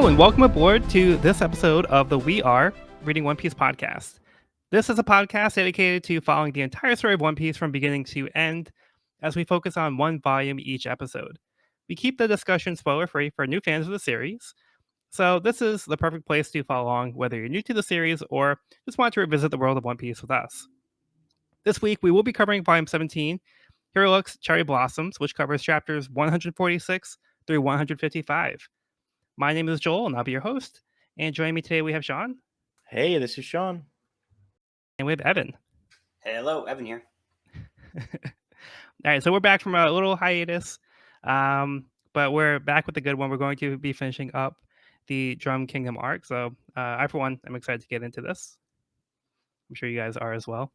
Hello and welcome aboard to this episode of the We Are Reading One Piece podcast. This is a podcast dedicated to following the entire story of One Piece from beginning to end as we focus on one volume each episode. We keep the discussion spoiler-free for new fans of the series, so this is the perfect place to follow along whether you're new to the series or just want to revisit the world of One Piece with us. This week we will be covering Volume 17, Hiriluk's Cherry Blossoms, which covers chapters 146 through 155. My name is Joel, and I'll be your host. And joining me today, we have Sean. Hey, this is Sean. And we have Evan. Hello, Evan here. All right, so we're back from a little hiatus, but we're back with the good one. We're going to be finishing up the Drum Kingdom arc. So I, for one, am excited to get into this. I'm sure you guys are as well.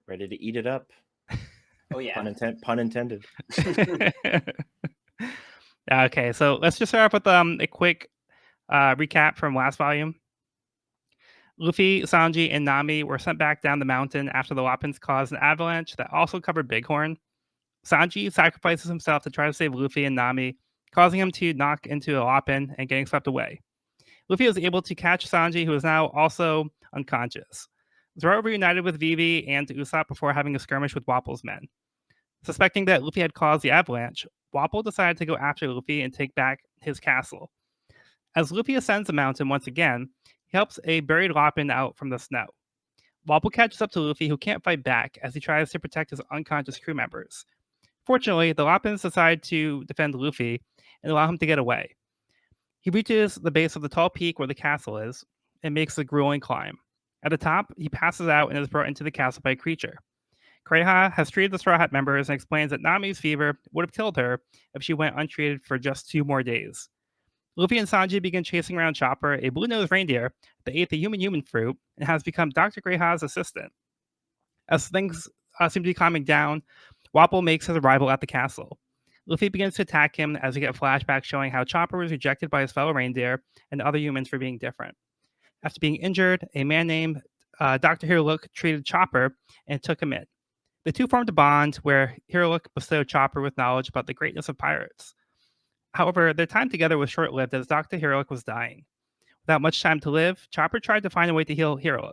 Ready to eat it up. Oh, yeah. Pun intended. Okay, so let's just start off with a quick recap from last volume. Luffy, Sanji, and Nami were sent back down the mountain after the Loppins caused an avalanche that also covered Bighorn. Sanji sacrifices himself to try to save Luffy and Nami, causing him to knock into a Loppin and getting swept away. Luffy was able to catch Sanji, who is now also unconscious. Zoro reunited with Vivi and Usopp before having a skirmish with Wapple's men. Suspecting that Luffy had caused the avalanche, Wapple decided to go after Luffy and take back his castle. As Luffy ascends the mountain once again, he helps a buried Loppin out from the snow. Wapple catches up to Luffy, who can't fight back as he tries to protect his unconscious crew members. Fortunately, the Loppins decide to defend Luffy and allow him to get away. He reaches the base of the tall peak where the castle is and makes the grueling climb. At the top, he passes out and is brought into the castle by a creature. Kureha has treated the Straw Hat members and explains that Nami's fever would have killed her if she went untreated for just 2 more days. Luffy and Sanji begin chasing around Chopper, a blue-nosed reindeer that ate the human fruit and has become Dr. Kureha's assistant. As things seem to be calming down, Wapple makes his arrival at the castle. Luffy begins to attack him as we get flashbacks showing how Chopper was rejected by his fellow reindeer and other humans for being different. After being injured, a man named Dr. Hiriluk treated Chopper and took him in. The two formed a bond where Hiriluk bestowed Chopper with knowledge about the greatness of pirates. However, their time together was short-lived as Dr. Hiriluk was dying. Without much time to live, Chopper tried to find a way to heal Hiriluk.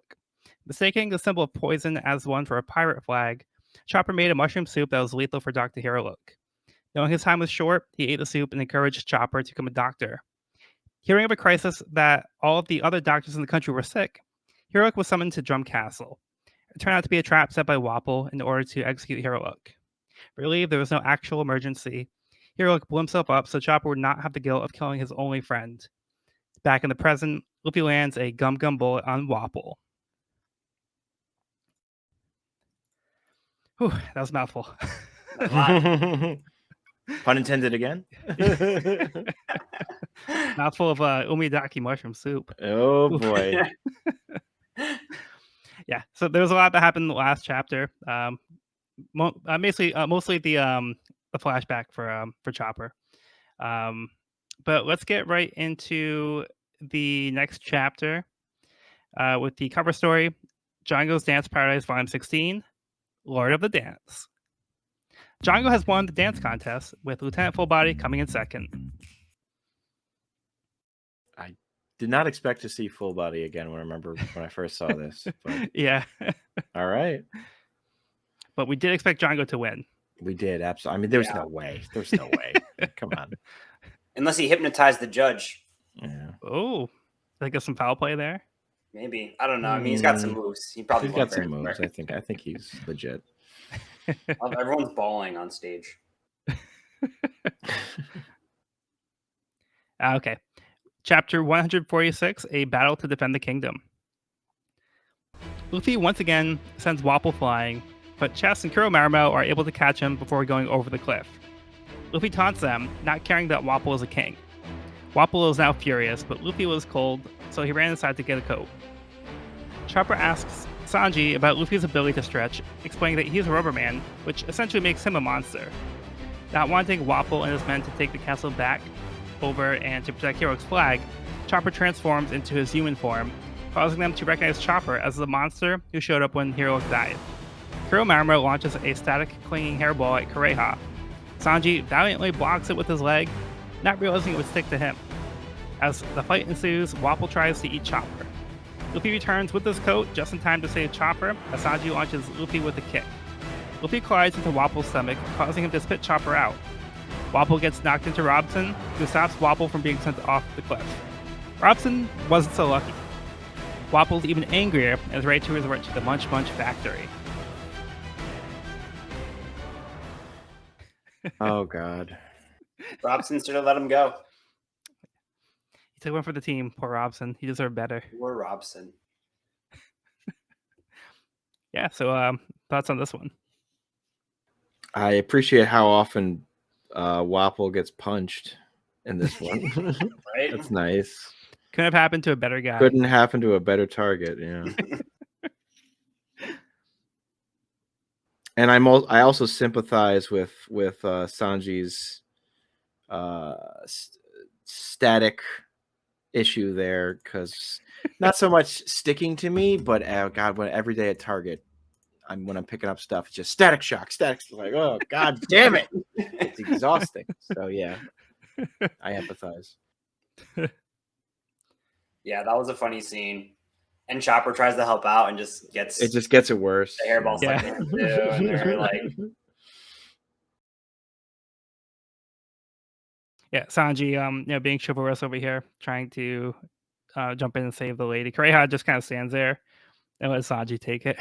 Mistaking the symbol of poison as one for a pirate flag, Chopper made a mushroom soup that was lethal for Dr. Hiriluk. Knowing his time was short, he ate the soup and encouraged Chopper to become a doctor. Hearing of a crisis that all of the other doctors in the country were sick, Hiriluk was summoned to Drum Castle. It turned out to be a trap set by Wapple in order to execute Hiriluk. Relieved there was no actual emergency, Hiriluk blew himself up so Chopper would not have the guilt of killing his only friend. Back in the present, Luffy lands a gum bullet on Wapple. Whew, that was a mouthful. Pun intended again. Mouthful of umidaki mushroom soup. Oh boy. Yeah, so there was a lot that happened in the last chapter. Mostly the flashback for Chopper. But let's get right into the next chapter with the cover story, Django's Dance Paradise Volume 16, Lord of the Dance. Django has won the dance contest, with Lieutenant Fullbody coming in second. I did not expect to see Fullbody again when I first saw this. But... Yeah. All right. But we did expect Django to win. We did, absolutely. I mean, there's no way. There's no way. Come on. Unless he hypnotized the judge. Yeah. Oh, I guess some foul play there. Maybe. I don't know. I mean, he's got some moves. He's got some moves. I think he's legit. Everyone's bawling on stage. Okay. Chapter 146, A Battle to Defend the Kingdom. Luffy once again sends Wapple flying, but Chess and Kuromarimo are able to catch him before going over the cliff. Luffy taunts them, not caring that Wapple is a king. Wapple is now furious, but Luffy was cold, so he ran inside to get a coat. Chopper asks Sanji about Luffy's ability to stretch, explaining that he's a rubber man, which essentially makes him a monster. Not wanting Wapple and his men to take the castle back over and to protect Hiriluk's flag, Chopper transforms into his human form, causing them to recognize Chopper as the monster who showed up when Hiriluk died. Kuromarimo launches a static clinging hairball at Kureha. Sanji valiantly blocks it with his leg, not realizing it would stick to him. As the fight ensues, Wapol tries to eat Chopper. Luffy returns with his coat just in time to save Chopper as Sanji launches Luffy with a kick. Luffy collides into Wapol's stomach, causing him to spit Chopper out. Wapol gets knocked into Robson, who stops Wapol from being sent off the cliff. Robson wasn't so lucky. Wapol's even angrier and is ready to resort to the Munch Munch factory. Oh God. Robson should have let him go. He took one for the team. Poor Robson. He deserved better. Poor Robson. Yeah, so thoughts on this one? I appreciate how often Wapol gets punched in this one. Right? That's nice. Couldn't have happened to a better guy. Couldn't happen to a better target, yeah. And I also sympathize with Sanji's static issue there, because not so much sticking to me, but God, when every day at Target, when I'm picking up stuff, it's just static shock, like, oh God damn it, it's exhausting. So yeah, I empathize. Yeah, that was a funny scene. And Chopper tries to help out and just gets it worse. the hairball stuck in him too, and they're like, yeah, Sanji, being chivalrous over here, trying to jump in and save the lady. Kureha just kind of stands there and lets Sanji take it.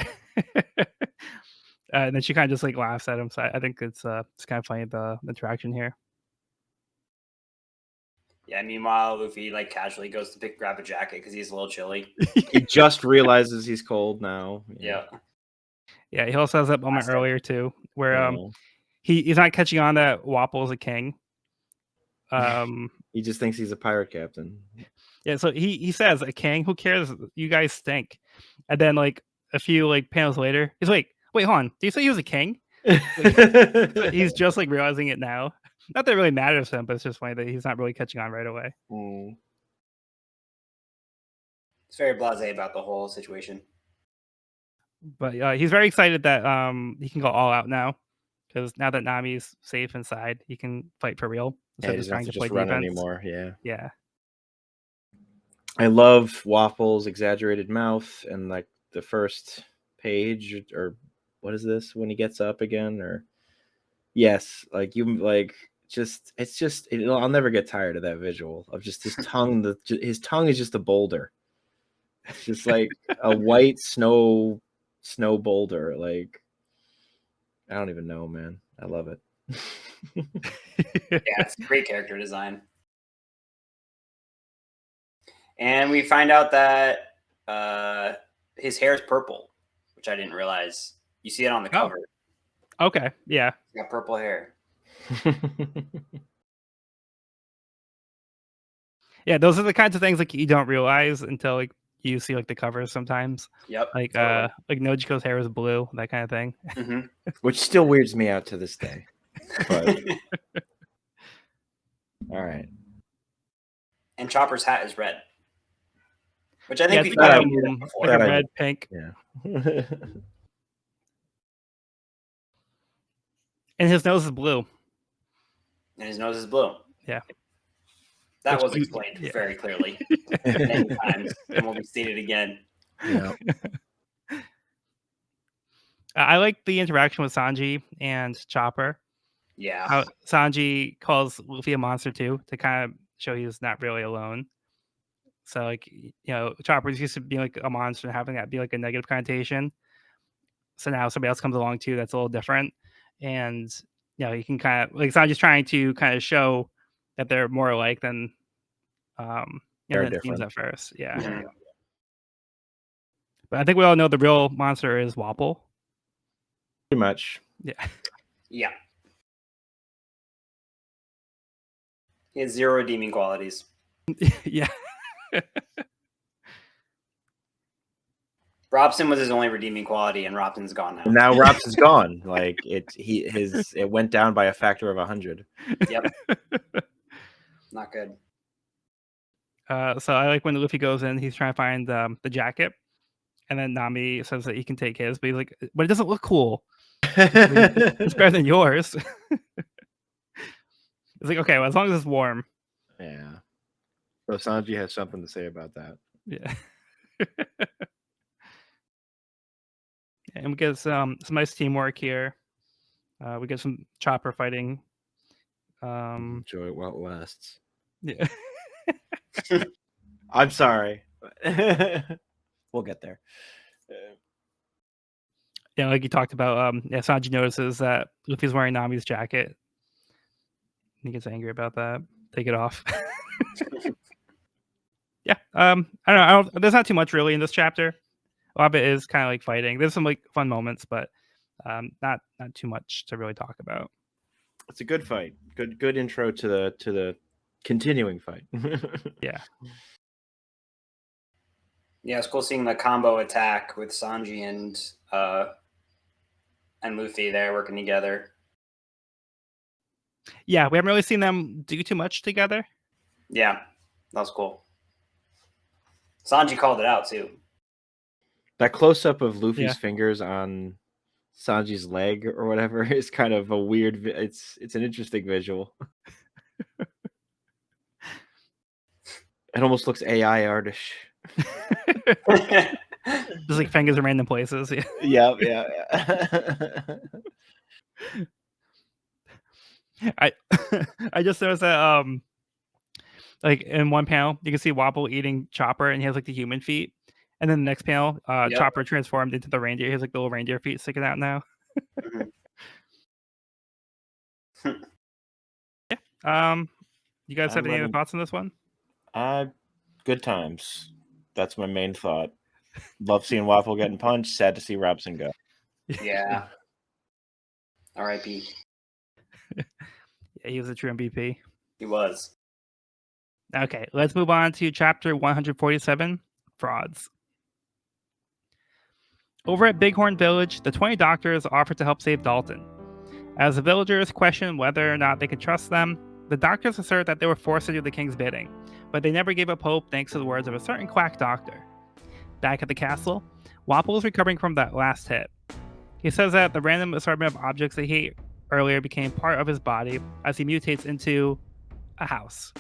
And then she kind of just like laughs at him. So I think it's kind of funny, the interaction here. yeah. Meanwhile, Luffy like casually goes to grab a jacket because he's a little chilly. He just realizes he's cold now. Yeah. Yeah, he also has that moment Classic. earlier too, where Oh. he's not catching on that Wapol's a king. He just thinks he's a pirate captain. Yeah, so he says, a king? Who cares? You guys stink. And then like a few like panels later, he's like, wait, hold on. Do you say he was a king? He's just like realizing it now. Not that it really matters to him, but it's just funny that he's not really catching on right away. He's very blasé about the whole situation. But he's very excited that he can go all out now, because now that Nami's safe inside, he can fight for real Yeah, instead he of just doesn't have trying to to play just run defense. anymore. Yeah. Yeah. I love Waffle's exaggerated mouth and like the first page, or what is this when he gets up again? Or yes, like you like I'll never get tired of that visual of just his tongue. His tongue is just a boulder. It's just like a white snow boulder. Like I don't even know, man. I love it. Yeah, it's great character design. And we find out that his hair is purple, which I didn't realize. You see it on the cover. Okay. Yeah. He's got purple hair. Yeah, those are the kinds of things like you don't realize until like you see like the covers sometimes. Yep. Like totally. like Nojiko's hair is blue, that kind of thing. Mhm. Which still weirds me out to this day. But all right. And Chopper's hat is red, which I think Yeah, we've it's got like, that before. like a That I- red, pink. Yeah. And his nose is blue. And his nose is blue. Yeah. That Which was you- explained yeah. very clearly many times and will be stated again. Yeah. I like the interaction with Sanji and Chopper. Yeah. How Sanji calls Luffy a monster too, to kind of show he's not really alone. So like, Chopper's used to being like a monster and having that be like a negative connotation. So now somebody else comes along too that's a little different, and you can kind of like Sanji's trying to kind of show that they're more alike than Very than it seems different. at first. Yeah. Mhm. But I think we all know the real monster is Wapol. Pretty much. Yeah. Yeah. He has 0 redeeming qualities. Yeah. Robson was his only redeeming quality, and Robson's gone now. And now Robson's gone. Like it went down by a factor of 100. Yep. Not good. So I like when Luffy goes in, he's trying to find the jacket, and then Nami says that he can take his, but he's like, but it doesn't look cool. It's better than yours. It's like, okay, well, as long as it's warm. Yeah. So Sanji has something to say about that. Yeah. And we get some nice teamwork here. We get some chopper fighting. Enjoy it while it lasts. Yeah. I'm sorry. We'll get there. Yeah, like you talked about, Sanji notices that Luffy's wearing Nami's jacket. He gets angry about that. Take it off. Yeah. I don't know. There's not too much really in this chapter. A lot of it is kind of like fighting. There's some like fun moments, but not too much to really talk about. It's a good fight. Good intro to the continuing fight. Yeah. Yeah, it's cool seeing the combo attack with Sanji and Luffy there working together. Yeah, we haven't really seen them do too much together. Yeah, that was cool. Sanji called it out too. That close up of Luffy's Yeah. fingers on Sanji's leg or whatever is kind of a weird. It's an interesting visual. It almost looks AI artish. Just like fingers in random places. Yeah. Yeah. I just noticed that like in one panel you can see Wapol eating Chopper and he has like the human feet. And then the next panel, Yep. Chopper transformed into the reindeer. He has like the little reindeer feet sticking out now. Yeah. You guys have any other thoughts on this one? Good times. That's my main thought. Love seeing Waffle getting punched. Sad to see Robson go. Yeah. R.I.P. Yeah, he was a true MVP. He was. Okay, let's move on to chapter 147, Frauds. Over at Bighorn Village, the 20 doctors offered to help save Dalton. As the villagers question whether or not they can trust them, the doctors assert that they were forced to do the king's bidding, but they never gave up hope thanks to the words of a certain quack doctor. Back at the castle, Wapol is recovering from that last hit. He says that the random assortment of objects that he ate earlier became part of his body as he mutates into a house.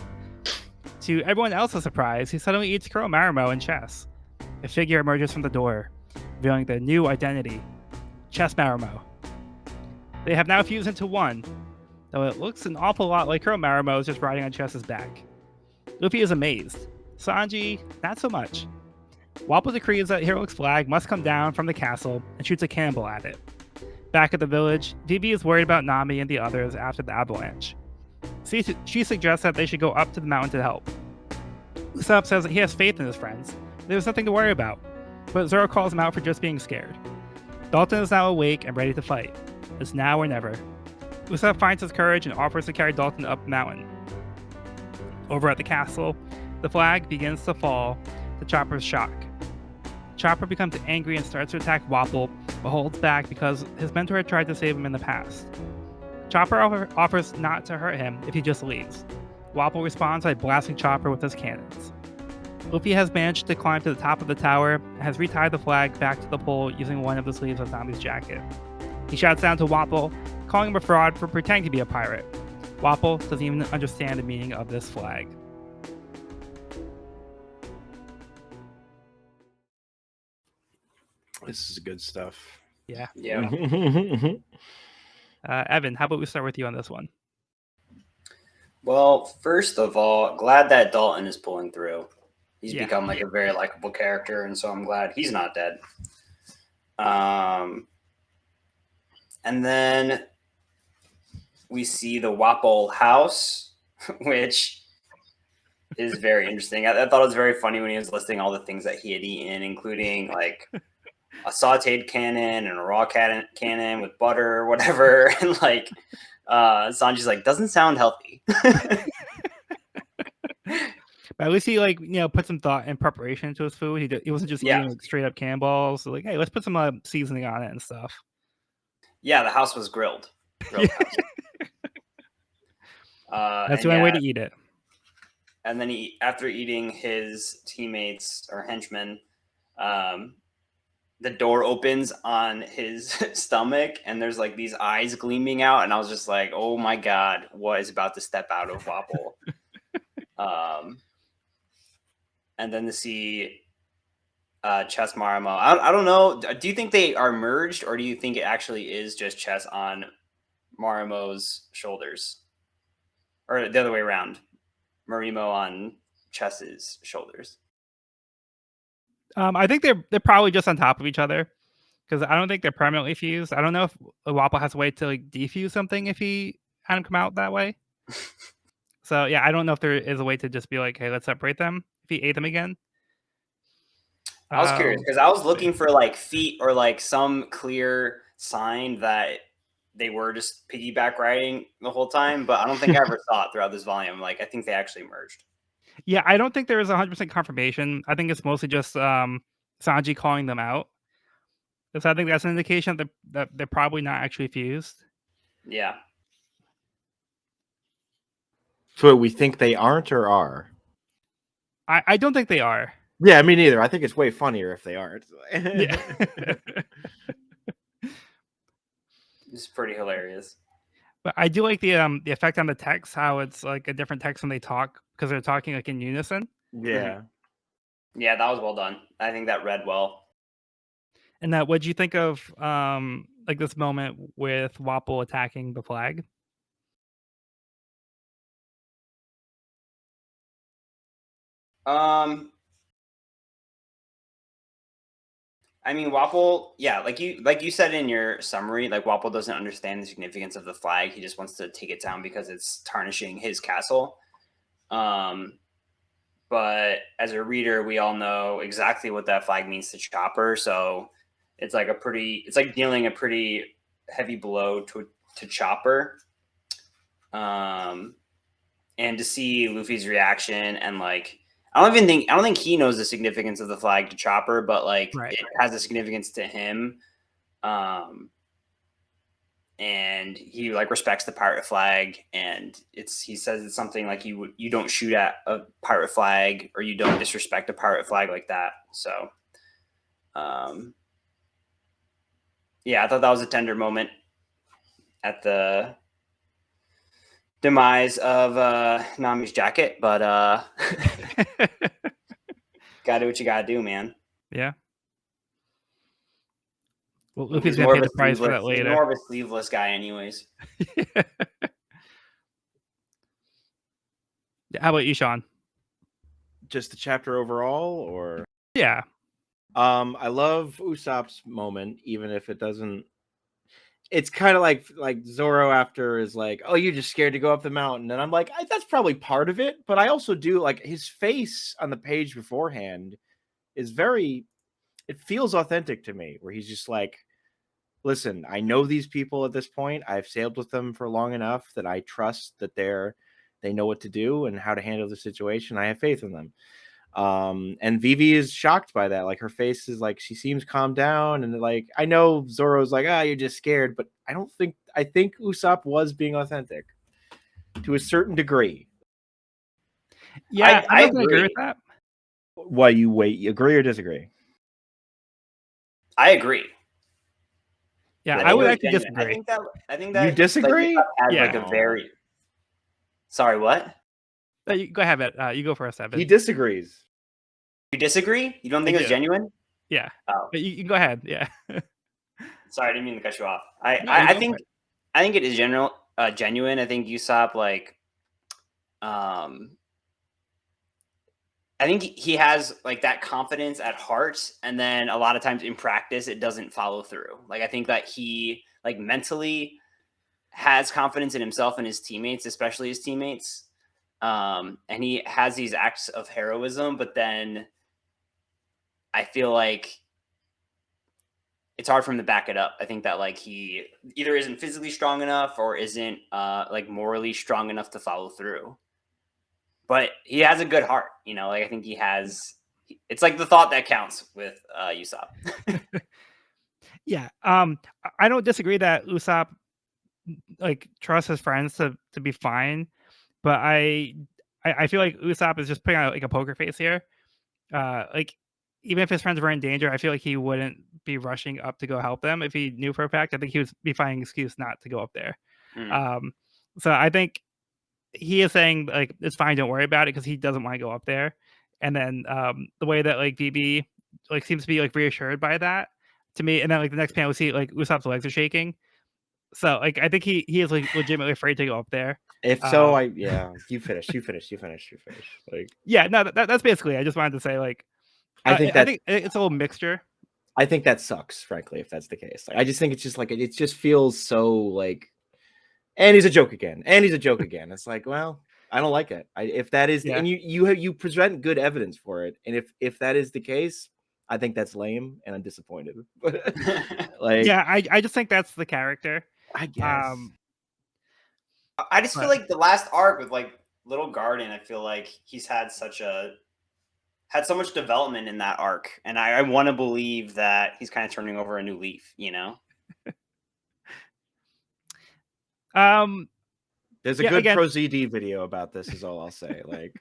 To everyone else's surprise, he suddenly eats Kuromarumo in chess. A figure emerges from the door, revealing their new identity, Chess Marumo. They have now fused into one, though it looks an awful lot like Kuromarumo is just riding on Chess's back. Luffy is amazed. Sanji, not so much. Wapol decrees that Hiriluk's flag must come down from the castle and shoots a cannonball at it. Back at the village, Vivi is worried about Nami and the others after the avalanche. She suggests that they should go up to the mountain to help. Usopp says that he has faith in his friends. There's nothing to worry about, but Zoro calls him out for just being scared. Dalton is now awake and ready to fight. It's now or never. Usopp finds his courage and offers to carry Dalton up the mountain. Over at the castle, the flag begins to fall to Chopper's shock. Chopper becomes angry and starts to attack Wapol, but holds back because his mentor had tried to save him in the past. Chopper offers not to hurt him if he just leaves. Wapol responds by blasting Chopper with his cannons. Luffy has managed to climb to the top of the tower and has retied the flag back to the pole using one of the sleeves of Nami's jacket. He shouts down to Wapol, calling him a fraud for pretending to be a pirate. Wapol doesn't even understand the meaning of this flag. This is good stuff. Yeah. Evan, how about we start with you on this one? Well, first of all, glad that Dalton is pulling through. He's become like a very likable character, and so I'm glad he's not dead. And then we see the Wapol house, which is very interesting. I thought it was very funny when he was listing all the things that he had eaten, including like a sauteed cannon and a raw cannon with butter or whatever. And like Sanji's like, doesn't sound healthy. But at least he put some thought and preparation into his food. He wasn't just eating like straight up cannonballs. So like, hey, let's put some seasoning on it and stuff. Yeah, the house was grilled. House. That's the only way to eat it. And then after eating his teammates or henchmen, the door opens on his stomach and there's like these eyes gleaming out. And I was just like, oh my God, what is about to step out of Wapol? and then to see Chess Marimo. I don't know. Do you think they are merged, or do you think it actually is just Chess on Marimo's shoulders, or the other way around, Marimo on Chess's shoulders? I think they're probably just on top of each other because I don't think they're permanently fused. I don't know if Wapol has a way to like defuse something if he had him come out that way. So yeah, I don't know if there is a way to just be like, hey, let's separate them if he ate them again. I was curious because I was looking for like feet or like some clear sign that they were just piggyback riding the whole time, but I don't think I ever saw it throughout this volume. Like I think they actually merged. Yeah, I don't think there is 100% confirmation. I think it's mostly just Sanji calling them out. So I think that's an indication that they're probably not actually fused. Yeah. So we think they aren't or are? I don't think they are. Yeah, me neither. I think it's way funnier if they aren't. Yeah. It's pretty hilarious. But I do like the effect on the text, how it's like a different text when they talk because they're talking like in unison. Yeah. Yeah, that was well done. I think that read well. And that, what'd you think of like this moment with Wapol attacking the flag? I mean, Wapol, yeah, like you said in your summary, like Wapol doesn't understand the significance of the flag. He just wants to take it down because it's tarnishing his castle. But as a reader, we all know exactly what that flag means to Chopper. So it's like dealing a pretty heavy blow to Chopper. And to see Luffy's reaction and like I don't think he knows the significance of the flag to Chopper, but like Right. it has a significance to him. And he like respects the pirate flag, and he says it's something like you don't shoot at a pirate flag or you don't disrespect a pirate flag like that. So yeah, I thought that was a tender moment at the demise of Nami's jacket, but gotta do what you gotta do, man. Yeah. Well, Luffy's gonna pay the price for that later. He's more of a sleeveless guy, anyways. How about you, Sean? Just the chapter overall, or yeah. I love Usopp's moment, even if it doesn't. It's kind of like Zoro after is like, oh, you're just scared to go up the mountain, and I'm like, that's probably part of it, but I also do like his face on the page beforehand is very. It feels authentic to me, where he's just like, listen, I know these people at this point. I've sailed with them for long enough that I trust that they know what to do and how to handle the situation. I have faith in them. And Vivi is shocked by that. Like her face is like, she seems calmed down, and like, I know Zoro's like, you're just scared, but I think Usopp was being authentic to a certain degree. Yeah, I agree with that. Why you agree or disagree? I agree. Yeah, I would actually disagree. I think that you disagree. Like a very. Sorry, what? Go ahead, you go first, Evan. He disagrees. You disagree? You don't think it was genuine? Yeah. Oh, but you go ahead. Yeah. Sorry, I didn't mean to cut you off. I think it is genuine. I think Usopp like, I think he has like that confidence at heart, and then a lot of times in practice it doesn't follow through. Like I think that he like mentally has confidence in himself and his teammates, especially his teammates, and he has these acts of heroism, but then I feel like it's hard for him to back it up. I think that like he either isn't physically strong enough or isn't like morally strong enough to follow through. But he has a good heart, you know. Like I think he has. It's like the thought that counts with Usopp. Yeah, I don't disagree that Usopp like trusts his friends to be fine, but I feel like Usopp is just putting out like a poker face here. Like even if his friends were in danger, I feel like he wouldn't be rushing up to go help them if he knew for a fact. I think he would be finding an excuse not to go up there. So I think he is saying like it's fine, don't worry about it, because he doesn't want to go up there. and then the way that like VB like seems to be like reassured by that to me, and then like the next panel we see like Usopp's legs are shaking. So like I think he is like legitimately afraid to go up there. If so, you finish. Like, Yeah, no, that's basically it. I just wanted to say like I think I think it's a little mixture. I think that sucks, frankly, if that's the case. Like, I just think it's just like it just feels so like, and he's a joke again, It's like, well, I don't like it. If that is, Yeah. and you present good evidence for it, and if that is the case, I think that's lame, and I'm disappointed. Like, Yeah, I just think that's the character. I guess. I just feel like the last arc with like Little Garden, I feel like he's had so much development in that arc, and I want to believe that he's kind of turning over a new leaf. There's a Yeah, good again, Pro ZD video about this, is all I'll say. Like,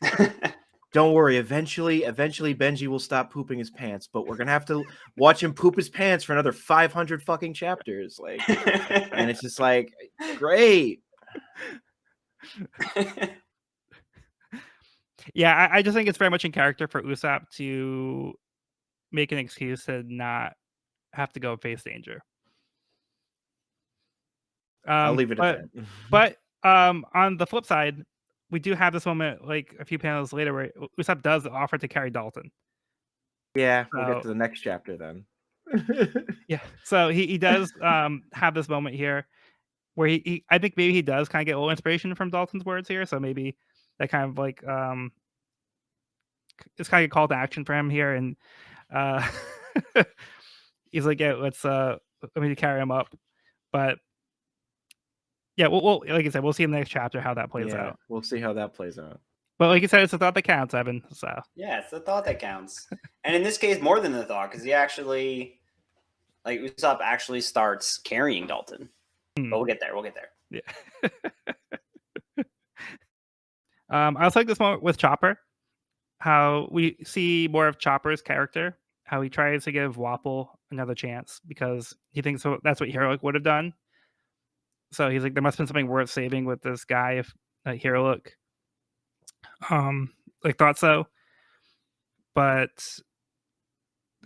don't worry, eventually Benji will stop pooping his pants, but we're gonna have to watch him poop his pants for another 500 fucking chapters. Like, and it's just like, great. Yeah, I just think it's very much in character for Usopp to make an excuse to not have to go face danger. I'll leave it at that. But on the flip side, we do have this moment like a few panels later where Usopp does offer to carry Dalton. Yeah, we'll get to the next chapter then. Yeah, so he does have this moment here where he I think maybe he does kind of get a little inspiration from Dalton's words here, so maybe that kind of like it's kind of a call to action for him here, and uh he's like, yeah, let me carry him up. But yeah, we'll like I said, we'll see in the next chapter how that plays out. We'll see how that plays out. But like you said, it's a thought that counts, Evan. So yeah, it's the thought that counts, and in this case, more than the thought, because he actually, like, Usopp actually starts carrying Dalton. But we'll get there. Yeah. I also like this moment with Chopper, how we see more of Chopper's character, how he tries to give Wapol another chance because he thinks that's what Hiriluk would have done. So he's like, there must have been something worth saving with this guy if Hiriluk like thought so. But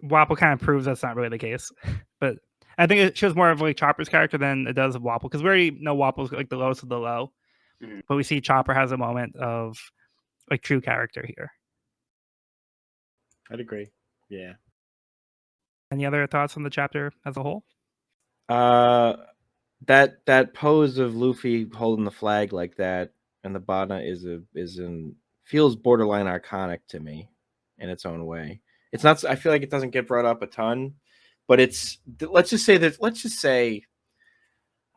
Wapol kind of proves that's not really the case. But I think it shows more of like Chopper's character than it does of Wapol, because we already know Wapol's like the lowest of the low. Mm-hmm. But we see Chopper has a moment of like true character here. I'd agree. Yeah. Any other thoughts on the chapter as a whole? That pose of Luffy holding the flag like that and the Bana feels borderline iconic to me in its own way. It's not. I feel like it doesn't get brought up a ton, but let's just say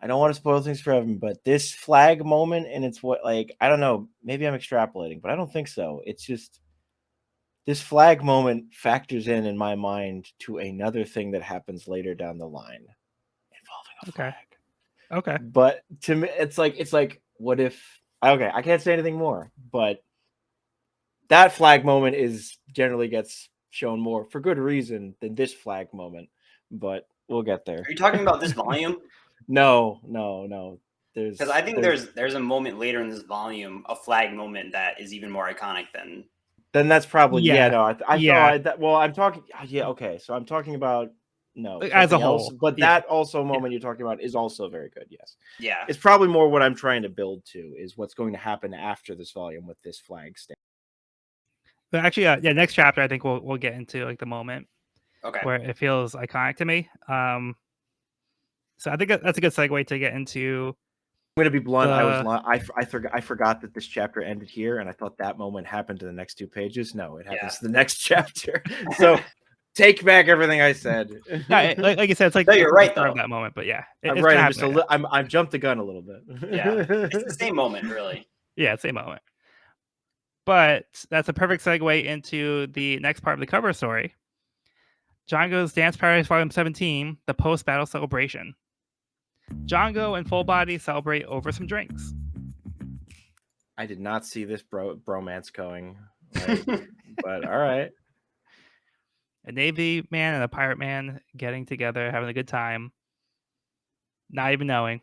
I don't want to spoil things for Evan, but this flag moment, and it's what, like, I don't know, maybe I'm extrapolating, but I don't think so. It's just this flag moment factors in my mind to another thing that happens later down the line involving a flag. Okay. But to me, it's like, what if? Okay, I can't say anything more, but that flag moment generally gets shown more for good reason than this flag moment. But we'll get there. Are you talking about this volume? No. Because I think there's a moment later in this volume, a flag moment that is even more iconic than. Then that's probably well, I'm talking. Yeah, okay. So I'm talking about as a whole, else, but that also moment you're talking about is also very good. Yes. Yeah. It's probably more what I'm trying to build to is what's going to happen after this volume with this flag stand. But actually, next chapter I think we'll get into like the moment where it feels iconic to me. So I think that's a good segue to get into. I'm gonna be blunt. I forgot that this chapter ended here, and I thought that moment happened to the next 2 pages. No, it happens to the next chapter. So take back everything I said. like you said, it's like no, you're right though. That moment, but yeah, I'm right. I've jumped the gun a little bit. Yeah, it's the same moment, really. Yeah, same moment. But that's a perfect segue into the next part of the cover story. Django's Dance Paradise Volume 17, the post-battle celebration. Django and Full Body celebrate over some drinks. I did not see this bromance going, but all right. A Navy man and a pirate man getting together, having a good time. Not even knowing.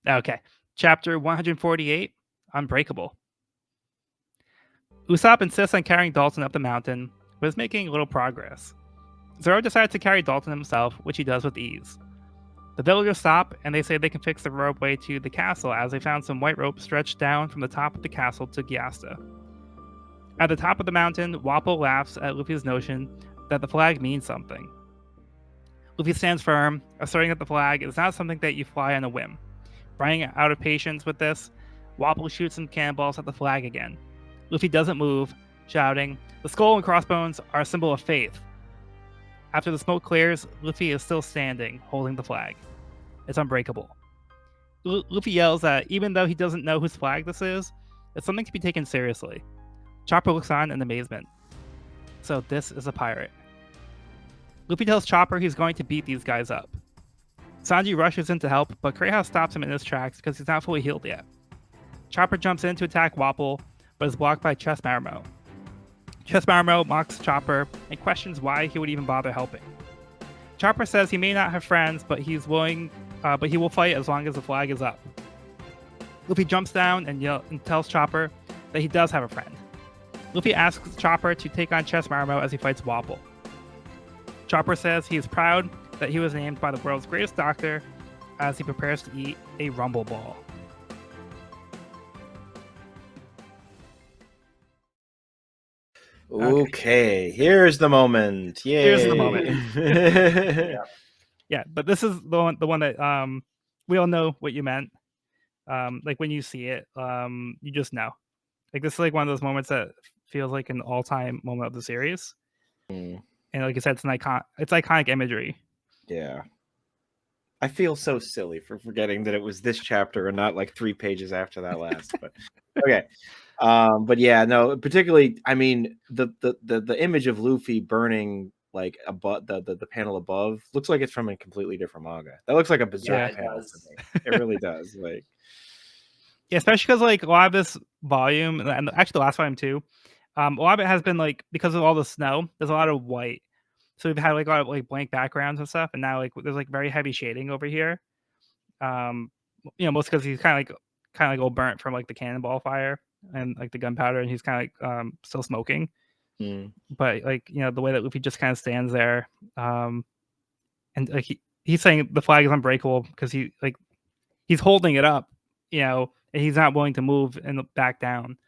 Okay. Chapter 148, Unbreakable. Usopp insists on carrying Dalton up the mountain, but is making little progress. Zoro decides to carry Dalton himself, which he does with ease. The villagers stop, and they say they can fix the roadway to the castle as they found some white rope stretched down from the top of the castle to Gyasta. At the top of the mountain, Wapol laughs at Luffy's notion that the flag means something. Luffy stands firm, asserting that the flag is not something that you fly on a whim. Running out of patience with this, Wapol shoots some cannonballs at the flag again. Luffy doesn't move, shouting, "The skull and crossbones are a symbol of faith." After the smoke clears, Luffy is still standing, holding the flag. It's unbreakable. Luffy yells that even though he doesn't know whose flag this is, it's something to be taken seriously. Chopper looks on in amazement. So this is a pirate. Luffy tells Chopper he's going to beat these guys up. Sanji rushes in to help, but Crayhouse stops him in his tracks because he's not fully healed yet. Chopper jumps in to attack Wapol, but is blocked by Chess Marimo. Chess Marimo mocks Chopper and questions why he would even bother helping. Chopper says he may not have friends, but he's willing, but he will fight as long as the flag is up. Luffy jumps down and tells Chopper that he does have a friend. Luffy asks Chopper to take on Chess Marimo as he fights Wapol. Chopper says he is proud that he was named by the world's greatest doctor as he prepares to eat a rumble ball. Okay, here's the moment. Yay. Here's the moment. Yeah, but this is the one that we all know what you meant. Like when you see it, you just know. Like this is like one of those moments that feels like an all-time moment of the series. And like I said, it's iconic imagery. Yeah. I feel so silly for forgetting that it was this chapter and not like 3 pages after that last. But okay. But yeah, no, particularly, I mean, the image of Luffy burning like above the panel above looks like it's from a completely different manga. That looks like a Berserk panel to me. It really does. Like, yeah, especially because like a lot of this volume, and actually the last volume too, a lot of it has been like because of all the snow. There's a lot of white, so we've had like a lot of like blank backgrounds and stuff, and now like there's like very heavy shading over here. Most because he's kind of like all burnt from like the cannonball fire and like the gunpowder, and he's kind of like still smoking. But like the way that Luffy just kind of stands there, and like he's saying the flag is unbreakable because he's holding it up, and he's not willing to move and back down.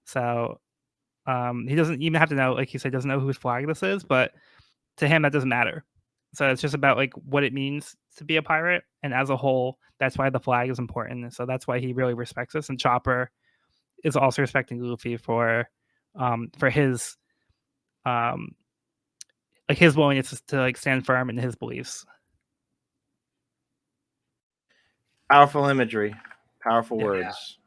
So he doesn't even have to know, like he said, doesn't know whose flag this is, but to him that doesn't matter. So it's just about like what it means to be a pirate, and as a whole, that's why the flag is important. And so that's why he really respects us. And Chopper is also respecting Luffy for his like his willingness to like stand firm in his beliefs. powerful imagery, powerful words,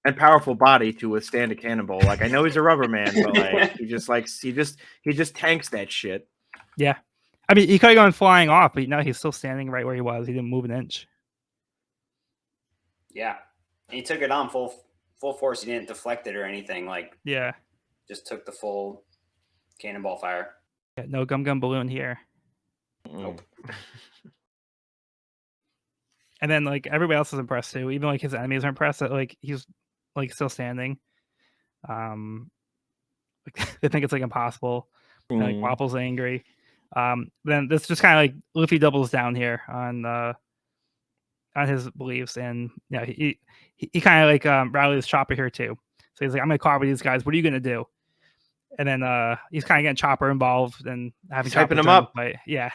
and powerful body to withstand a cannonball. Like I know he's a rubber man, but like he just tanks that shit. Yeah. I mean, he could have gone flying off, but he's still standing right where he was. He didn't move an inch. Yeah. He took it on full force. He didn't deflect it or anything. Like, yeah. Just took the full cannonball fire. Yeah, no gum balloon here. Nope. And then like everybody else is impressed too. Even like his enemies are impressed that like he's like still standing. Like, they think it's like impossible. Like Wapol's angry. Then this just kind of like Luffy doubles down here on his beliefs, and he kind of like rallies Chopper here too. So he's like, "I'm gonna carve with these guys. What are you gonna do?" And then he's kind of getting Chopper involved and having hyping him up. Fight. Yeah.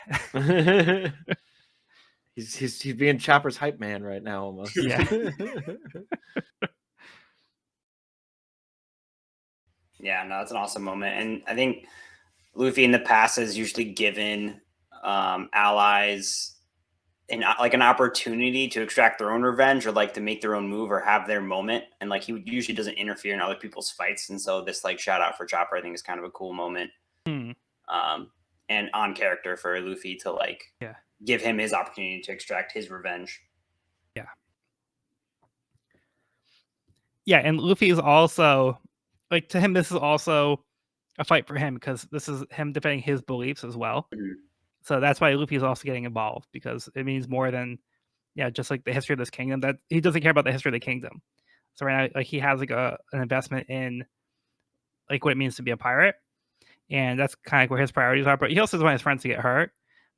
he's being Chopper's hype man right now almost. Yeah. Yeah, no, that's an awesome moment. And I think Luffy in the past has usually given allies an opportunity to extract their own revenge or like to make their own move or have their moment. And like he usually doesn't interfere in other people's fights. And so this like shout out for Chopper, I think is kind of a cool moment. And on character for Luffy to like give him his opportunity to extract his revenge. Yeah. Yeah, and Luffy is also like, to him, this is also a fight for him because this is him defending his beliefs as well. So that's why Luffy is also getting involved, because it means more than just like the history of this kingdom. That he doesn't care about the history of the kingdom. So right now, like he has like an investment in like what it means to be a pirate, and that's kind of where his priorities are. But he also doesn't want his friends to get hurt.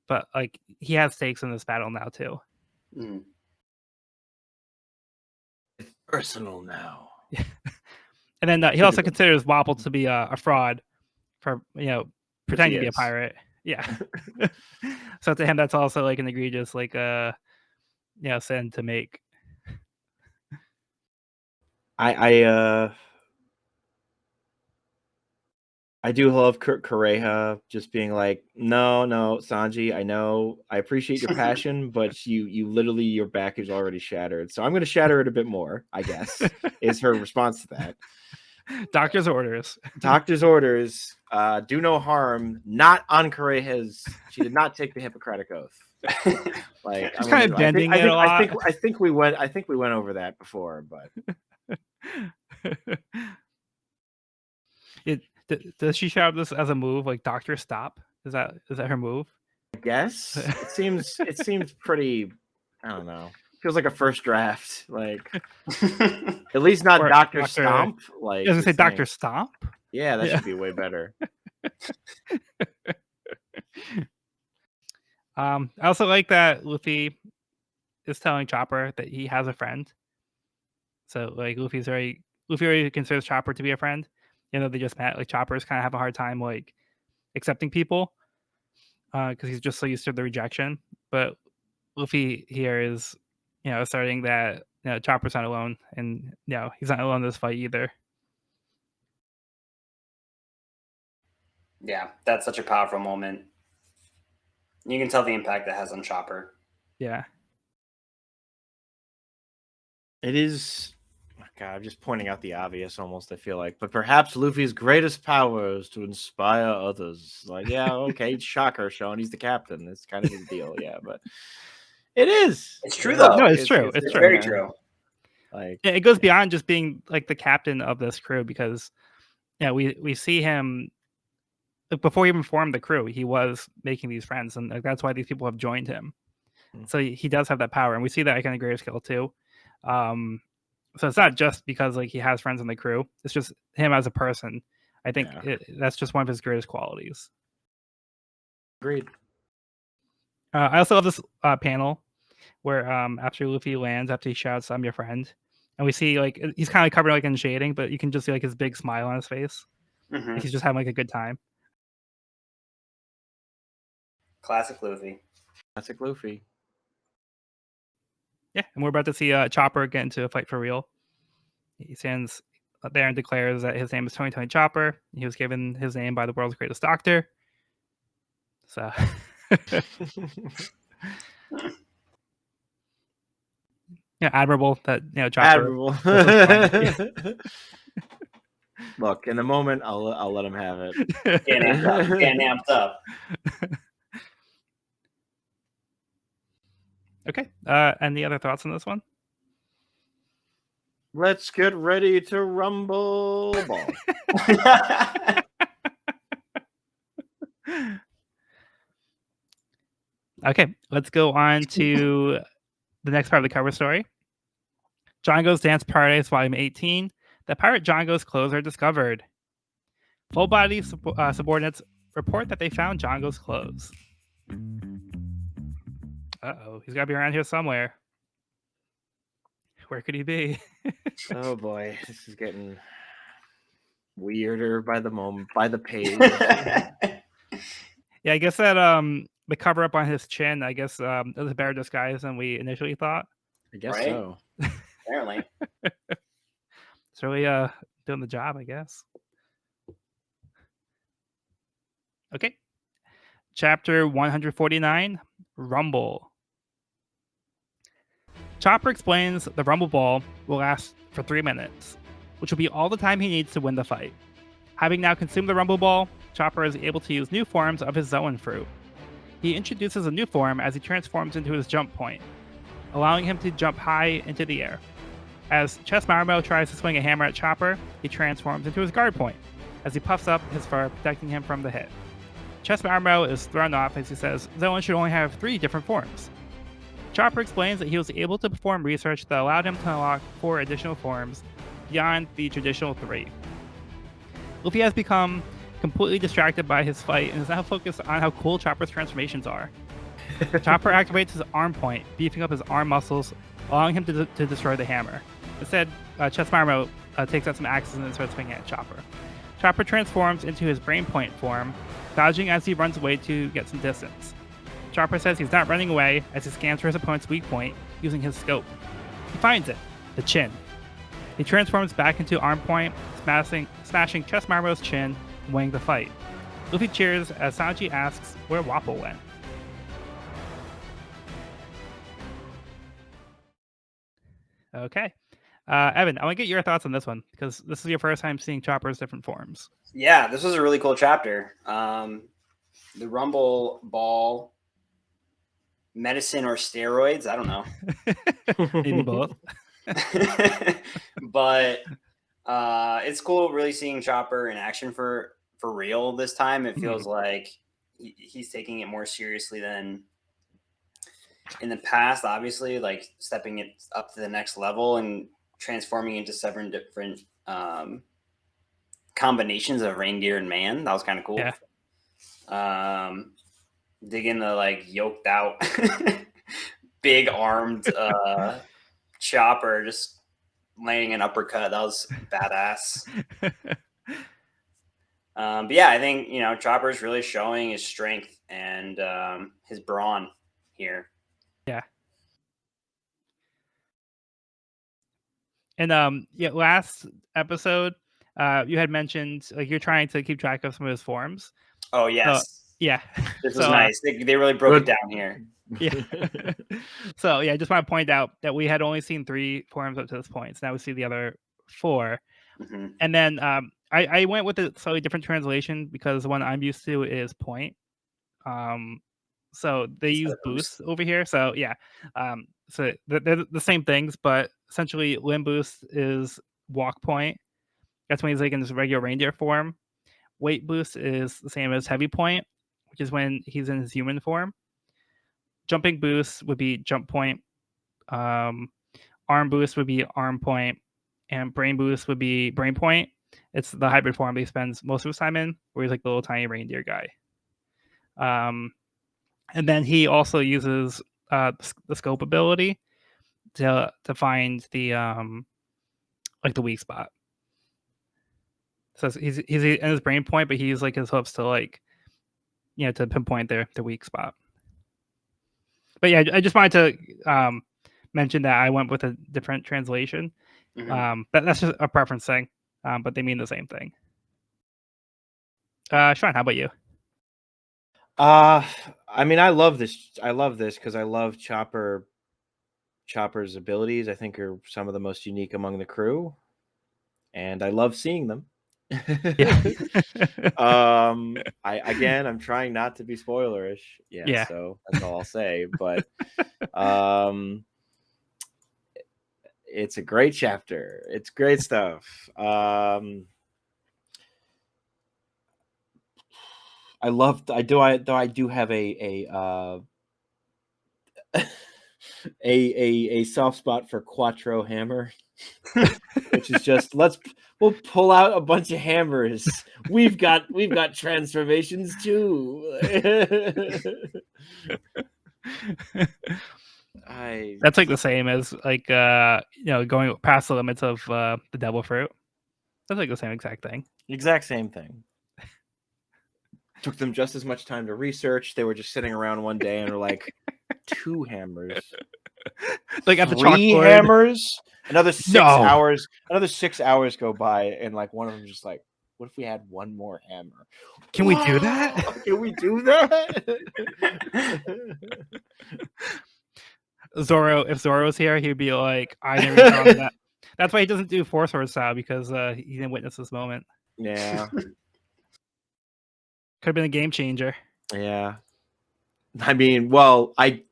But like he has stakes in this battle now too. Mm. It's personal now. And then he also considers Wapple to be a fraud for pretending to be a pirate. Yeah. So to him, that's also like an egregious like sin to make. I do love Kureha just being like, no, Sanji, I know, I appreciate your passion, but you literally, your back is already shattered. So I'm going to shatter it a bit more, I guess, is her response to that. Doctor's orders. Doctor's orders. Do no harm. Not on Kureha's. She did not take the Hippocratic Oath. Like she's kind of bending it a lot. I think we went over that before, but does she shout this as a move? Like Doctor, stop. Is that her move? I guess it seems pretty. I don't know. Feels like a first draft. Like at least not Dr. Stomp. Like I was gonna say Dr. Stomp. Yeah, that should be way better. I also like that Luffy is telling Chopper that he has a friend. So like Luffy already considers Chopper to be a friend. They just met. Like Chopper's kind of have a hard time like accepting people because he's just so used to the rejection. But Luffy here is asserting that Chopper's not alone, and he's not alone in this fight either. Yeah, that's such a powerful moment. You can tell the impact that has on Chopper. Yeah. It is. God, I'm just pointing out the obvious almost, I feel like. But perhaps Luffy's greatest power is to inspire others. Like, yeah, okay, shocker, Sean. He's the captain. It's kind of his deal, yeah. But it is. It's true, though. No, it's true. It's true. Very true. Like, it goes beyond just being like the captain of this crew because, we see him before he even formed the crew. He was making these friends, and like, that's why these people have joined him. So he does have that power, and we see that like, in the Greater Skill too. So it's not just because like he has friends in the crew. It's just him as a person. I think that's just one of his greatest qualities. Agreed. I also love this panel where after Luffy lands, after he shouts, "I'm your friend," and we see like he's kind of covered like in shading, but you can just see like his big smile on his face. Mm-hmm. Like, he's just having like a good time. Classic Luffy. Classic Luffy. Yeah, and we're about to see Chopper get into a fight for real. He stands there and declares that his name is Tony Chopper. He was given his name by the world's greatest doctor. So, admirable that Chopper. Admirable. Look, in the moment, I'll let him have it. Get amped up. Okay. Any other thoughts on this one? Let's get ready to rumble. Ball. Okay, let's go on to the next part of the cover story. Django's Dance Paradise, Volume 18. The pirate Django's clothes are discovered. Full-body subordinates report that they found Django's clothes. Uh-oh, he's got to be around here somewhere. Where could he be? Oh boy, this is getting weirder by the page. Yeah, I guess that the cover up on his chin, I guess is a better disguise than we initially thought. I guess so. Apparently. It's really doing the job, I guess. Okay. Chapter 149, Rumble. Chopper explains the Rumble Ball will last for 3 minutes, which will be all the time he needs to win the fight. Having now consumed the Rumble Ball, Chopper is able to use new forms of his Zoan fruit. He introduces a new form as he transforms into his jump point, allowing him to jump high into the air. As Chess Marmo tries to swing a hammer at Chopper, he transforms into his guard point, as he puffs up his fur, protecting him from the hit. Chess Marmo is thrown off as he says Zoan should only have 3 different forms. Chopper explains that he was able to perform research that allowed him to unlock 4 additional forms beyond the traditional 3. Luffy has become completely distracted by his fight and is now focused on how cool Chopper's transformations are. Chopper activates his arm point, beefing up his arm muscles, allowing him to destroy the hammer. Instead, Chessmarmo takes out some axes and starts swinging at Chopper. Chopper transforms into his brain point form, dodging as he runs away to get some distance. Chopper says he's not running away as he scans for his opponent's weak point using his scope. He finds it, the chin. He transforms back into arm point, smashing Chessmarmo's chin and winning the fight. Luffy cheers as Sanji asks where Wapol went. Okay. Evan, I want to get your thoughts on this one because this is your first time seeing Chopper's different forms. Yeah, this was a really cool chapter. The Rumble Ball, medicine or steroids, I don't know. Maybe both. But it's cool really seeing Chopper in action for real this time. It feels like he's taking it more seriously than in the past, obviously, like stepping it up to the next level and transforming into 7 different combinations of reindeer and man. That was kind of cool. Yeah. Digging the like yoked out big armed Chopper just laying an uppercut. That was badass. But yeah, I think, you know, Chopper's really showing his strength and his brawn here. Yeah. And yeah, last episode, you had mentioned like you're trying to keep track of some of his forms. Oh yes. Yeah. This was nice. They really broke it down here. Yeah. So yeah, I just want to point out that we had only seen 3 forms up to this point. So now we see the other 4. Mm-hmm. And then I went with a slightly different translation because the one I'm used to is point. So they use boost over here. So yeah. So they're the same things, but essentially limb boost is walk point. That's when he's like in his regular reindeer form. Weight boost is the same as heavy point, which is when he's in his human form. Jumping boost would be jump point. Arm boost would be arm point, and brain boost would be brain point. It's the hybrid form that he spends most of his time in, where he's like the little tiny reindeer guy. And then he also uses the scope ability to find the like the weak spot. So he's in his brain point, but he uses like his hooves to like, you know, to pinpoint their weak spot. But yeah, I just wanted to mention that I went with a different translation. Mm-hmm. But that's just a preference thing. But they mean the same thing. Sean, how about you? I mean, I love this because I love Chopper's abilities. I think are some of the most unique among the crew, and I love seeing them. Yeah. I'm trying not to be spoilerish. Yeah. So that's all I'll say. But it's a great chapter. It's great stuff. I do have a soft spot for Quattro Hammer, which is just we'll pull out a bunch of hammers. We've got transformations too. That's like the same as like you know, going past the limits of the devil fruit. That's like the same exact thing. Exact same thing. Took them just as much time to research. They were just sitting around one day and were like, 2 hammers. Like at the 3 chalkboard. hammers. Another 6 hours. Another 6 hours go by, and like one of them just like, what if we had one more hammer? Can we do that? Can we do that? Zoro, if Zoro's here, he'd be like, I never thought of that. That's why he doesn't do 4 sword style, because he didn't witness this moment. Yeah. Could have been a game changer. Yeah. I mean, well, I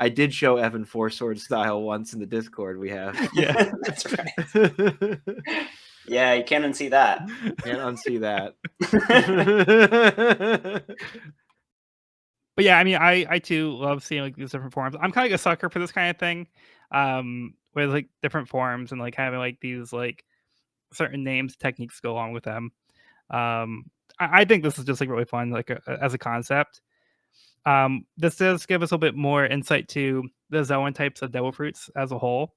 did show Evan 4 sword style once in the Discord we have. Yeah. That's right. Yeah, you can't unsee that. Can't unsee that. But yeah, I mean, I too love seeing like these different forms. I'm kind of like a sucker for this kind of thing, with like different forms and like having like these like certain names, techniques go along with them. I think this is just like really fun, like as a concept. This does give us a bit more insight to the Zoan types of devil fruits as a whole.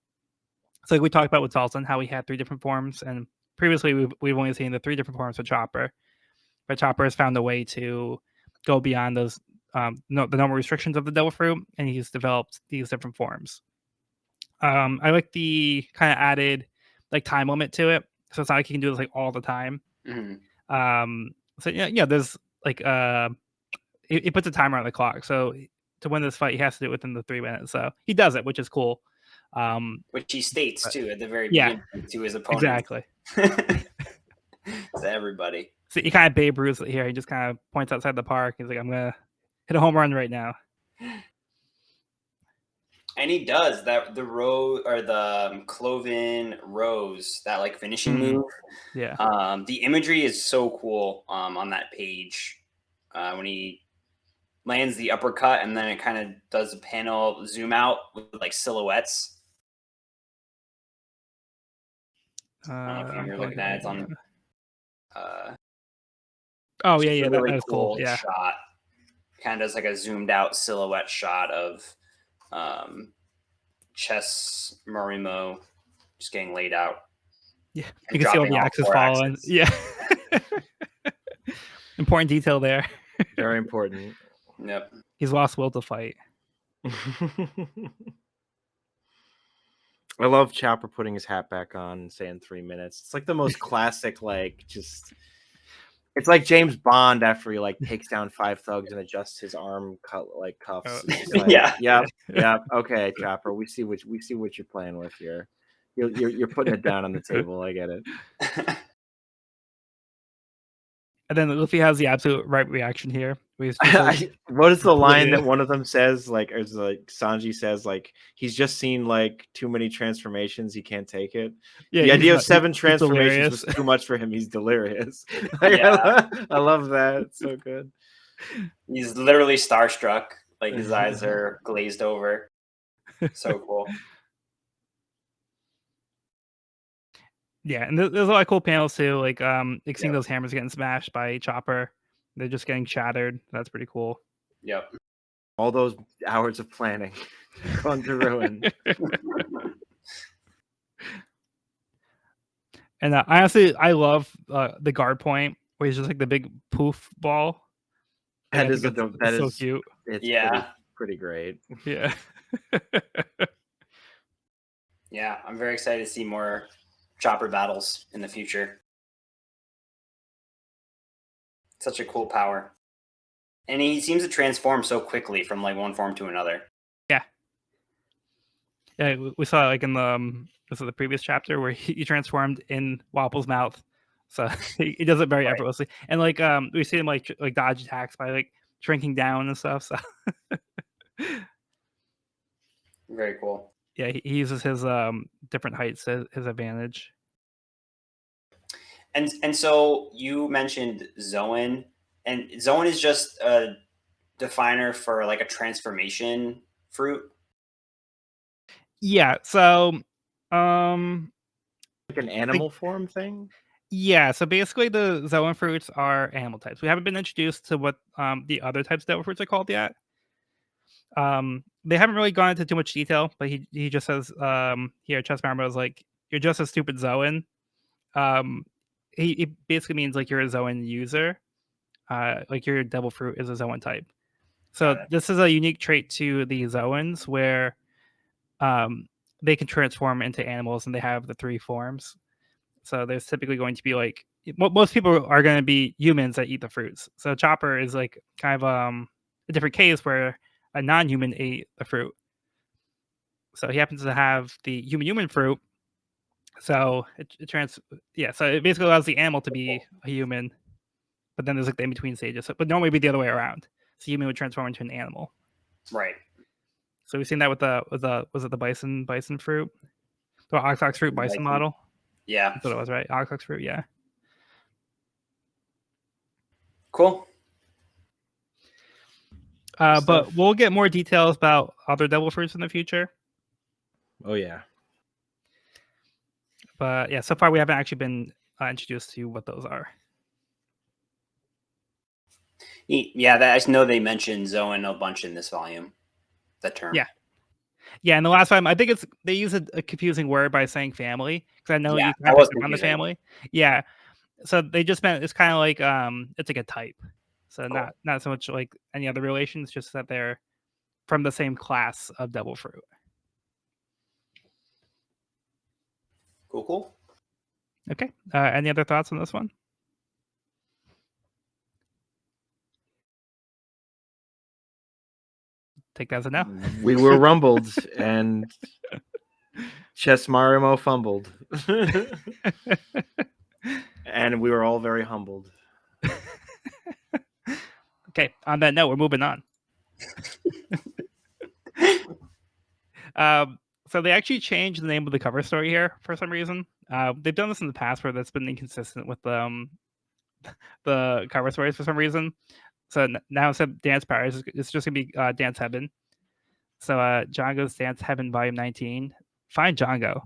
So like we talked about with Salton, how we had 3 different forms, and previously we've only seen the 3 different forms of Chopper. But Chopper has found a way to go beyond those no, the normal restrictions of the devil fruit, and he's developed these different forms. I like the kind of added like time limit to it, so it's not like you can do this like all the time. So yeah, there's like he puts a timer on the clock, so to win this fight, he has to do it within the 3 minutes. So he does it, which is cool. Which he states too at the very yeah, beginning to his opponent. exactly. To everybody. So he kind of Babe Ruth it here. He just kind of points outside the park. He's like, "I'm gonna hit a home run right now." And he does that. The rose or the cloven rose, that like finishing move. Yeah. The imagery is so cool. On that page, when he lands the uppercut, and then it kind of does a panel zoom out with like silhouettes. I don't know if you're looking at it. It's on. Oh yeah, Really that was cool. Yeah, shot. Kind of does like a zoomed out silhouette shot of Chess Morimo just getting laid out. Yeah, you can see all the axes falling. Yeah, important detail there. Very important. Yep. He's lost will to fight. I love Chopper putting his hat back on and saying 3 minutes. It's like the most classic, like just. It's like James Bond after he like takes down 5 thugs and adjusts his arm cuffs. Like, yeah. Okay, Chopper, we see what you're playing with here. You're putting it down on the table. I get it. And then Luffy has the absolute right reaction here. What is the line that one of them says? Like, or like Sanji says, like he's just seen like too many transformations. He can't take it. Yeah, the idea of 7 transformations was too much for him. He's delirious. Yeah. I love that. It's so good. He's literally starstruck. Like his eyes are glazed over. So cool. Yeah, and there's a lot of cool panels too, like seeing those hammers getting smashed by Chopper. They're just getting shattered. That's pretty cool. Yep. All those hours of planning gone to ruin. And honestly, I love the guard point where he's just like the big poof ball. That is so cute. It's pretty great. Yeah. Yeah, I'm very excited to see more Chopper battles in the future. Such a cool power. And he seems to transform so quickly from like one form to another. Yeah. Yeah, we saw like in the previous chapter where he transformed in Wapple's mouth. So he does it very effortlessly. And like we see him like dodge attacks by like shrinking down and stuff. So very cool. Yeah, he uses his different heights as his advantage. And so you mentioned Zoan, and Zoan is just a definer for like a transformation fruit. Yeah, so like an animal form thing. Yeah, so basically the Zoan fruits are animal types. We haven't been introduced to what the other types of devil fruits are called yet. They haven't really gone into too much detail, but he just says here, Chess Marmo is like, you're just a stupid Zoan. He basically means like you're a Zoan user. Like your devil fruit is a Zoan type. So this is a unique trait to the Zoans where they can transform into animals and they have the 3 forms. So there's typically going to be like most people are going to be humans that eat the fruits. So Chopper is like kind of a different case where a non-human ate the fruit. So he happens to have the human fruit. So so it basically allows the animal to be a human, but then there's like the in between stages. So, but normally it'd be the other way around. So human would transform into an animal. Right. So we've seen that with the bison fruit, the ox fruit bison model. Yeah, that's what it was, right? Ox fruit, yeah. Cool. But stuff. we'll get more details about other devil fruits in the future. Oh yeah. But yeah, so far we haven't actually been introduced to what those are. Yeah, I just know they mentioned Zoan a bunch in this volume. That term. Yeah, and the last time I think they use a confusing word by saying family, because I know Yeah, you that can was pick up on the confusing. family. Yeah, so they just meant it's kind of like it's like a type, so Cool. not so much like any other relations, just that they're from the same class of devil fruit. Cool. Okay, any other thoughts on this one? Take that as a no. We were rumbled and Chess fumbled. And we were all very humbled. Okay, on that note, we're moving on. So they actually changed the name of the cover story here for some reason. They've done this in the past where that's been inconsistent with the cover stories for some reason. So now instead of Dance Paradise, it's just gonna be Dance Heaven. So Django's Dance Heaven Volume 19. Find Django.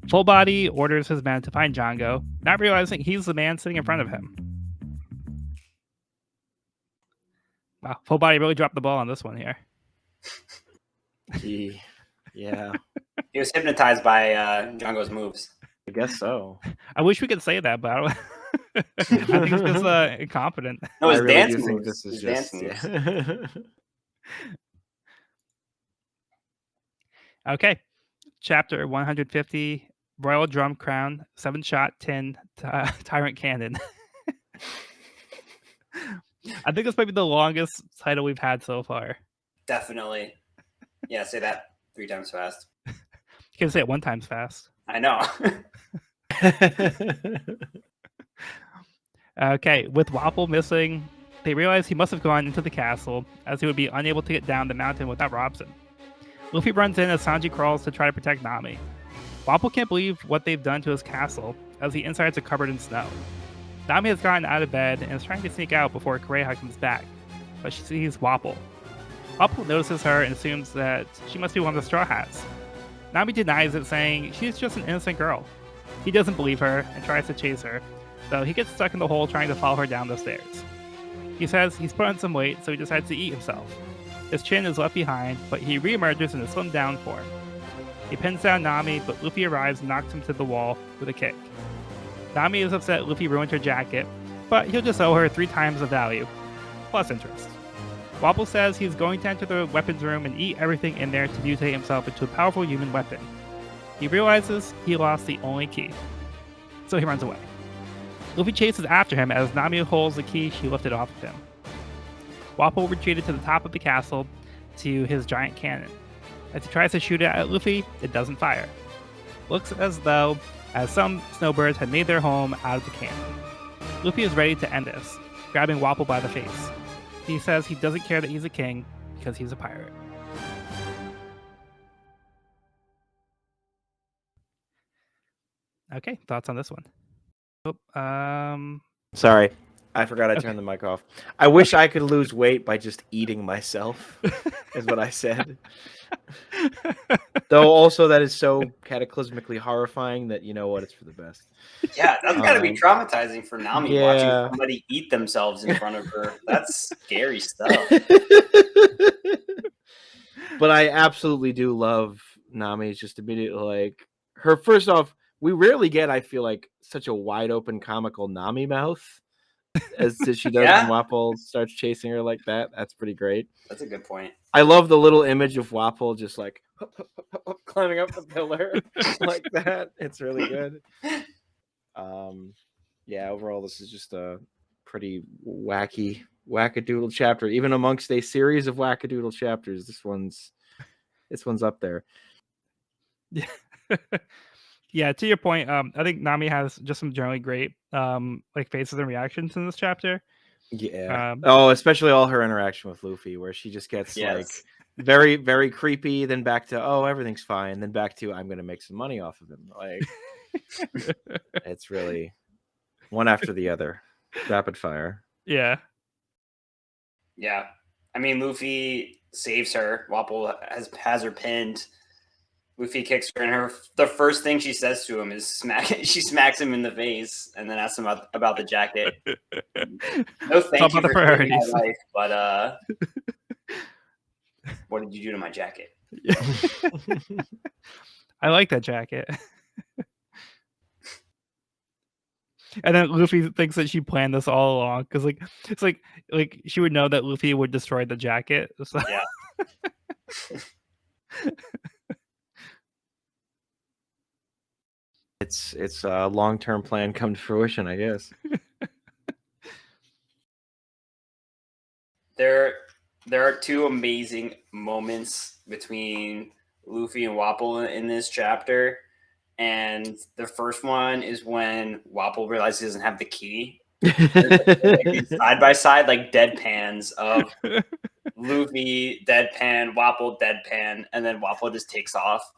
Full Body orders his men to find Django, not realizing he's the man sitting in front of him. Wow, Full Body really dropped the ball on this one here. Yeah. He was hypnotized by Django's moves. I guess so. I wish we could say that, but I don't. I think it's just incompetent. No, his I really dance do think moves. this is His just dance moves. Okay, chapter 150, Royal Drum Crown, 7-shot tin Tyrant Cannon. I think this might be the longest title we've had so far. Definitely. Yeah, say that 3 times fast. You can say it 1 time fast. I know. Okay, with Wapple missing, they realize he must have gone into the castle, as he would be unable to get down the mountain without Robson. Luffy runs in as Sanji crawls to try to protect Nami. Wapple can't believe what they've done to his castle, as the insides are covered in snow. Nami has gotten out of bed and is trying to sneak out before Kureha comes back, but she sees Wapple. Wapple notices her and assumes that she must be one of the Straw Hats. Nami denies it, saying she's just an innocent girl. He doesn't believe her and tries to chase her, though he gets stuck in the hole trying to follow her down the stairs. He says he's put on some weight, so he decides to eat himself. His chin is left behind, but he reemerges in a slimmed down form. He pins down Nami, but Luffy arrives and knocks him to the wall with a kick. Nami is upset Luffy ruined her jacket, but he'll just owe her 3 times the value, plus interest. Wapple says he's going to enter the weapons room and eat everything in there to mutate himself into a powerful human weapon. He realizes he lost the only key, so he runs away. Luffy chases after him as Nami holds the key she lifted off of him. Wapple retreated to the top of the castle to his giant cannon. As he tries to shoot it at Luffy, it doesn't fire. Looks as though some snowbirds had made their home out of the cannon. Luffy is ready to end this, grabbing Wapple by the face. He says he doesn't care that he's a king because he's a pirate. Okay, thoughts on this one? Sorry, I forgot I turned the mic off. I wish I could lose weight by just eating myself, is what I said. Though also that is so cataclysmically horrifying that you know what, it's for the best. Yeah, that's got to be traumatizing for Nami watching yeah. somebody eat themselves in front of her. That's scary stuff. But I absolutely do love Nami's just immediately like her. First off, we rarely get, I feel like, such a wide open comical Nami mouth as she does when Wapple starts chasing her like that. That's pretty great. That's a good point. I love the little image of Wapple just like climbing up the pillar like that. It's really good. Yeah, overall, this is just a pretty wackadoodle chapter. Even amongst a series of wackadoodle chapters, this one's up there. Yeah. Yeah, to your point, I think Nami has just some generally great like faces and reactions in this chapter. Yeah. Especially all her interaction with Luffy, where she just gets like very, very creepy, then back to, oh, everything's fine, then back to, I'm gonna make some money off of him. Like it's really one after the other. Rapid fire. Yeah. Yeah. I mean, Luffy saves her. Wapol has her pinned. Luffy kicks her, and the first thing she says to him is she smacks him in the face, and then asks him about the jacket. No, thank you for saving my life, but what did you do to my jacket? I like that jacket. And then Luffy thinks that she planned this all along because, like, it's like she would know that Luffy would destroy the jacket. So. Yeah. It's a long-term plan come to fruition, I guess. There are two amazing moments between Luffy and Wapol in this chapter. And the first one is when Wapol realizes he doesn't have the key. Side by side, like deadpans of Luffy, deadpan, Wapol, deadpan, and then Wapol just takes off.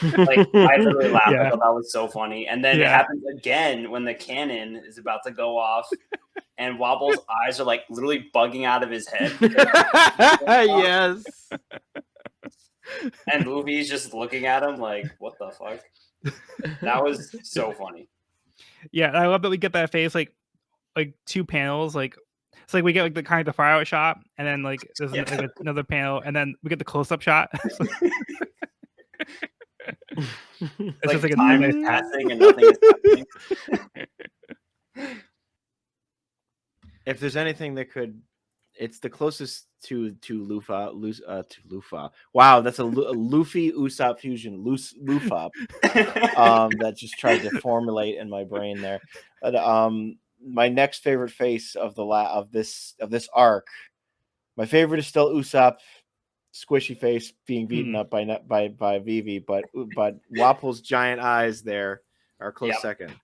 Like, I literally laughed. I thought that was so funny. And then it happens again when the cannon is about to go off, and Wapol's eyes are like literally bugging out of his head. Yes. And Luffy's just looking at him like, what the fuck? That was so funny. Yeah, I love that we get that face like two panels. Like it's like we get like the kind of the far out shot, and then like there's like another panel, and then we get the close up shot. It's like just like time is passing and nothing is happening. If there's anything that could, it's the closest to Luffy. Wow, that's a Luffy Usopp fusion. Luffy. That just tried to formulate in my brain there. But my next favorite face of this arc, my favorite is still Usopp, squishy face being beaten up by Vivi, but Wapol's giant eyes there are close second.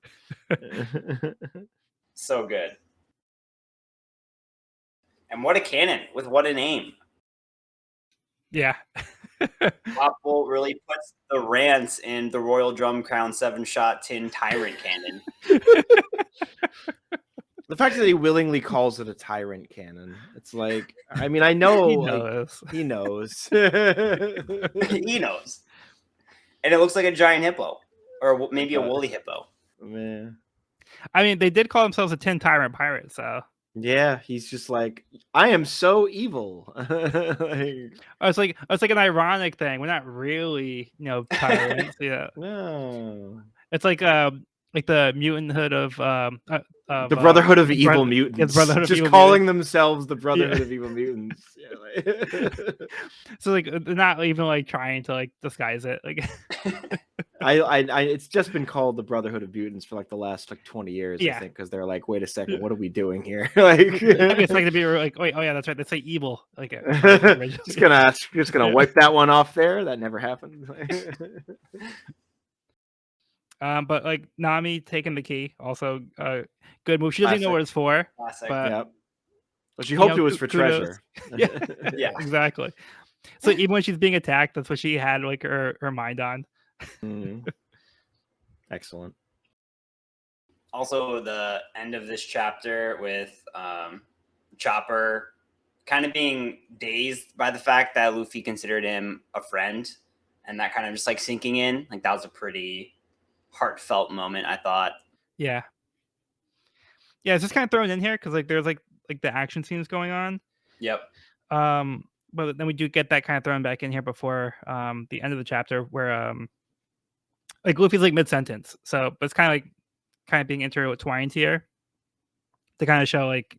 So good. And what a cannon with what a name. Yeah. Wapol really puts the rants in the Royal Drum Crown 7-shot tin Tyrant cannon. The fact that he willingly calls it a Tyrant cannon, it's like, I mean, I know he knows. He knows. He knows. And it looks like a giant hippo, or maybe a woolly hippo. Man. I mean, they did call themselves a Tin Tyrant pirate, so. Yeah, he's just like, I am so evil. It's like an ironic thing. We're not really, tyrants. Yeah. No. It's like the mutant hood of the Brotherhood of Evil Mutants. Brotherhood of just Evil calling Mutants. themselves the Brotherhood of Evil Mutants. So like they're not even like trying to like disguise it. Like I it's just been called the Brotherhood of Mutants for like the last like 20 years, I think, because they're like, wait a second, what are we doing here? Like it's like to be like, wait, oh yeah, that's right. They say evil. Like just gonna wipe that one off there. That never happened. But like Nami taking the key, also good move. She doesn't even know what it's for. Classic. But well, she hoped it was for kudos. treasure. Yeah, exactly. So even when she's being attacked, that's what she had like her mind on. Excellent. Also, the end of this chapter with Chopper kind of being dazed by the fact that Luffy considered him a friend, and that kind of just like sinking in. Like that was a pretty heartfelt moment, I thought. Yeah, it's just kind of thrown in here because like there's like the action scenes going on. Yep. But then we do get that kind of thrown back in here before the end of the chapter where like Luffy's like mid-sentence, so but it's kind of being intertwined here to kind of show like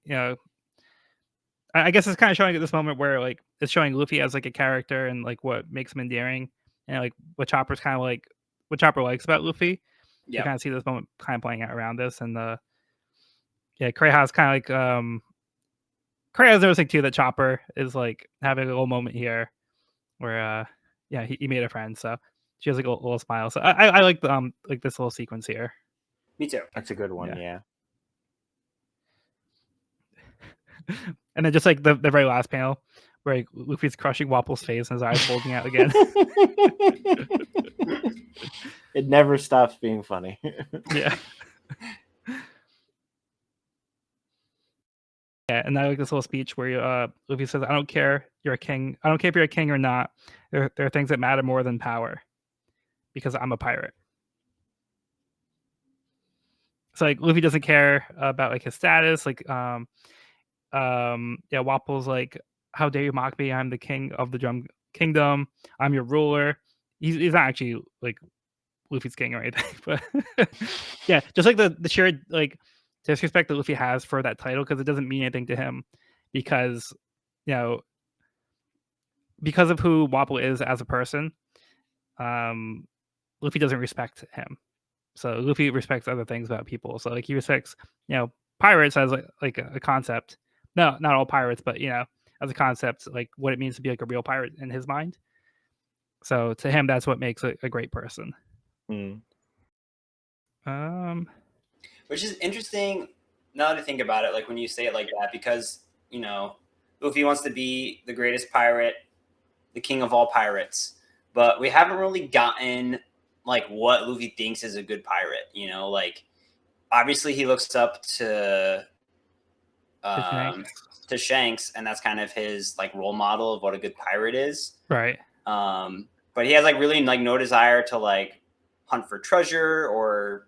I guess it's kind of showing at this moment where like it's showing Luffy as like a character and like what makes him endearing and like what Chopper's kind of like what Chopper likes about Luffy. Yeah, you kind of see this moment kind of playing out around this, and Crayha's kind of like Crayha's noticing too that Chopper is like having a little moment here where he made a friend, so she has like a little smile. So I like this little sequence here. Me too. That's a good one. Yeah. And then just like the very last panel where like, Luffy's crushing Wapol's face and his eyes bulging out again. It never stops being funny. Yeah. Yeah, and I like this little speech where Luffy says, "I don't care you're a king. I don't care if you're a king or not. There are things that matter more than power, because I'm a pirate." So like Luffy doesn't care about like his status. Like yeah, Wapple's like, "How dare you mock me? I'm the king of the Drum Kingdom. I'm your ruler." He's not actually like Luffy's king or anything, but yeah, just like the sheer like disrespect that Luffy has for that title, because it doesn't mean anything to him, because you know because of who Wapple is as a person, Luffy doesn't respect him. So Luffy respects other things about people. So like he respects, pirates as like a concept. No, not all pirates, but as a concept, like what it means to be like a real pirate in his mind. So to him, that's what makes a great person. Mm. Which is interesting now to think about it, like when you say it like that, because Luffy wants to be the greatest pirate, the king of all pirates, but we haven't really gotten like what Luffy thinks is a good pirate. Like obviously he looks up to Shanks, and that's kind of his like role model of what a good pirate is. Right. But he has like really like no desire to like hunt for treasure or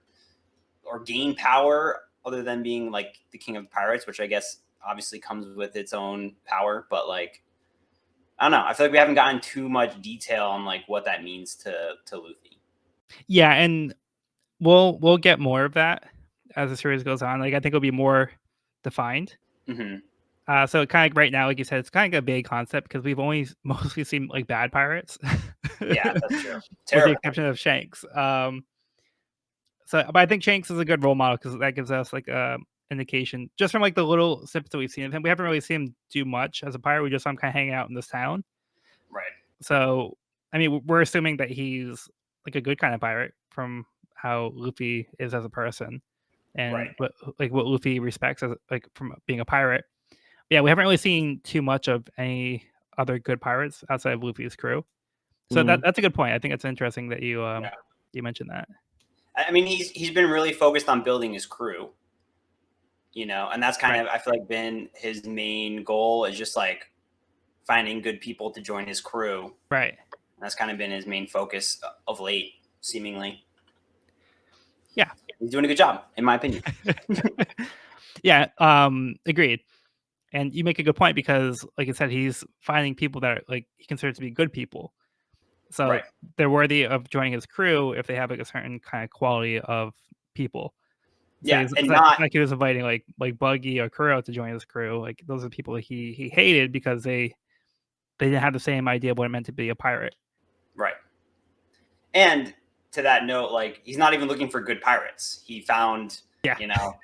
gain power other than being like the king of pirates, which I guess obviously comes with its own power. But like, I don't know. I feel like we haven't gotten too much detail on like what that means to Luffy. Yeah, and we'll get more of that as the series goes on. Like I think it'll be more defined. Mm-hmm. So kind of right now, like you said, it's kind of a big concept because we've only mostly seen like bad pirates. Yeah, that's true. With the exception of Shanks. But I think Shanks is a good role model because that gives us like a indication just from like the little snippets that we've seen of him. We haven't really seen him do much as a pirate. We just saw him kind of hanging out in this town. Right. So I mean, we're assuming that he's like a good kind of pirate from how Luffy is as a person, and right. what Luffy respects as like from being a pirate. Yeah, we haven't really seen too much of any other good pirates outside of Luffy's crew. So that's a good point. I think it's interesting that you mentioned that. I mean, he's been really focused on building his crew, and that's kind of I feel like been his main goal is just like finding good people to join his crew. Right. And that's kind of been his main focus of late, seemingly. Yeah, he's doing a good job, in my opinion. Yeah, agreed. And you make a good point because, like I said, he's finding people that are, like he considers to be good people. So they're worthy of joining his crew if they have like a certain kind of quality of people. So yeah, and not like he was inviting like Buggy or Kuro to join his crew. Like those are people that he hated because they didn't have the same idea of what it meant to be a pirate. Right. And to that note, like he's not even looking for good pirates. He found,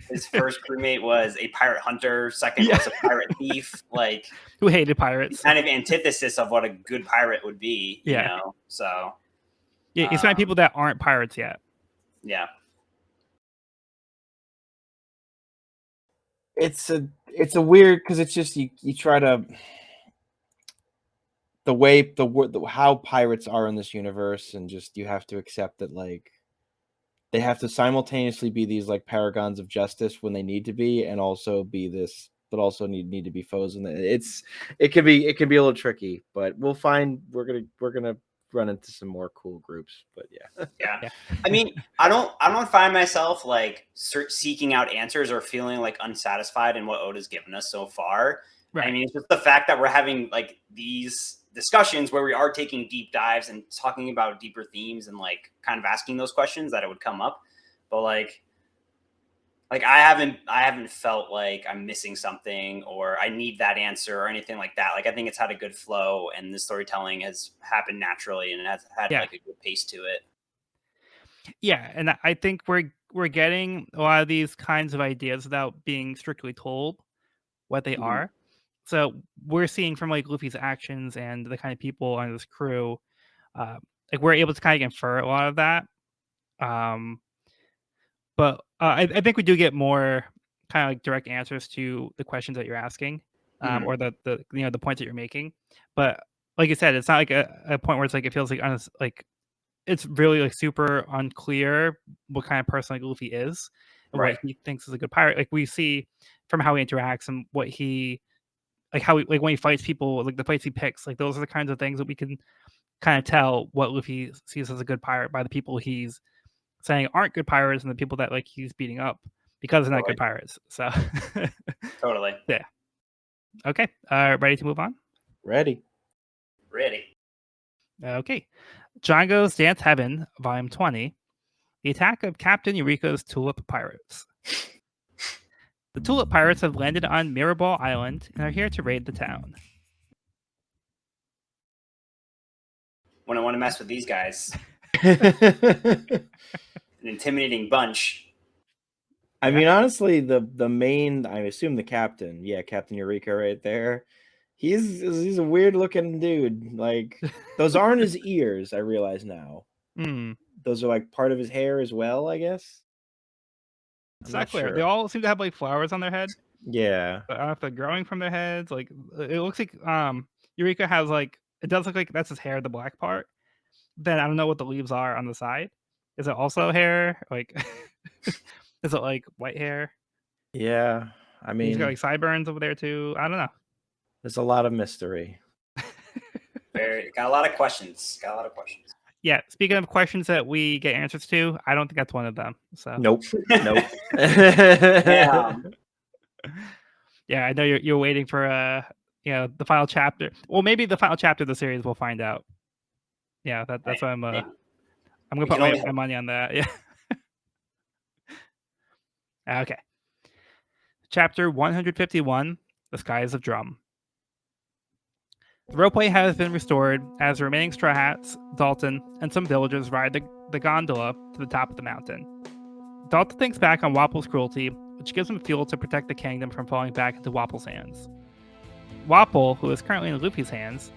his first crewmate was a pirate hunter. Second was a pirate thief. Like who hated pirates. Kind of antithesis of what a good pirate would be. You know. So yeah, he's finding people that aren't pirates yet. Yeah. It's a weird because it's just you try to how pirates are in this universe, and just you have to accept that like they have to simultaneously be these like paragons of justice when they need to be, and also be this, but also need to be foes. And it can be a little tricky, but we'll find we're gonna run into some more cool groups. But yeah. I mean, I don't find myself like seeking out answers or feeling like unsatisfied in what Oda's given us so far. Right. I mean, it's just the fact that we're having like these discussions where we are taking deep dives and talking about deeper themes and like kind of asking those questions that it would come up. But like I haven't felt like I'm missing something or I need that answer or anything like that. Like I think it's had a good flow and the storytelling has happened naturally and it has had like a good pace to it. Yeah, and I think we're getting a lot of these kinds of ideas without being strictly told what they are. So we're seeing from like Luffy's actions and the kind of people on his crew, like we're able to kind of infer a lot of that. But I think we do get more kind of like direct answers to the questions that you're asking, or the the points that you're making. But like you said, it's not like a point where it's like it feels like it's really like super unclear what kind of person like Luffy is, and what he thinks is a good pirate. Like we see from how he interacts and what he like how he, like when he fights people, like the fights he picks, like those are the kinds of things that we can kind of tell what Luffy sees as a good pirate by the people he's saying aren't good pirates and the people that like he's beating up because they're not good pirates. So Totally. Yeah. Okay. Ready to move on? Ready. Okay. Django's Dance Heaven, Volume 20. The attack of Captain Eureka's Tulip Pirates. The Tulip Pirates have landed on Mirrorball Island and are here to raid the town. When I want to mess with these guys. An intimidating bunch. I mean, honestly, the main, I assume the captain, Captain Eureka right there. He's a weird looking dude. Like, those aren't his ears, I realize now. Those are like part of his hair as well, I guess. It's not clear. Sure. They all seem to have like flowers on their head. Yeah. But I don't know if they're growing from their heads. Like it looks like Eureka has like it does look like that's his hair, the black part. Then I don't know what the leaves are on the side. Is it also hair? Like is it like white hair? Yeah. I mean, he's got like sideburns over there too. I don't know. There's a lot of mystery. Got a lot of questions. Yeah, speaking of questions that we get answers to, I don't think that's one of them. So Nope. Yeah. Yeah, I know you're waiting for the final chapter. Well, maybe the final chapter of the series we'll find out. Yeah, that's why I'm gonna put my money on that. Yeah. Okay. Chapter 151: The Skies of Drum. The ropeway has been restored as the remaining Straw Hats, Dalton, and some villagers ride the gondola to the top of the mountain. Dalton thinks back on Wapple's cruelty, which gives him fuel to protect the kingdom from falling back into Wapple's hands. Wapple, who is currently in Luffy's hands,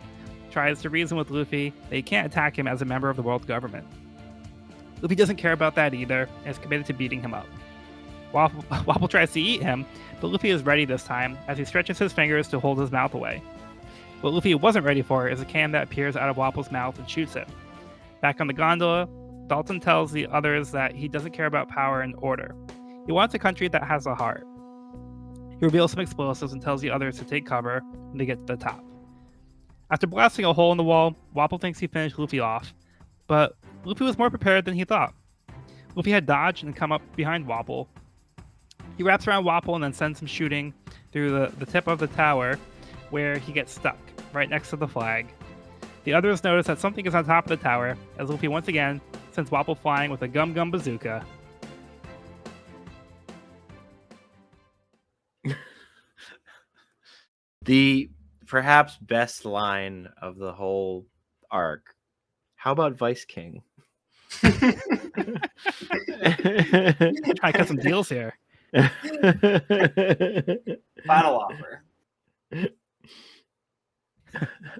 tries to reason with Luffy that he can't attack him as a member of the world government. Luffy doesn't care about that either and is committed to beating him up. Wapple tries to eat him, but Luffy is ready this time as he stretches his fingers to hold his mouth away. What Luffy wasn't ready for is a can that appears out of Wapple's mouth and shoots him. Back on the gondola, Dalton tells the others that he doesn't care about power and order. He wants a country that has a heart. He reveals some explosives and tells the others to take cover when they get to the top. After blasting a hole in the wall, Wapple thinks he finished Luffy off, but Luffy was more prepared than he thought. Luffy had dodged and come up behind Wapple. He wraps around Wapple and then sends him shooting through the tip of the tower, where he gets stuck, right next to the flag. The others notice that something is on top of the tower, as Luffy once again sends Wapple flying with a Gum Gum Bazooka. The perhaps best line of the whole arc. How about Vice King? Trying to cut some deals here. Final offer.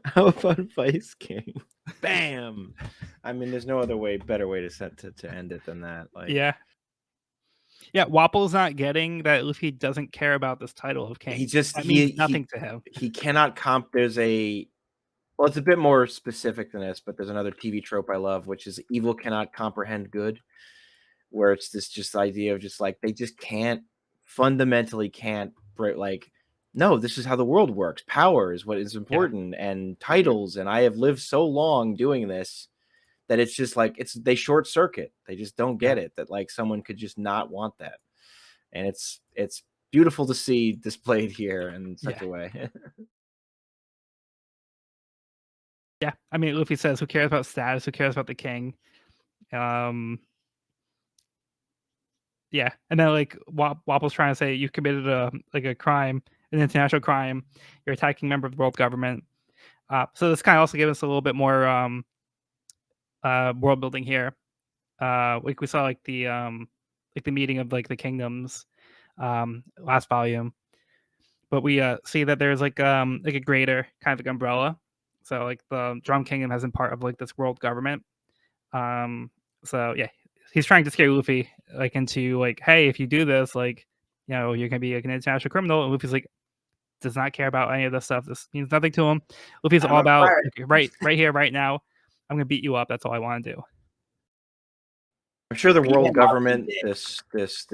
How about Vice King? Bam! I mean, there's no other better way to end it than that. Like, yeah, Wapple's not getting that Luffy doesn't care about this title of king. That means nothing to him. He cannot comp. It's a bit more specific than this, but there's another TV trope I love, which is evil cannot comprehend good, where it's this idea of just like they just fundamentally can't like. No, this is how the world works. Power is what is important, and titles. And I have lived so long doing this that it's just like they short circuit. They just don't get it that like someone could just not want that. And it's beautiful to see displayed here in such a way. Yeah, I mean, Luffy says, "Who cares about status? Who cares about the king?" Yeah, and then like Wapple's trying to say you've committed a crime, an international crime. You're attacking a member of the world government. So this kind of also gives us a little bit more world building here. Like we saw like the meeting of like the kingdoms last volume, but we see that there's like a greater kind of like umbrella. So like the Drum Kingdom has been part of like this world government. So yeah, he's trying to scare Luffy like into like, hey, if you do this, like, you know, you're gonna be like an international criminal. And Luffy's like, does not care about any of this stuff. This means nothing to him. Luffy's all about like, right here, right now. I'm gonna beat you up. That's all I want to do. I'm sure the He world had government, lots this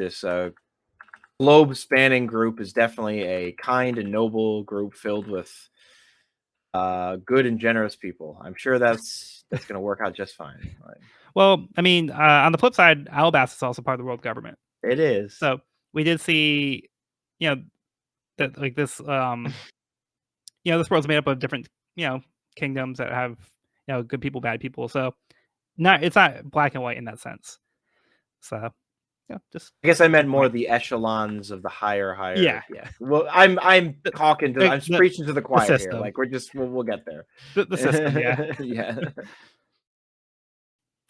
globe spanning group is definitely a kind and noble group filled with good and generous people. I'm sure that's going to work out just fine. Like, Well, I mean, on the flip side, Alabasta is also part of the world government. it is. So we did see, that like this, this world's made up of different, kingdoms that have, good people, bad people. So it's not black and white in that sense. So just I guess I meant more the echelons of the higher. Yeah. Well, I'm talking to, I'm the preaching to the choir here. system. Like we'll get there. The system, yeah. Yeah.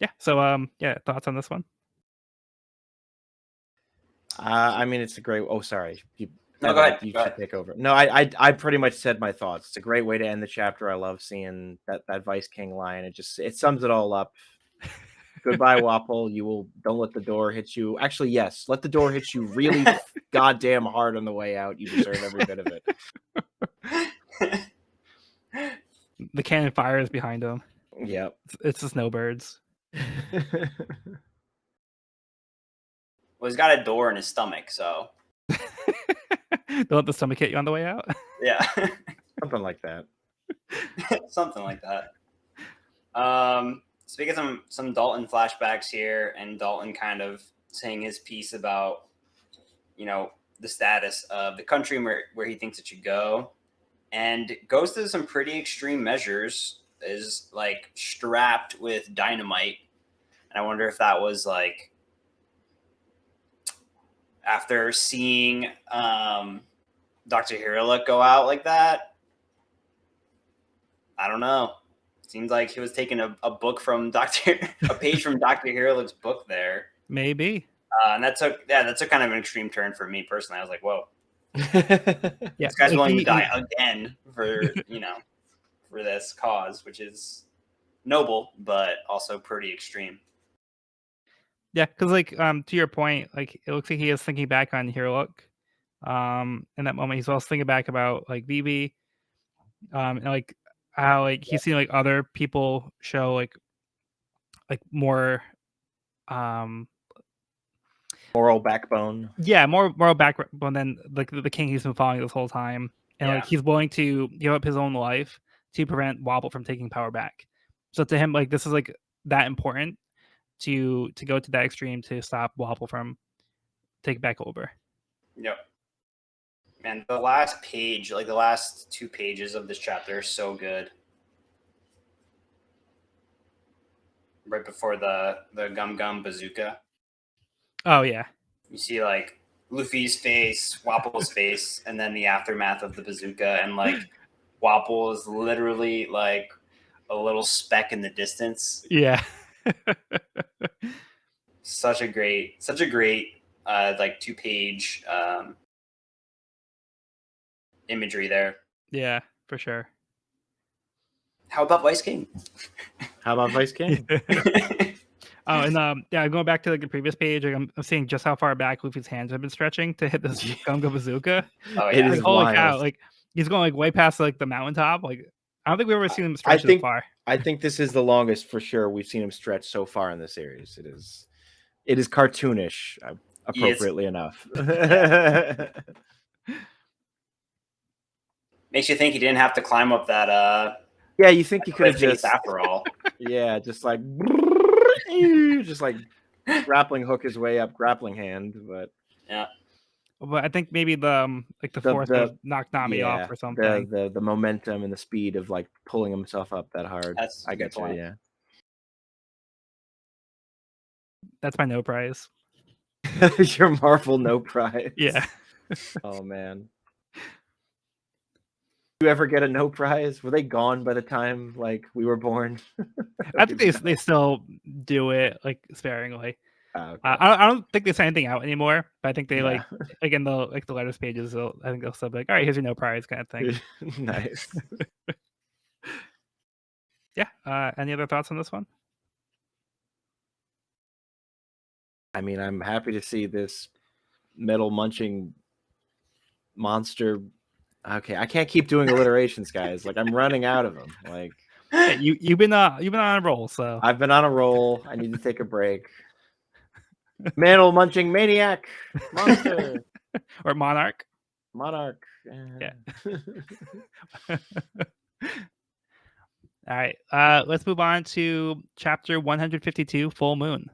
Yeah. So thoughts on this one? I mean, it's a great. Oh, sorry. No, go ahead. You Go should ahead. take over. No, I pretty much said my thoughts. It's a great way to end the chapter. I love seeing that Vice King line. It sums it all up. Goodbye, Wapol. Don't let the door hit you. Actually, yes, let the door hit you really goddamn hard on the way out. You deserve every bit of it. The cannon fires behind him. Yep. It's the snowbirds. Well, he's got a door in his stomach, so Don't let the stomach hit you on the way out. yeah. Something like that. Something like that. Speaking of some Dalton flashbacks here, and Dalton kind of saying his piece about, the status of the country where he thinks it should go, and goes to some pretty extreme measures, is like strapped with dynamite. And I wonder if that was like after seeing Dr. Hiriluk go out like that. I don't know. Seems like he was taking a book from a page from Dr. Hiriluk's book there. Maybe. And that took kind of an extreme turn for me personally. I was like, whoa. Yeah, This guy's willing to die again for, for this cause, which is noble, but also pretty extreme. Yeah, because to your point, like it looks like he is thinking back on Hiriluk. In that moment, he's also thinking back about like Vivi, and like how he's seen like other people show like more moral backbone. Yeah, more moral backbone than like the king he's been following this whole time, and like he's willing to give up his own life to prevent Wobble from taking power back. So to him, like this is like that important to go to that extreme to stop Wobble from taking back over. Yep. Man, the last page, like the last 2 pages of this chapter are so good. Right before the Gum Gum Bazooka. Oh yeah. You see like Luffy's face, Wapple's face, and then the aftermath of the bazooka, and like Wapple is literally like a little speck in the distance. Yeah. Such a great like 2-page imagery there. Yeah, for sure. How about Vice King? Oh, and going back to like the previous page, like, I'm seeing just how far back Luffy's hands have been stretching to hit this Gum Gum Bazooka. Oh yeah, it is holy wild. cow! Like he's going like way past like the mountaintop. Like I don't think we've ever seen him stretch this far. I think this is the longest for sure we've seen him stretch so far in the series. It is cartoonish, appropriately enough. Makes you think he didn't have to climb up that. Yeah, you think he could have just after all. Yeah, just like grappling hook his way up, grappling hand, but yeah. But I think maybe the force would knocked Nami off or something. The momentum and the speed of like pulling himself up that hard. I get you, yeah. That's my no prize. Your Marvel no prize. Yeah. Oh man. You ever get a no prize? Were they gone by the time like we were born? I think they still do it like sparingly. Okay. I don't think they send anything out anymore, but I think they like again the letters pages. I think they'll still be like, all right, here's your no prize kind of thing. Nice. Yeah. Any other thoughts on this one? I mean, I'm happy to see this metal munching monster. Okay, I can't keep doing alliterations, guys. Like I'm running out of them. Like you've been on a roll, so I've been on a roll. I need to take a break. Mantle munching maniac monster Or monarch. monarch. Yeah. All right. Let's move on to chapter 152, Full Moon.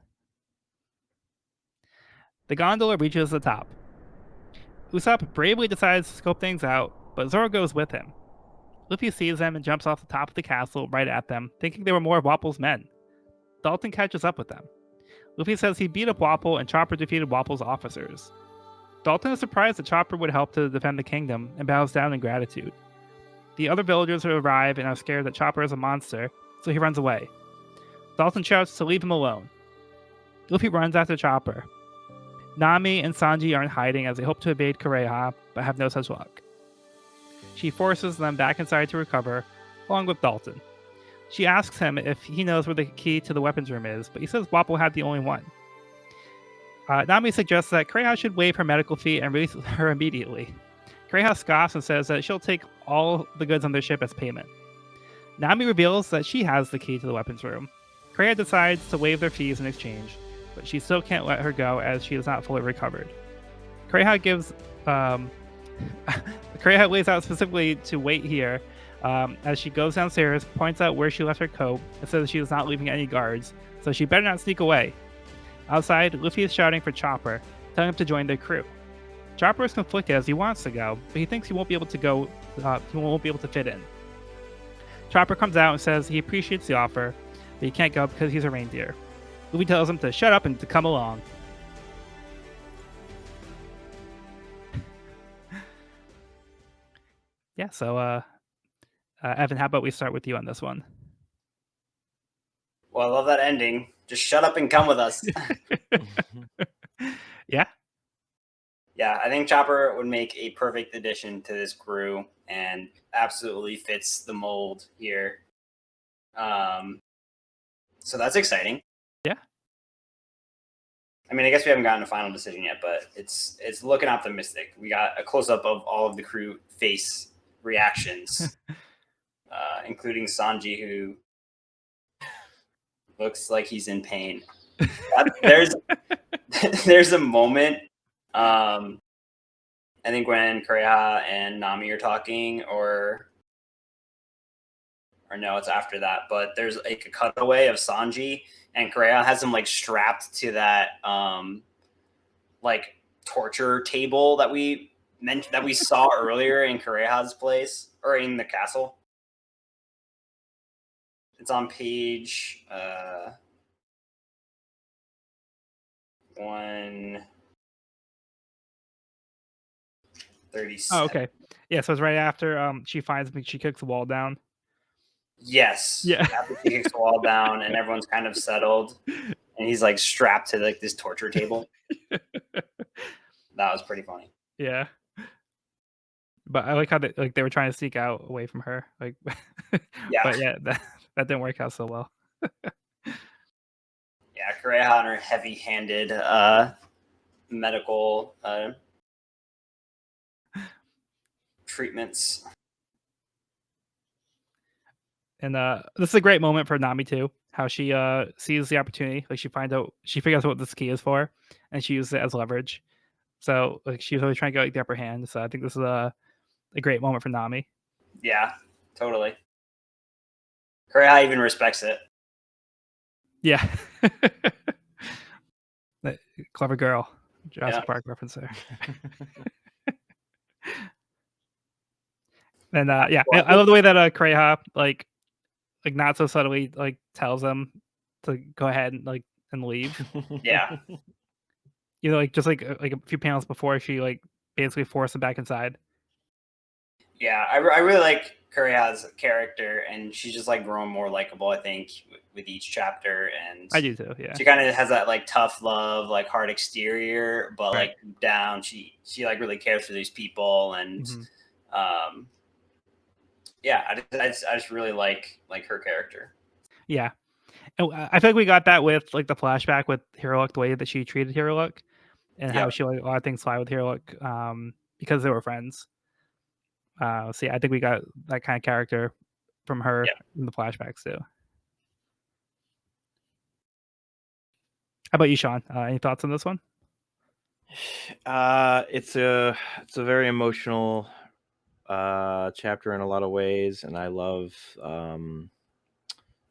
The gondola reaches the top. Usopp bravely decides to scope things out, but Zoro goes with him. Luffy sees them and jumps off the top of the castle right at them, thinking they were more of Wapple's men. Dalton catches up with them. Luffy says he beat up Wapple and Chopper defeated Wapple's officers. Dalton is surprised that Chopper would help to defend the kingdom and bows down in gratitude. The other villagers arrive and are scared that Chopper is a monster, so he runs away. Dalton shouts to leave him alone. Luffy runs after Chopper. Nami and Sanji aren't hiding as they hope to evade Kureha, but have no such luck. She forces them back inside to recover, along with Dalton. She asks him if he knows where the key to the weapons room is, but he says Wapple had the only one. Nami suggests that Kureha should waive her medical fee and release her immediately. Kureha scoffs and says that she'll take all the goods on their ship as payment. Nami reveals that she has the key to the weapons room. Kureha decides to waive their fees in exchange, but she still can't let her go as she is not fully recovered. Kureha Kureha lays out specifically to wait here as she goes downstairs, points out where she left her coat, and says she is not leaving any guards, so she better not sneak away. Outside, Luffy is shouting for Chopper, telling him to join their crew. Chopper is conflicted as he wants to go, but he thinks he won't be able to go. He won't be able to fit in. Chopper comes out and says he appreciates the offer, but he can't go because he's a reindeer. Luffy tells him to shut up and to come along. Yeah, so Evan, how about we start with you on this one? Well, I love that ending. Just shut up and come with us. Yeah? Yeah, I think Chopper would make a perfect addition to this crew and absolutely fits the mold here. So that's exciting. Yeah. I mean, I guess we haven't gotten a final decision yet, but it's looking optimistic. We got a close-up of all of the crew face reactions, including Sanji, who looks like he's in pain. There's a moment, I think when Kureha and Nami are talking, or no, it's after that, but there's like a cutaway of Sanji, and Kureha has him like strapped to that like torture table that we saw earlier in Kureha's place, or in the castle. It's on page 137. Oh, okay. Yeah, so it's right after she finds me, she kicks the wall down. Yes. Yeah. After she kicks the wall down and everyone's kind of settled, and he's like strapped to like this torture table. That was pretty funny. Yeah. But I like how they were trying to sneak out away from her. Like, Yeah. But yeah, that didn't work out so well. Yeah, Kureha and her heavy-handed medical treatments. And this is a great moment for Nami too. How she sees the opportunity, like she figures out what this key is for, and she uses it as leverage. So like she's always trying to get like the upper hand. So I think this is a great moment for Nami. Yeah, totally. Kureha even respects it. Yeah. Clever girl. Jurassic Park reference there. And yeah, I love the way that Kureha like not so subtly like tells them to go ahead and leave. Yeah. You know, like just like a few panels before, she like basically forced them back inside. Yeah, I really like Kureha's character, and she's just like growing more likable, I think, with each chapter. And I do too. Yeah, she kind of has that like tough love, like hard exterior, but right. like deep down, she like really cares for these people, and yeah, I just really like her character. Yeah, and I feel like we got that with like the flashback with Hiriluk, the way that she treated Hiriluk, and how she let a lot of things fly with Hiriluk because they were friends. So yeah, I think we got that kind of character from her in the flashbacks too. about you, Sean? Any thoughts on this one? It's a very emotional chapter in a lot of ways, and I love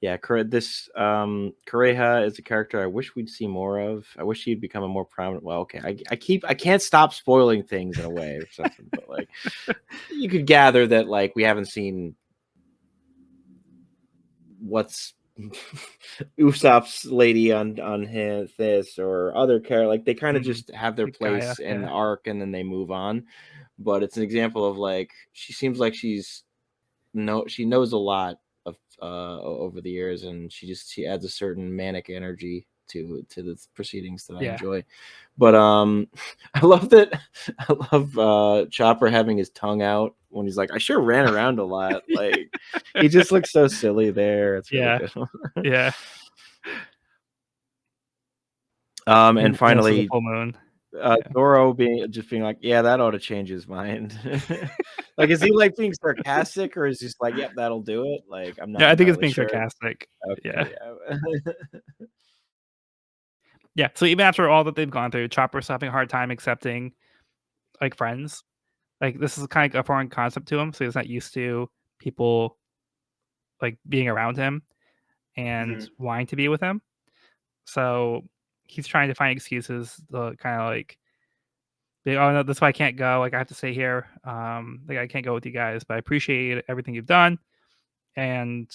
Kureha is a character I wish we'd see more of. I wish he'd become a more prominent. Well, okay, I can't stop spoiling things in a way or something, but like you could gather that like we haven't seen what's Usopp's lady on this or other character. Like they kind of just have their Like place Gaia, in the yeah. arc and then they move on. But it's an example of like she seems like she knows a lot of over the years, and she adds a certain manic energy to the proceedings that I Yeah. enjoy. But I love Chopper having his tongue out when he's like, I sure ran around a lot. Like he just looks so silly there. It's really Yeah. good. Yeah. And this is finally a full moon. Zoro being like, yeah, that ought to change his mind. Like, is he like being sarcastic, or is he just like, yep, that'll do it? Like, I'm not Yeah, I think it's entirely being sure. sarcastic. Okay, Yeah. Yeah. So even after all that they've gone through, Chopper's having a hard time accepting like friends. Like this is kind of a foreign concept to him, so he's not used to people like being around him and wanting to be with him. So he's trying to find excuses to kind of like, oh no, that's why I can't go. Like I have to stay here. Like I can't go with you guys, but I appreciate everything you've done. And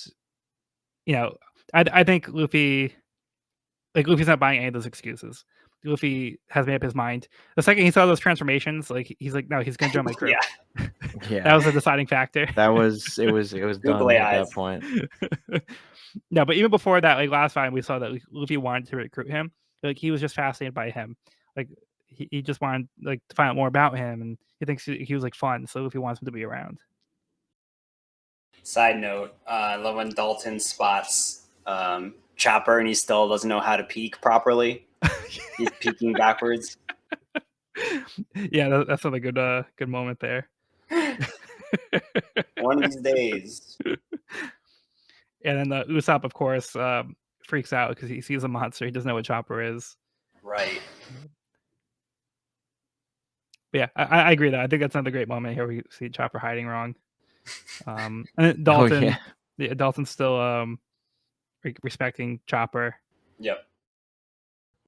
you know, I think Luffy's not buying any of those excuses. Luffy has made up his mind. The second he saw those transformations, like he's like, no, he's gonna join my crew. Yeah, That was a deciding factor. it was done at that point. No, but even before that, like last time we saw that Luffy wanted to recruit him. Like he was just fascinated by him. Like he just wanted like to find out more about him, and he thinks he was like fun. So Luffy wants him to be around. Side note: I love when Dalton spots Chopper and he still doesn't know how to peek properly. He's peeking backwards. Yeah, that's a good moment there. One of these days. And then the Usopp, of course, freaks out because he sees a monster. He doesn't know what Chopper is. Right. But yeah, I agree that I think that's another great moment here. We see Chopper hiding wrong. And then Dalton, Dalton's still respecting Chopper. Yep.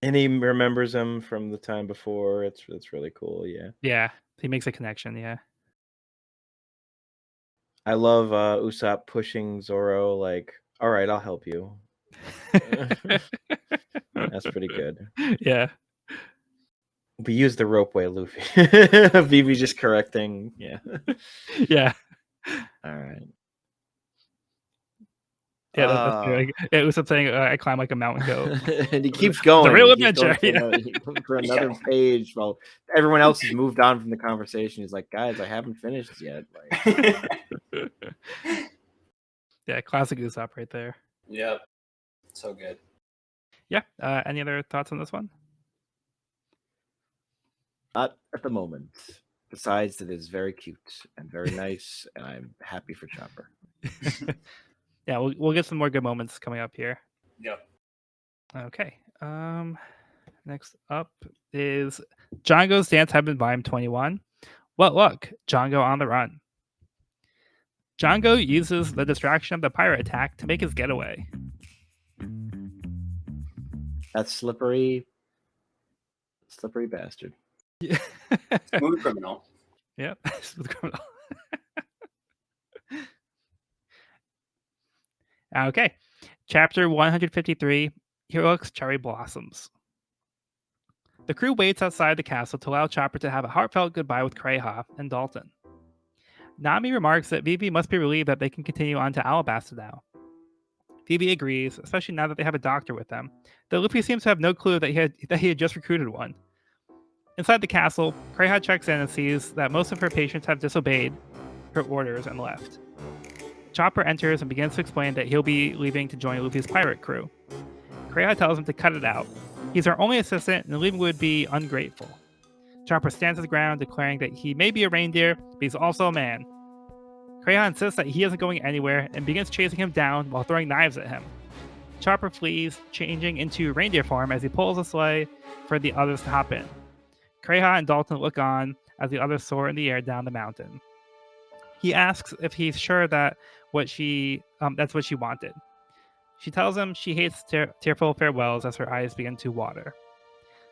And he remembers him from the time before. It's really cool. Yeah. Yeah, he makes a connection. Yeah. I love Usopp pushing Zoro like, all right, I'll help you. That's pretty good. Yeah. We use the ropeway, Luffy. Vivi just correcting. Yeah. Yeah. All right. Yeah, that's good. Usopp saying, I climb like a mountain goat. And he keeps going. The real He keeps adventure. going for another page while everyone else has moved on from the conversation. He's like, guys, I haven't finished yet. Like, yeah, classic Usopp right there. Yep. So good. Yeah. Any other thoughts on this one? Not at the moment. Besides, it is very cute and very nice, and I'm happy for Chopper. Yeah, we'll get some more good moments coming up here. Yep. Okay. Next up is Django's Dance Heaven Volume 21. What luck? Django on the run. Django uses the distraction of the pirate attack to make his getaway. That slippery bastard. Yeah. Smooth criminal. Yeah, smooth criminal. Okay. Chapter 153, Hiriluk's Cherry Blossoms. The crew waits outside the castle to allow Chopper to have a heartfelt goodbye with Kureha and Dalton. Nami remarks that Vivi must be relieved that they can continue on to Alabasta now. Vivi agrees, especially now that they have a doctor with them, though Luffy seems to have no clue that he had just recruited one. Inside the castle, Kureha checks in and sees that most of her patients have disobeyed her orders and left. Chopper enters and begins to explain that he'll be leaving to join Luffy's pirate crew. Kureha tells him to cut it out. He's our only assistant, and leaving would be ungrateful. Chopper stands his ground, declaring that he may be a reindeer, but he's also a man. Kureha insists that he isn't going anywhere and begins chasing him down while throwing knives at him. Chopper flees, changing into reindeer form as he pulls a sleigh for the others to hop in. Kreha and Dalton look on as the others soar in the air down the mountain. He asks if he's sure that that's what she wanted. She tells him she hates tearful farewells as her eyes begin to water.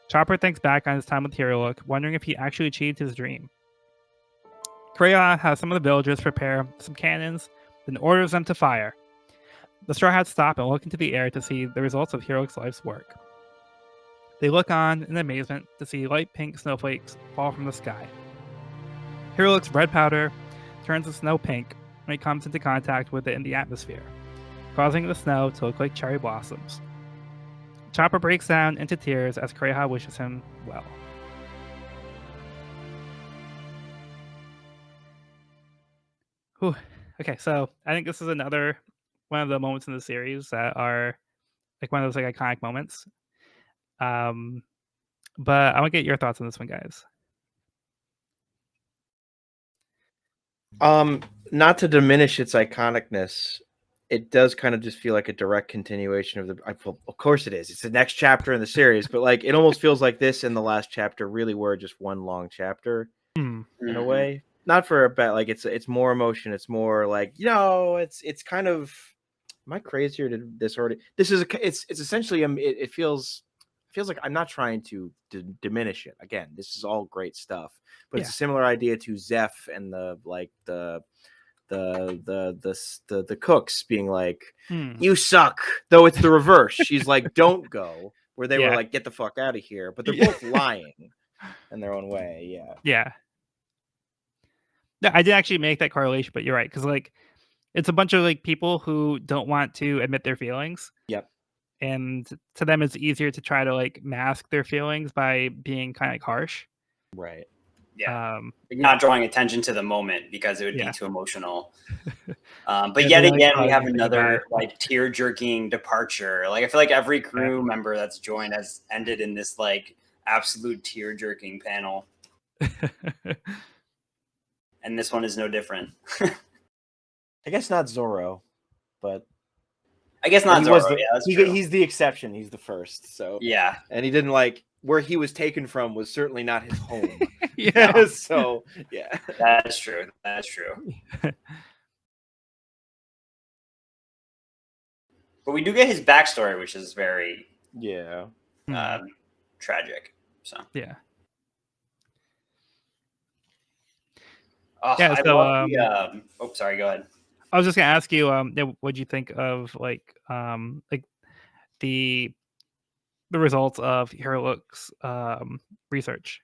Chopper thinks back on his time with Hiriluk, wondering if he actually achieved his dream. Kreha has some of the villagers prepare some cannons, then orders them to fire. The Straw Hats stop and look into the air to see the results of Hiriluk's life's work. They look on in amazement to see light pink snowflakes fall from the sky. Hiriluk's red powder turns the snow pink when it comes into contact with it in the atmosphere, causing the snow to look like cherry blossoms. Chopper breaks down into tears as Kreha wishes him well. Whew. Okay, so I think this is another one of the moments in the series that are like one of those like iconic moments. But I want to get your thoughts on this one, guys. Not to diminish its iconicness, it does kind of just feel like a direct continuation of of course it is. It's the next chapter in the series, but like it almost feels like this and the last chapter really were just one long chapter in a way. Not for a bad, like it's more emotion. It's more like, it's kind of, am I crazy or did this already? This is it's essentially it feels like I'm not trying to diminish it. Again, this is all great stuff, but it's a similar idea to Zeph and the cooks being like, you suck, though it's the reverse. She's like, don't go, where they were like, get the fuck out of here, but they're both lying in their own way. Yeah, I did actually make that correlation, but you're right, because like it's a bunch of like people who don't want to admit their feelings. Yep. And to them it's easier to try to like mask their feelings by being kind of like harsh. Right. Yeah. Not drawing attention to the moment because it would be too emotional. But yet again, we have another like tear-jerking departure. Like I feel like every crew member that's joined has ended in this like absolute tear-jerking panel. And this one is no different. I guess not Zorro, but I guess not Zorro. That's true. He's the exception. He's the first. So yeah, and he didn't like where he was taken from was certainly not his home. So yeah, that's true. That's true. But we do get his backstory, which is very tragic. So yeah. Oh, yeah, I love the, sorry, go ahead. I was just gonna ask you, what do you think of like the results of Hiriluk's research?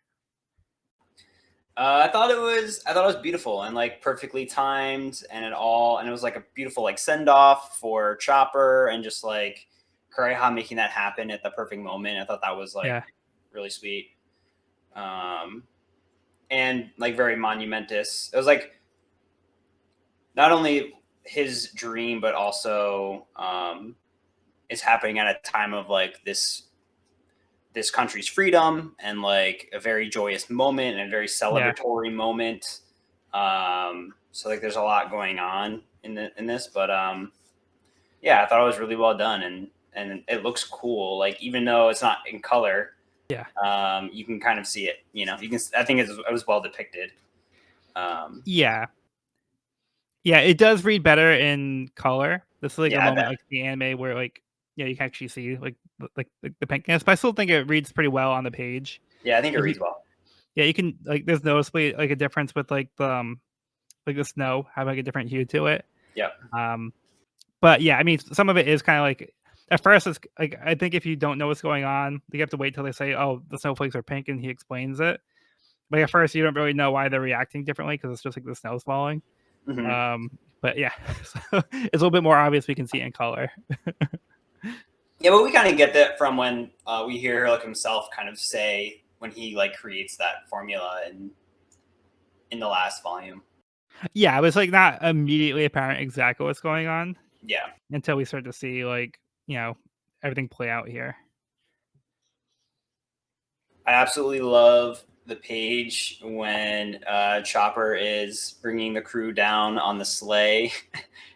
I thought it was beautiful and like perfectly timed, and it was like a beautiful like send off for Chopper, and just like Kreha making that happen at the perfect moment. I thought that was like really sweet. And like very monumentous. It was like not only his dream, but also it's happening at a time of like this country's freedom and like a very joyous moment and a very celebratory moment. So like there's a lot going on in this, but I thought it was really well done, and it looks cool. Like even though it's not in color, you can kind of see it. I think it was well depicted. It does read better in color. This is like a moment like the anime where like you can actually see like the pinkness, but I still think it reads pretty well on the page. Yeah, I think it reads well. Yeah, you can like there's noticeably like a difference with like the snow having like a different hue to it. Yeah. But yeah, I mean some of it is kind of like at first it's like I think if you don't know what's going on, you have to wait till they say, oh, the snowflakes are pink, and he explains it. But at first you don't really know why they're reacting differently because it's just like the snow's falling. Mm-hmm. But yeah, so it's a little bit more obvious. We can see it in color. Yeah, but we kind of get that from when we hear Hiriluk himself kind of say when he like creates that formula in the last volume. Yeah, it was like not immediately apparent exactly what's going on. Yeah, until we start to see like everything play out here. I absolutely love the page when Chopper is bringing the crew down on the sleigh,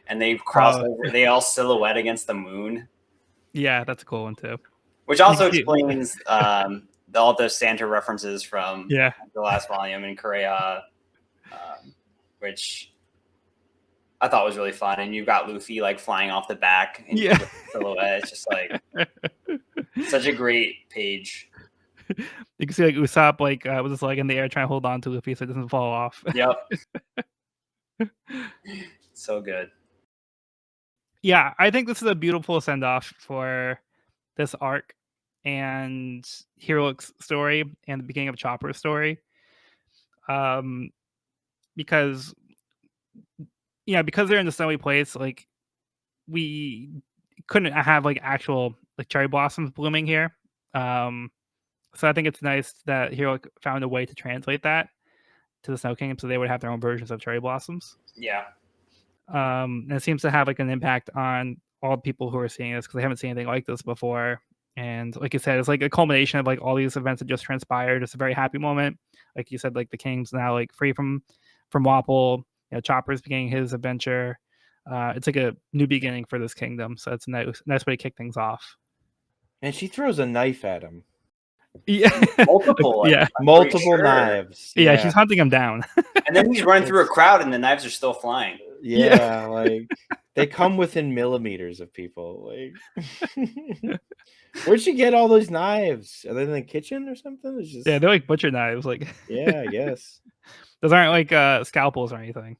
and they cross over. They all silhouette against the moon. Yeah, that's a cool one too. Which also You can see- explains all those Santa references from Yeah. the last volume in Korea, which I thought was really fun. And you've got Luffy like flying off the back and Yeah. silhouette. It's just like such a great page. You can see like Usopp like with his leg in the air trying to hold on to Luffy so it doesn't fall off. Yep. So good. Yeah, I think this is a beautiful send off for this arc and Hiriluk's story and the beginning of Chopper's story. Because because they're in the snowy place, like we couldn't have like actual like cherry blossoms blooming here. So I think it's nice that Hiriluk found a way to translate that to the Snow Kingdom so they would have their own versions of cherry blossoms. Yeah. And it seems to have like an impact on all the people who are seeing this because they haven't seen anything like this before. And like you said, it's like a culmination of like all these events that just transpired. It's a very happy moment. Like you said, like the king's now like free from Wapol. Chopper's beginning his adventure. It's like a new beginning for this kingdom. So it's a nice way to kick things off. And she throws a knife at him. Yeah, multiple. Yeah, multiple knives. Yeah, she's hunting him down. And then he's running through a crowd, and the knives are still flying. Yeah, like they come within millimeters of people. Like, where'd she get all those knives? Are they in the kitchen or something? It's just... Yeah, they're like butcher knives. Like, yeah, I guess those aren't like scalpels or anything.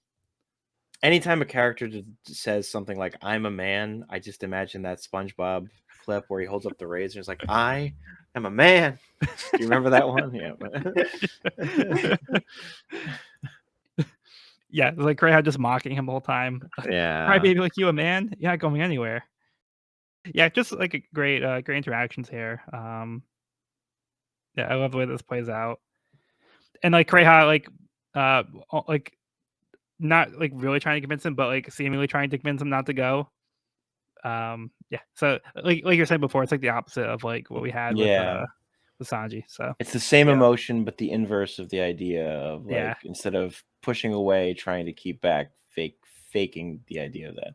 Anytime a character says something like "I'm a man," I just imagine that SpongeBob clip where he holds up the razor and is like, "I am a man." Do you remember that one? Yeah. Yeah, it's like Crayha just mocking him the whole time. Yeah. Hi, baby, like you a man? You're not going anywhere. Yeah, just like a great interactions here. Yeah, I love the way this plays out. And like Crayha, like not like really trying to convince him, but like seemingly trying to convince him not to go. Yeah. So like you're saying before, it's like the opposite of like what we had with Sanji. So it's the same emotion, but the inverse of the idea of like instead of pushing away, trying to keep back, faking the idea of that.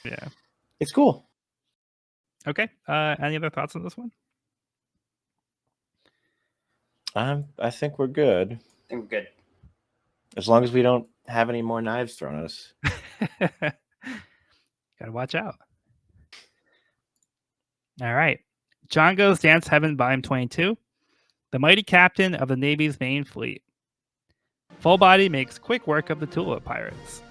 Yeah. It's cool. Okay. Any other thoughts on this one? I think we're good. I think we're good. As long as we don't have any more knives thrown at us. Gotta watch out. All right. John Goes Dance Heaven, Volume 22. The mighty captain of the Navy's main fleet. Full Body makes quick work of the Tulip pirates.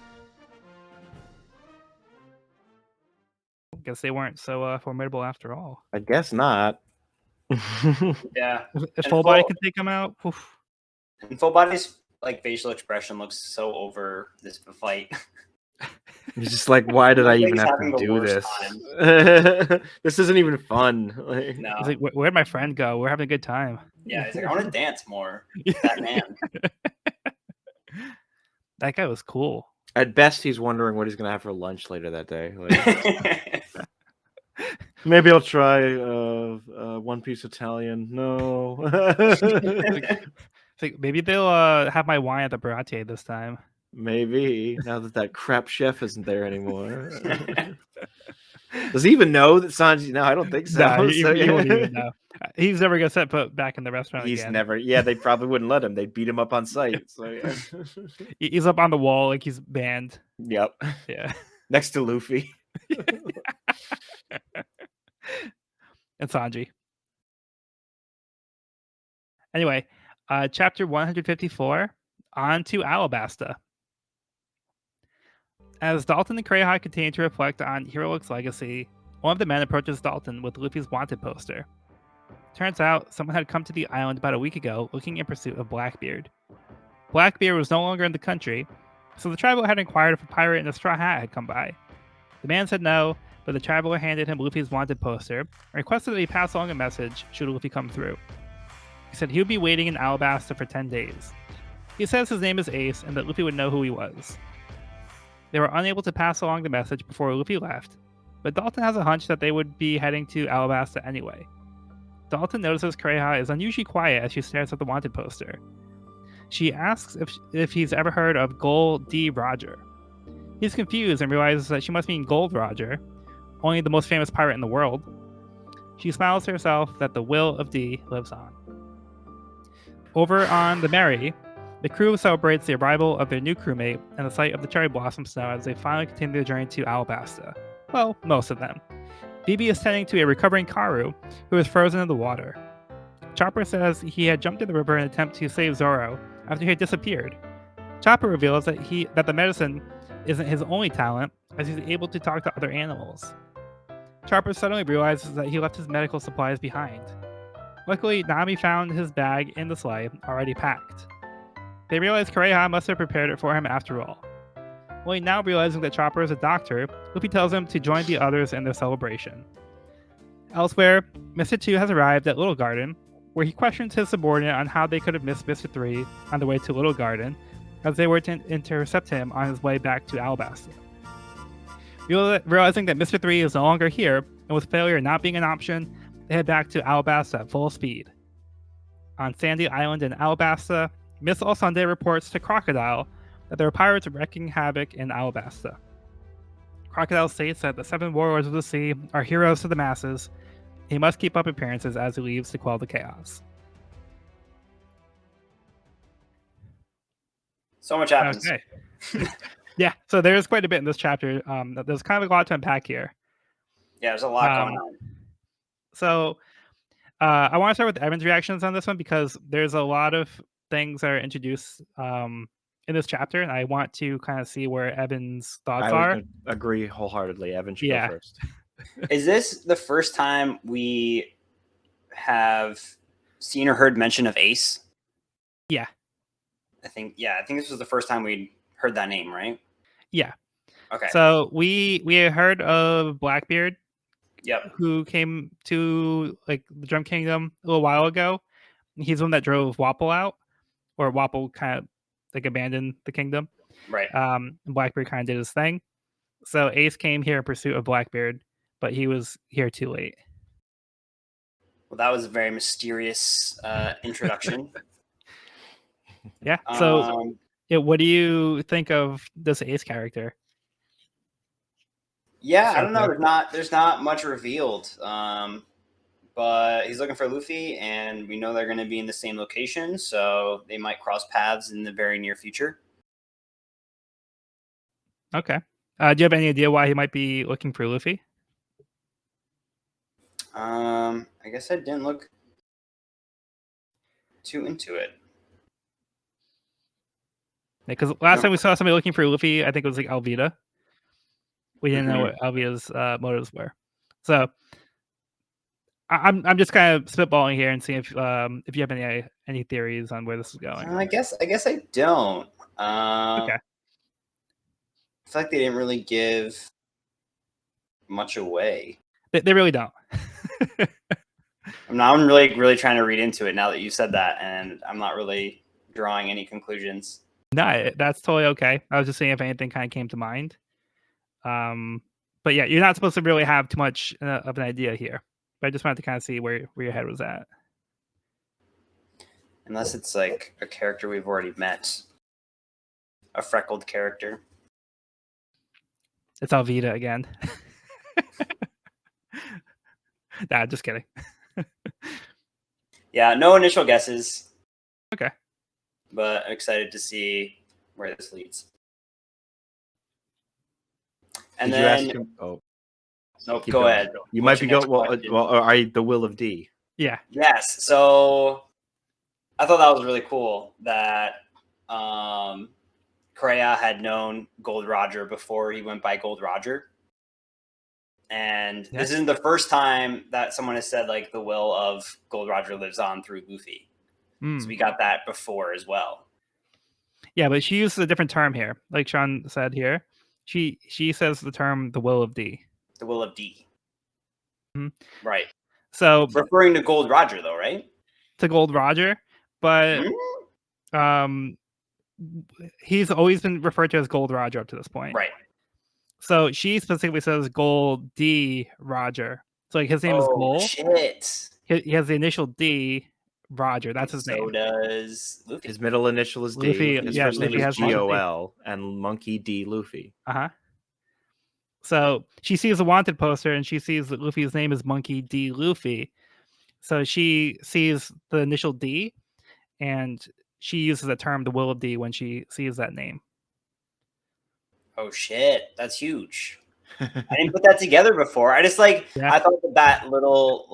Guess they weren't so formidable after all. I guess not. Yeah. If Full Body can take them out. Oof. And Full Body's like facial expression looks so over this fight. He's just like, why did I even have to do this? This isn't even fun. Like, no. He's like, where'd my friend go? We're having a good time. Yeah, he's like, I want to dance more. That man. That guy was cool. At best, he's wondering what he's gonna have for lunch later that day. Like, maybe I'll try one piece Italian. No. It's like maybe they'll have my wine at the Baratier this time. Maybe now that crap chef isn't there anymore. Does he even know that Sanji? No, I don't think so. No, he won't even know. He's never gonna set foot back in the restaurant He's again. never. Yeah, they probably wouldn't let him. They'd beat him up on sight. So yeah. He's up on the wall like he's banned. Yep. Yeah. Next to Luffy. And Sanji. Anyway, chapter 154, on to Alabasta. As Dalton and Crayha continue to reflect on Hiriluk's legacy, one of the men approaches Dalton with Luffy's wanted poster. Turns out, someone had come to the island about a week ago looking in pursuit of Blackbeard. Blackbeard was no longer in the country, so the traveler had inquired if a pirate in a straw hat had come by. The man said no, but the traveler handed him Luffy's wanted poster and requested that he pass along a message should Luffy come through. He said he would be waiting in Alabasta for 10 days. He says his name is Ace and that Luffy would know who he was. They were unable to pass along the message before Luffy left, but Dalton has a hunch that they would be heading to Alabasta anyway. Dalton notices Crayha is unusually quiet as she stares at the wanted poster. She asks if he's ever heard of Gold D. Roger. He's confused and realizes that she must mean Gold Roger, only the most famous pirate in the world. She smiles to herself that the will of D lives on. Over on the Mary, the crew celebrates the arrival of their new crewmate and the sight of the cherry blossom snow as they finally continue their journey to Alabasta. Well, most of them. Phoebe is tending to a recovering Karu who is frozen in the water. Chopper says he had jumped in the river in an attempt to save Zoro after he had disappeared. Chopper reveals that the medicine isn't his only talent, as he's able to talk to other animals. Chopper suddenly realizes that he left his medical supplies behind. Luckily, Nami found his bag in the sleigh, already packed. They realize Kureha must have prepared it for him after all. Only now realizing that Chopper is a doctor, Luffy tells him to join the others in their celebration. Elsewhere, Mr. 2 has arrived at Little Garden, where he questions his subordinate on how they could have missed Mr. 3 on the way to Little Garden, as they were to intercept him on his way back to Alabasta. Realizing that Mr. 3 is no longer here, and with failure not being an option, they head back to Alabasta at full speed. On Sandy Island in Alabasta, Miss All Sunday reports to Crocodile that there are pirates wreaking havoc in Alabasta. Crocodile states that the 7 warlords of the sea are heroes to the masses. He must keep up appearances as he leaves to quell the chaos. So much happens. Okay. Yeah, so there's quite a bit in this chapter. There's kind of a lot to unpack here. Yeah, there's a lot going on. So I want to start with Evan's reactions on this one because there's a lot of things that are introduced in this chapter, and I want to kind of see where Evan's thoughts are. I agree wholeheartedly. Evan should go first. Is this the first time we have seen or heard mention of Ace? Yeah. I think this was the first time we'd heard that name, right? Yeah. Okay. So we had heard of Blackbeard. Yep. Who came to like the Drum Kingdom a little while ago. He's the one that drove Wapple out, or Wapple kind of like abandoned the kingdom. Right. And Blackbeard kind of did his thing. So Ace came here in pursuit of Blackbeard, but he was here too late. Well, that was a very mysterious introduction. Yeah. So, what do you think of this Ace character? Yeah, I don't know. There's not much revealed. But he's looking for Luffy, and we know they're going to be in the same location, so they might cross paths in the very near future. Okay. Do you have any idea why he might be looking for Luffy? I guess I didn't look too into it. Because last time we saw somebody looking for Luffy, I think it was like Alvida. We didn't know what Alvida's motives were. So I'm just kind of spitballing here and seeing if you have any theories on where this is going. I guess I don't. Okay. I feel like they didn't really give much away. They really don't. I'm really trying to read into it now that you said that, and I'm not really drawing any conclusions. No, that's totally okay. I was just saying if anything kind of came to mind. But yeah, you're not supposed to really have too much of an idea here. But I just wanted to kind of see where your head was at. Unless it's like a character we've already met. A freckled character. It's Alvida again. Nah, just kidding. Yeah, no initial guesses. Okay. But I'm excited to see where this leads. And Did then... you ask him? Oh. Nope, go ahead. You might be going, well, are you the will of D? Yeah. Yes, so I thought that was really cool that Kureha had known Gold Roger before he went by Gold Roger. And this isn't the first time that someone has said, like, the will of Gold Roger lives on through Luffy. So we got that before as well. Yeah, but she uses a different term here. Like Sean said here. She says the term the will of D. The will of D. Mm-hmm. Right. So referring to Gold Roger, though, right? To Gold Roger, but he's always been referred to as Gold Roger up to this point. Right. So she specifically says Gold D Roger. So like his name is Gold. Shit. He has the initial D. Roger, that's his name. So does Luffy. His middle initial is D. Luffy, His first name Luffy is GOL, and Monkey D. Luffy. Uh-huh. So she sees a wanted poster and she sees that Luffy's name is Monkey D. Luffy. So she sees the initial D and she uses the term the Will of D when she sees that name. Oh shit, that's huge. I didn't put that together before. I just I thought that little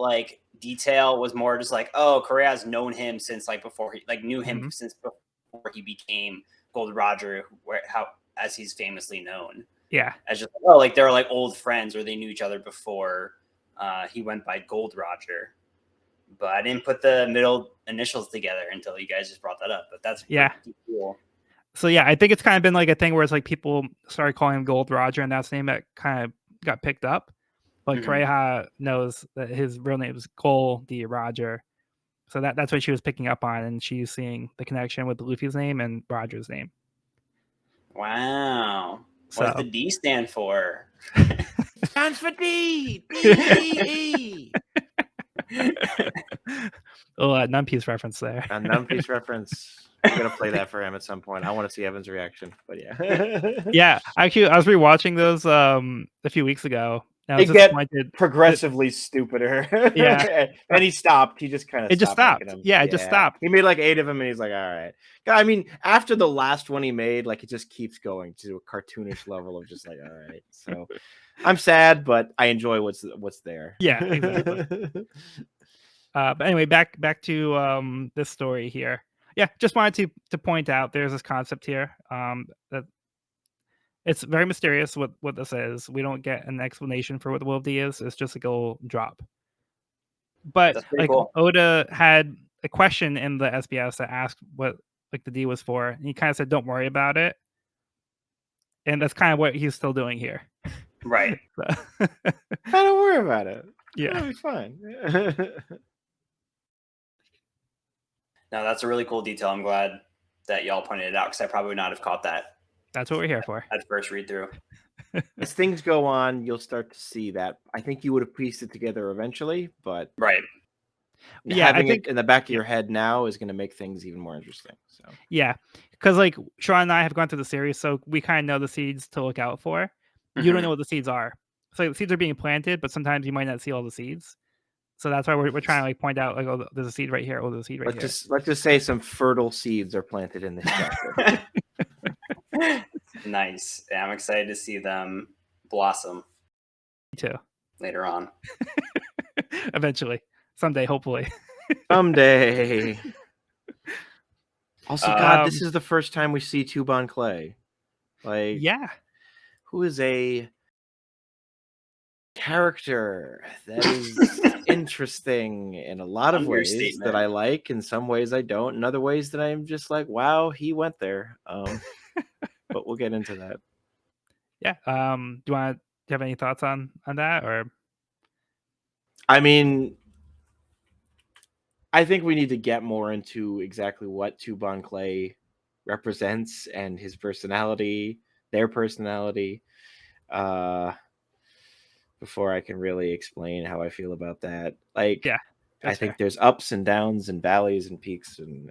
detail was more just oh, Korea's known him since before he knew him since before he became Gold Roger, as he's famously known. Yeah. As just they're old friends or they knew each other before he went by Gold Roger. But I didn't put the middle initials together until you guys just brought that up. But that's pretty cool. So yeah, I think it's kind of been a thing where it's people started calling him Gold Roger, and that's the name that kind of got picked up. But Koreha knows that his real name is Gold D. Roger, so that's what she was picking up on, and she's seeing the connection with Luffy's name and Roger's name. Wow. What does the D stand for? Stands for D. D-E-E. Numpies reference there. A Numpies reference. I'm gonna play that for him at some point. I want to see Evan's reaction, but yeah. Yeah, actually, I was rewatching those a few weeks ago. They get progressively stupider. Yeah, and he stopped. He just kind of. It just stopped. Yeah, it just stopped. He made 8 of them, and he's like, "All right." I mean, after the last one he made, it just keeps going to a cartoonish level of just all right. So, I'm sad, but I enjoy what's there. Yeah, exactly. But anyway, back to this story here. Yeah, just wanted to point out there's this concept here that it's very mysterious what this is. We don't get an explanation for what the Will of D is. It's just a little drop. But cool. Oda had a question in the SBS that asked what the D was for, and he kind of said, "Don't worry about it." And that's kind of what he's still doing here. Right. I don't worry about it. Yeah, it'll be fine. No, that's a really cool detail. I'm glad that y'all pointed it out because I probably would not have caught that. That's what we're here for. At first read through. As things go on, you'll start to see that. I think you would have pieced it together eventually, but right. Yeah, having it in the back of your head now is going to make things even more interesting. So yeah, because Sean and I have gone through the series, so we kind of know the seeds to look out for. You don't know what the seeds are. So the seeds are being planted, but sometimes you might not see all the seeds. So that's why we're trying to point out oh, there's a seed right here. Oh, there's a seed right here. Let's just say some fertile seeds are planted in this chapter. Nice. Yeah, I'm excited to see them blossom. Me too. Later on. Eventually. Someday, hopefully. Someday. Also, God, this is the first time we see Tuban Clay. Yeah. Who is a character that is interesting in a lot of ways that I like, in some ways I don't, in other ways that I'm just like, wow, he went there. But we'll get into that. Yeah. Do you have any thoughts on that, or? I mean, I think we need to get more into exactly what Tuban Clay represents and his personality, their personality, before I can really explain how I feel about that. Yeah, I think there's ups and downs and valleys and peaks, and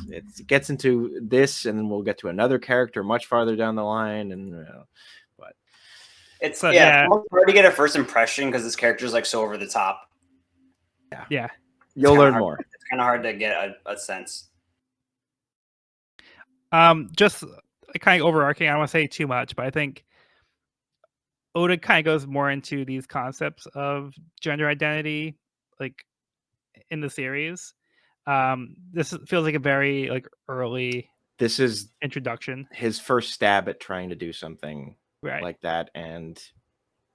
it gets into this, and then we'll get to another character much farther down the line, and but it's hard to get a first impression because this character is so over the top. Yeah. You'll learn more. It's kind of hard to get a sense. Just kind of overarching, I don't want to say too much, but I think Oda kind of goes more into these concepts of gender identity, in the series. This feels like a very early. This is introduction. His first stab at trying to do something like that, and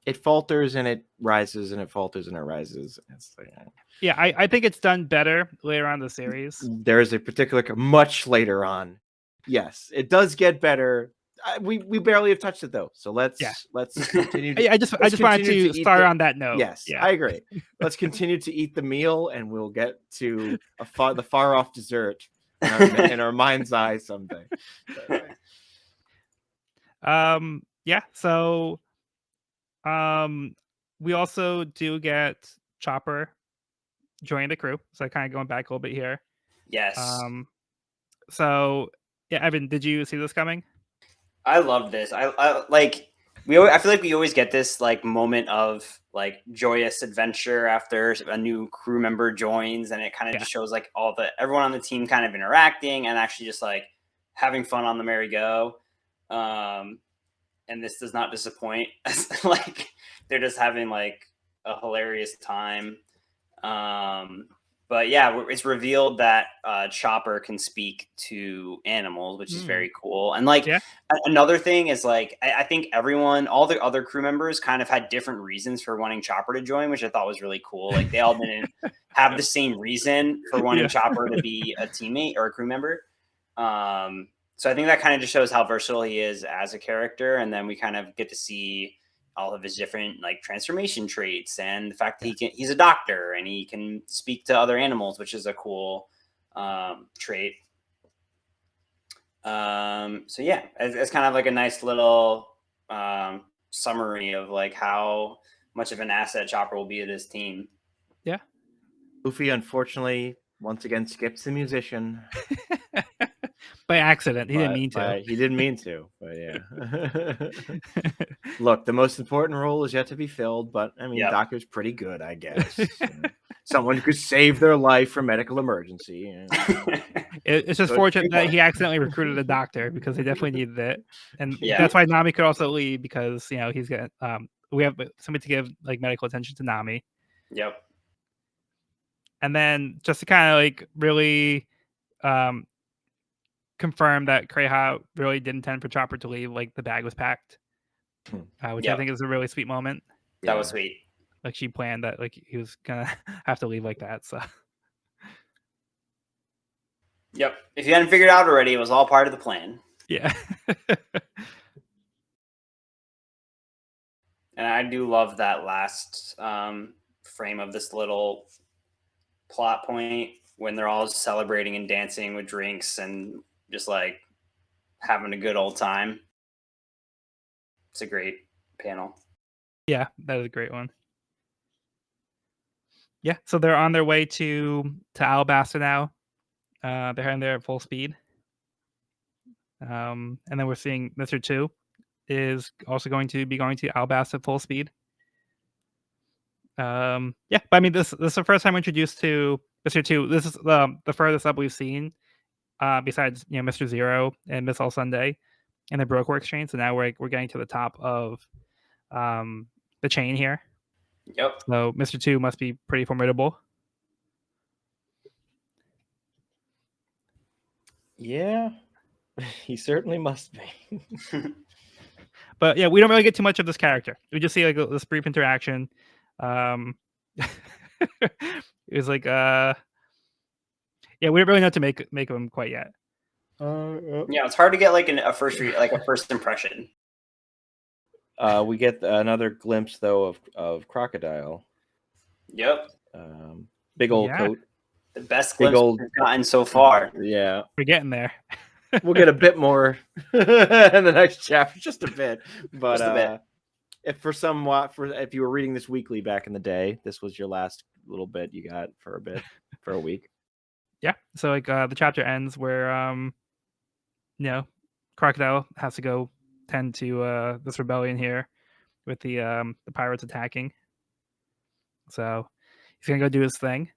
it falters and it rises, and it falters and it rises. Yeah, I think it's done better later on in the series. There is a particular much later on. Yes, it does get better. We barely have touched it though, so let's continue. I just wanted to start on that note. Yes, yeah. I agree. Let's continue to eat the meal, and we'll get to the far off dessert in our mind's eye someday. Yeah. So, we also do get Chopper joining the crew. So kind of going back a little bit here. Yes. So yeah, Evan, did you see this coming? I love this. I like I feel like we always get this like moment of like joyous adventure after a new crew member joins, and it kind of just shows like everyone on the team kind of interacting and actually just like having fun on the merry-go. And this does not disappoint. Like they're just having like a hilarious time. But yeah, it's revealed that Chopper can speak to animals, which is very cool. And like another thing is like I think all the other crew members kind of had different reasons for wanting Chopper to join, which I thought was really cool. Like they all didn't have the same reason for wanting Chopper to be a teammate or a crew member. So I think that kind of just shows how versatile he is as a character, and then we kind of get to see all of his different like transformation traits and the fact that he's a doctor and he can speak to other animals, which is a cool trait. So yeah, it's kind of like a nice little summary of like how much of an asset Chopper will be to this team. Yeah. Luffy, unfortunately, once again skips the musician. By accident. He didn't mean to. He didn't mean to, but yeah. Look, the most important role is yet to be filled, but I mean, Doctor's pretty good, I guess. Someone who could save their life from medical emergency. It's just fortunate that he accidentally recruited a doctor because they definitely needed it. And that's why Nami could also leave because, he's got, we have somebody to give like medical attention to Nami. Yep. And then just to kind of like really confirm that Kreha really did intend for Chopper to leave, like the bag was packed, which I think is a really sweet moment. That was sweet. Like she planned that like he was gonna have to leave like that. So yep. If you hadn't figured out already, it was all part of the plan. Yeah. And I do love that last frame of this little plot point when they're all celebrating and dancing with drinks and just like having a good old time. It's a great panel. Yeah, that is a great one. Yeah, so they're on their way to Alabasta now. They're heading there at full speed. And then we're seeing Mr. 2 is also going to Alabasta at full speed. Yeah, but I mean, this is the first time we're introduced to Mr. 2. This is the furthest up we've seen, besides Mr. Zero and Miss All Sunday and the Broke Works chain. So now we're getting to the top of the chain here. Yep. So Mr. 2 must be pretty formidable. Yeah, he certainly must be. But yeah, we don't really get too much of this character. We just see like this brief interaction. It was like yeah, we don't really know what to make of him quite yet. Yeah, it's hard to get like a first impression. We get another glimpse though of Crocodile. Yep. Big old coat. The best glimpse we've gotten so far. Yeah. We're getting there. We'll get a bit more in the next chapter, just a bit. But just a bit. If you were reading this weekly back in the day, this was your last little bit you got for a week. Yeah. So like the chapter ends where Crocodile has to go tend to this rebellion here with the pirates attacking. So he's gonna go do his thing.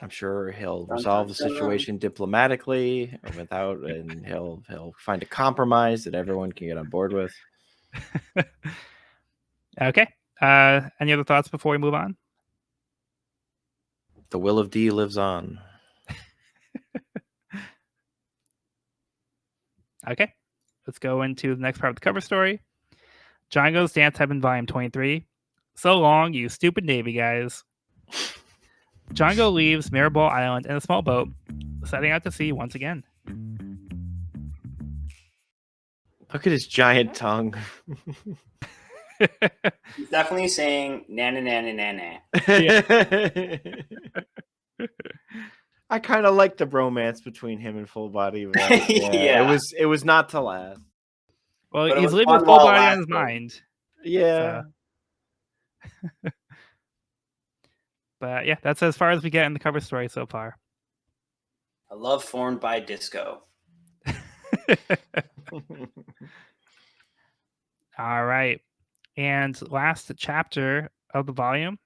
I'm sure he'll resolve the situation diplomatically and he'll find a compromise that everyone can get on board with. Okay. Any other thoughts before we move on? The will of D lives on. Okay. Let's go into the next part of the cover story. Django's Dance Heaven Volume 23. So long, you stupid Navy guys. Django leaves Mirabelle Island in a small boat, setting out to sea once again. Look at his giant tongue. He's definitely saying nana nana nana. I kind of like the bromance between him and Full Body. Yeah. It was not to last. Well, he's living with Full Body on his mind. Yeah. So. But yeah, that's as far as we get in the cover story so far. A love formed by disco. All right. And last chapter of the volume,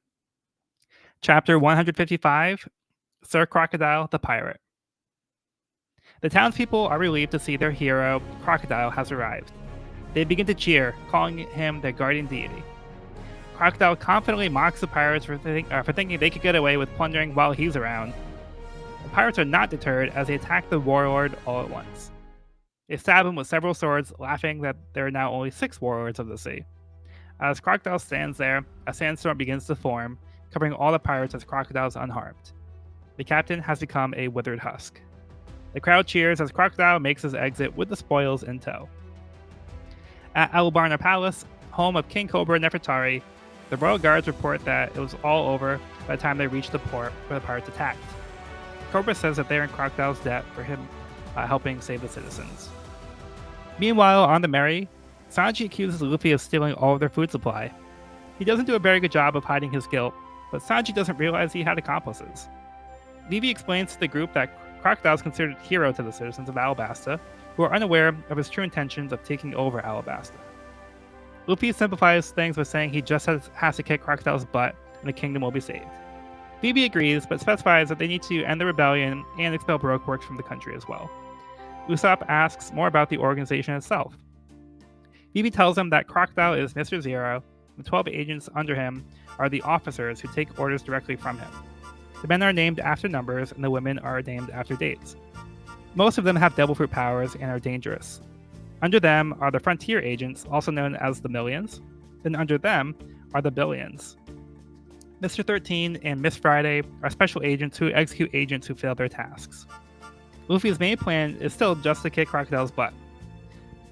chapter 155, Sir Crocodile the Pirate. The townspeople are relieved to see their hero, Crocodile, has arrived. They begin to cheer, calling him their guardian deity. Crocodile confidently mocks the pirates for thinking they could get away with plundering while he's around. The pirates are not deterred as they attack the warlord all at once. They stab him with several swords, laughing that there are now only 6 warlords of the sea. As Crocodile stands there, a sandstorm begins to form, covering all the pirates as Crocodile is unharmed. The captain has become a withered husk. The crowd cheers as Crocodile makes his exit with the spoils in tow. At Alabasta Palace, home of King Cobra Nefertari, the royal guards report that it was all over by the time they reached the port where the pirates attacked. Cobra says that they're in Crocodile's debt for him helping save the citizens. Meanwhile, on the Merry, Sanji accuses Luffy of stealing all of their food supply. He doesn't do a very good job of hiding his guilt, but Sanji doesn't realize he had accomplices. Vivi explains to the group that Crocodile is considered a hero to the citizens of Alabasta, who are unaware of his true intentions of taking over Alabasta. Luffy simplifies things by saying he just has to kick Crocodile's butt and the kingdom will be saved. Vivi agrees, but specifies that they need to end the rebellion and expel Baroque from the country as well. Usopp asks more about the organization itself. Vivi tells him that Crocodile is Mr. Zero, and the 12 agents under him are the officers who take orders directly from him. The men are named after numbers, and the women are named after dates. Most of them have devil fruit powers and are dangerous. Under them are the frontier agents, also known as the Millions. Then under them are the Billions. Mr. 13 and Miss Friday are special agents who execute agents who fail their tasks. Luffy's main plan is still just to kick Crocodile's butt.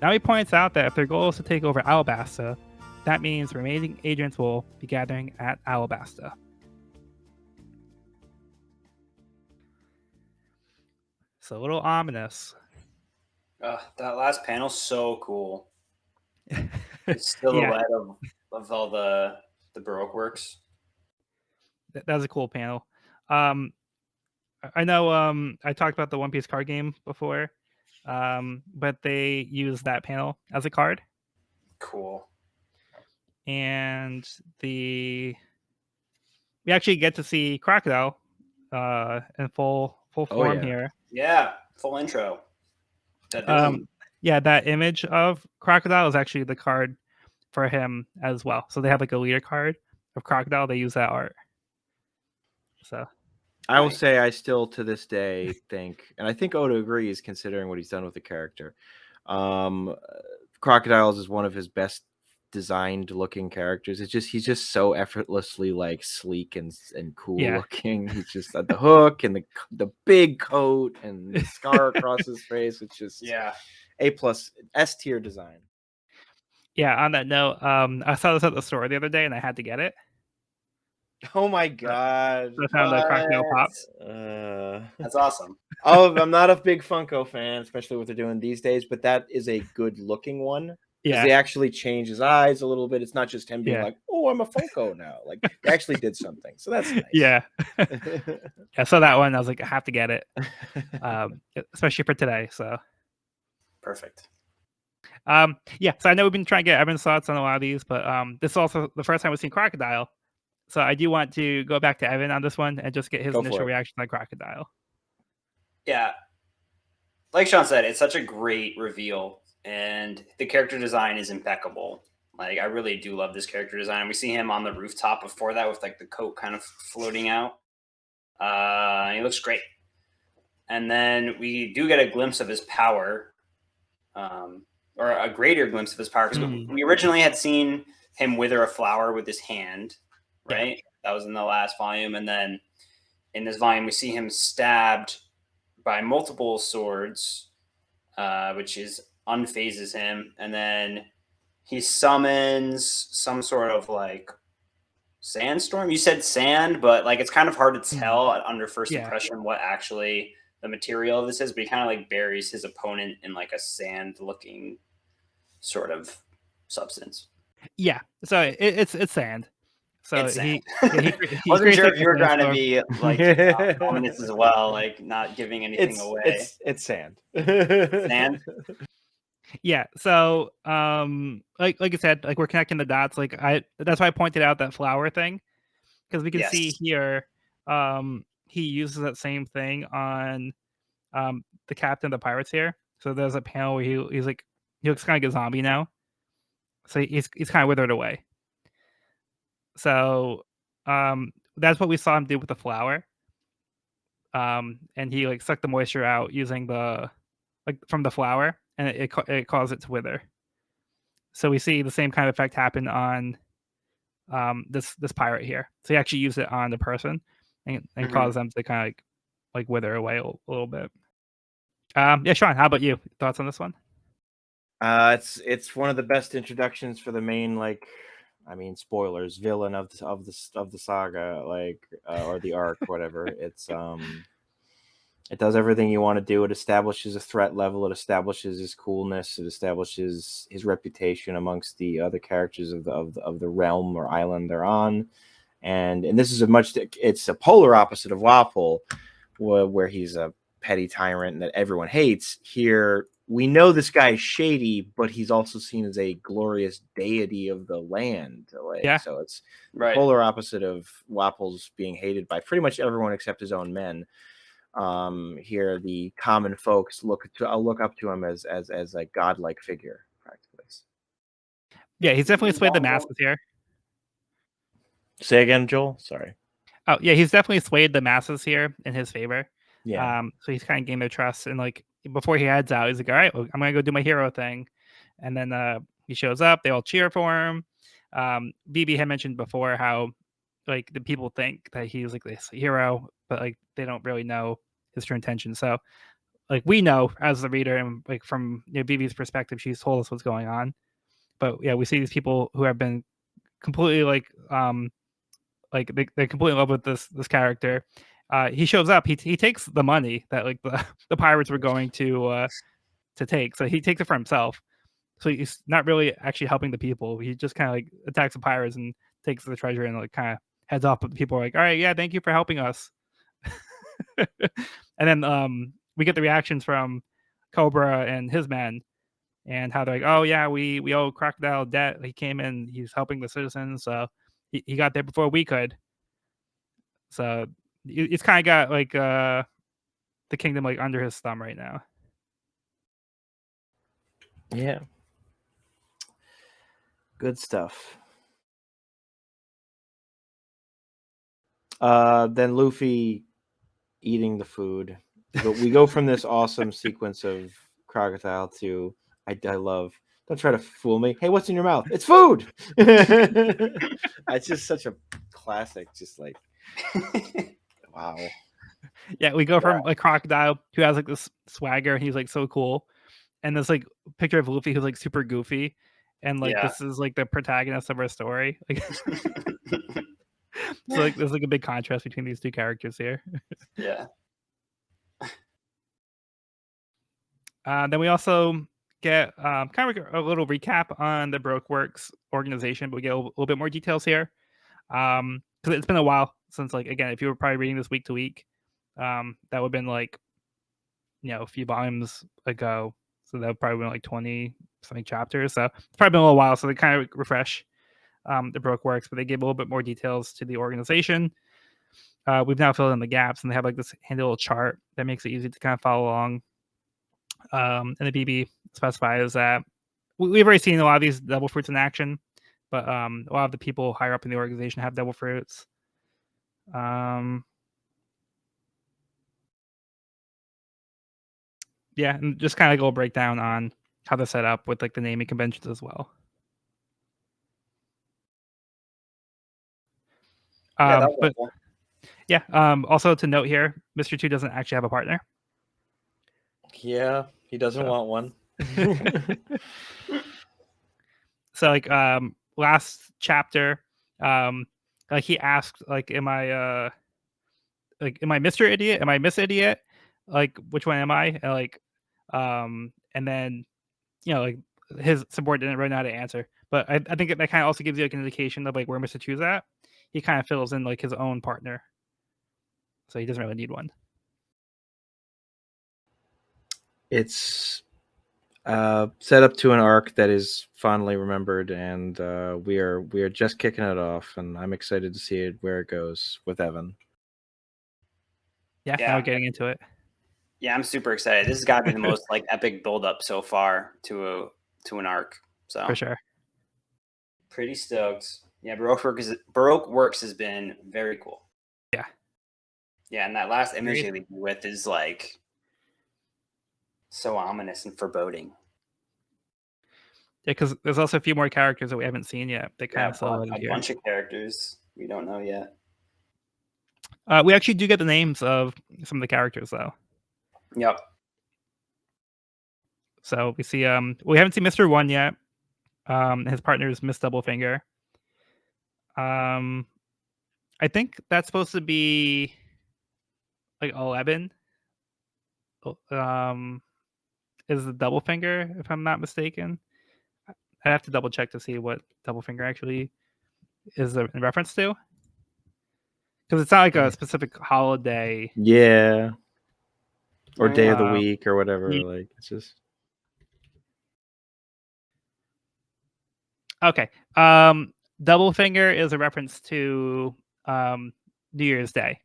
Now he points out that if their goal is to take over Alabasta, that means remaining agents will be gathering at Alabasta. So a little ominous. That last panel's so cool. The silhouette of all the Baroque works. That was a cool panel. I know I talked about the One Piece card game before, but they use that panel as a card. Cool. And we actually get to see Crocodile in full form here. Yeah, full intro. That image of Crocodile is actually the card for him as well. So they have like a leader card of Crocodile. They use that art. So I will say I still to this day think, and I think Oda agrees considering what he's done with the character. Crocodiles is one of his best designed looking characters. He's just so effortlessly like sleek and cool looking. He's just at the hook and the big coat and the scar across his face. It's just A+ S tier design. Yeah, on that note, I saw this at the store the other day and I had to get it. Oh my god. I found the Crocodile Pop. That's awesome. I'm not a big Funko fan, especially what they're doing these days, but that is a good looking one. Yeah. They actually change his eyes a little bit. It's not just him being like, oh, I'm a Funko now. Like they actually did something. So that's nice. Yeah. I saw that one. I was like, I have to get it. Especially for today. So perfect. So I know we've been trying to get Evan's thoughts on a lot of these, but this is also the first time we've seen Crocodile. So I do want to go back to Evan on this one and just get his initial reaction on Crocodile. Yeah. Like Sean said, it's such a great reveal. And the character design is impeccable. Like, I really do love this character design. We see him on the rooftop before that with, like, the coat kind of floating out. He looks great. And then we do get a glimpse of his power, or a greater glimpse of his power. Because we originally had seen him wither a flower with his hand, right? Yeah. That was in the last volume. And then in this volume, we see him stabbed by multiple swords, which unphases him, and then he summons some sort of like sandstorm. You said sand, but like it's kind of hard to tell under first impression what actually the material of this is, but he kind of like buries his opponent in like a sand looking sort of substance. Yeah, so it's sand. So it's sand. he wasn't sure if you were trying to be like ominous as well, like not giving anything away. It's sand. Sand. Yeah. So, like I said, like we're connecting the dots. That's why I pointed out that flower thing because we can see Yes. here, he uses that same thing on the captain of the pirates here. So there's a panel where he's like he looks kind of like a zombie now. So he's kind of withered away. So, that's what we saw him do with the flower. And he like sucked the moisture out using the like from the flower, and it caused it to wither. So we see the same kind of effect happen on this pirate here. So he actually used it on the person and caused them to kind of like wither away a little bit. Yeah, Sean, how about you? Thoughts on this one? It's one of the best introductions for the main, like, I mean, spoilers, villain of the saga, like, or the arc, whatever. It does everything you want to do. It establishes a threat level. It establishes his coolness. It establishes his reputation amongst the other characters of the realm or island they're on. And this is it's a polar opposite of Wapol, where he's a petty tyrant that everyone hates. Here, we know this guy is shady, but he's also seen as a glorious deity of the land. Like, Yeah. so it's Right. polar opposite of Wapol's being hated by pretty much everyone except his own men. Here, the common folks look up to him as a godlike figure, practically. Yeah, he's definitely swayed the masses here. Say again, Joel. Sorry. Oh yeah, he's definitely swayed the masses here in his favor. Yeah. So he's kind of gained their trust, and like before he heads out, he's like, "All right, well, I'm gonna go do my hero thing," and then he shows up. They all cheer for him. BB had mentioned before how like the people think that he's like this hero, but like they don't really know his true intention. So like we know as the reader, and like from BB's perspective, she's told us what's going on. But yeah, we see these people who have been completely like they're completely in love with this character. He shows up. He takes the money that like the pirates were going to take, so he takes it for himself. So he's not really actually helping the people. He just kind of like attacks the pirates and takes the treasure and like kind of heads off. But the people are like, "All right, yeah, thank you for helping us." And then we get the reactions from Cobra and his men, and how they're like, "Oh yeah, we owe Crocodile debt. He came in, he's helping the citizens, so he got there before we could." So it's kind of got like the kingdom like under his thumb right now. Yeah. Good stuff. Then Luffy eating the food. We go from this awesome sequence of Crocodile to I love. Don't try to fool me. Hey, what's in your mouth? It's food. It's just such a classic. Just like wow. Yeah, we go from like Crocodile, who has like this swagger and he's like so cool, and this like picture of Luffy who's like super goofy, and like this is like the protagonist of our story. Like, so like there's like a big contrast between these two characters here. Yeah. Then we also get kind of a little recap on the Brokeworks organization, but we get a little bit more details here. Because it's been a while since, like, again, if you were probably reading this week to week, that would have been like, a few volumes ago. So that would probably been like 20 something chapters. So it's probably been a little while. So they kind of refresh the Brokeworks, but they gave a little bit more details to the organization. We've now filled in the gaps, and they have like this handy little chart that makes it easy to kind of follow along. And the BB specifies that we've already seen a lot of these devil fruits in action, but a lot of the people higher up in the organization have devil fruits. Yeah, and just kind of like a little breakdown on how they're set up with like the naming conventions as well. Yeah, that was But helpful. yeah, also to note here, Mr. 2 doesn't actually have a partner. Yeah, he doesn't want one. So like last chapter, like he asked like am I Mr. Idiot? Am I Miss Idiot? Like which one am I? And like and then like his subordinate didn't really know how to answer. But I think that kind of also gives you like an indication of like where Mr. 2's at. He kind of fills in like his own partner. So he doesn't really need one. It's Set up to an arc that is fondly remembered, and we are just kicking it off, and I'm excited to see where it goes with Evan. Yeah, now we're getting into it. Yeah, I'm super excited. This has got to be the most like epic build up so far to an arc. So for sure. Pretty stoked. Yeah, Baroque Works has been very cool. Yeah. Yeah, and that last image they leave you with is like so ominous and foreboding. Yeah, because there's also a few more characters that we haven't seen yet. They kind of saw a bunch of characters we don't know yet. We actually do get the names of some of the characters though. Yep. So we see we haven't seen Mr. One yet. His partner is Miss Doublefinger. I think that's supposed to be like 11. Is the Doublefinger, if I'm not mistaken. I have to double check to see what Doublefinger actually is in reference to, because it's not like a specific holiday. Yeah. Or day of the week or whatever. Yeah. Like it's just okay. Doublefinger is a reference to New Year's Day.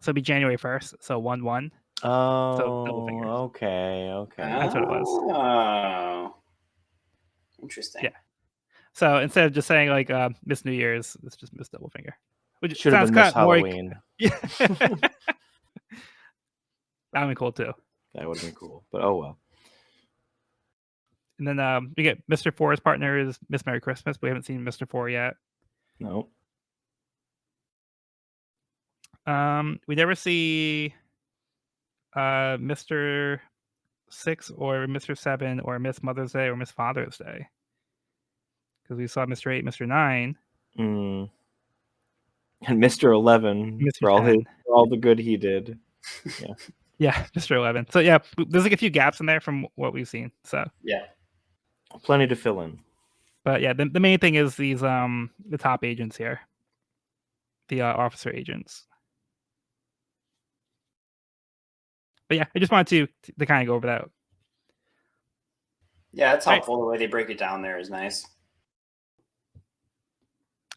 So it'd be January 1st. So 1/1. Oh, so Doublefinger. Okay. That's what it was. Oh, interesting. Yeah. So instead of just saying like Miss New Year's, it's just Miss Doublefinger. Which should have been Miss Halloween. Yeah. That would be cool too. That would have been cool, but oh well. And then we get Mr. Four's partner is Miss Merry Christmas. We haven't seen Mr. Four yet. No. We never see Mr. 6 or Mr. 7 or Miss Mother's Day or Miss Father's Day. Because we saw Mr. 8, Mr. 9. And Mr. 11 Mr. for all the good he did. Yeah. Yeah, Mr. 11. So yeah, there's like a few gaps in there from what we've seen. So yeah, plenty to fill in. But yeah, the main thing is these the top agents here, the officer agents. But yeah, I just wanted to kind of go over that. Yeah, it's helpful. Right. The way they break it down there is nice.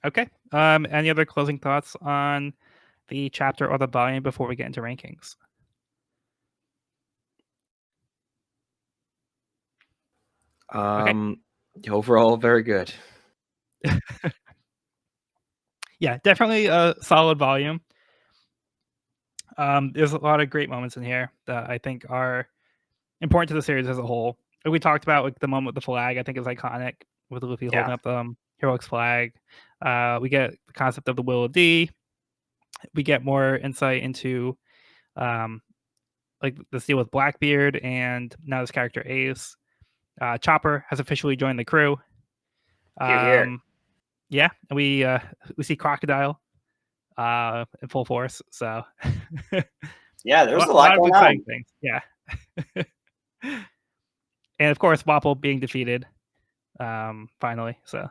Okay. Any other closing thoughts on the chapter or the volume before we get into rankings? Okay. Overall, very good. Yeah, definitely a solid volume. There's a lot of great moments in here that I think are important to the series as a whole. Like we talked about, like the moment with the flag, I think is iconic with Luffy holding up the Hiriluk's flag. We get the concept of the Will of D. We get more insight into like the deal with Blackbeard and now his character Ace. Chopper has officially joined the crew. Here. Yeah, and we see Crocodile in full force. So yeah, there's a lot going on. Things. Yeah. And of course, Wapol being defeated finally. So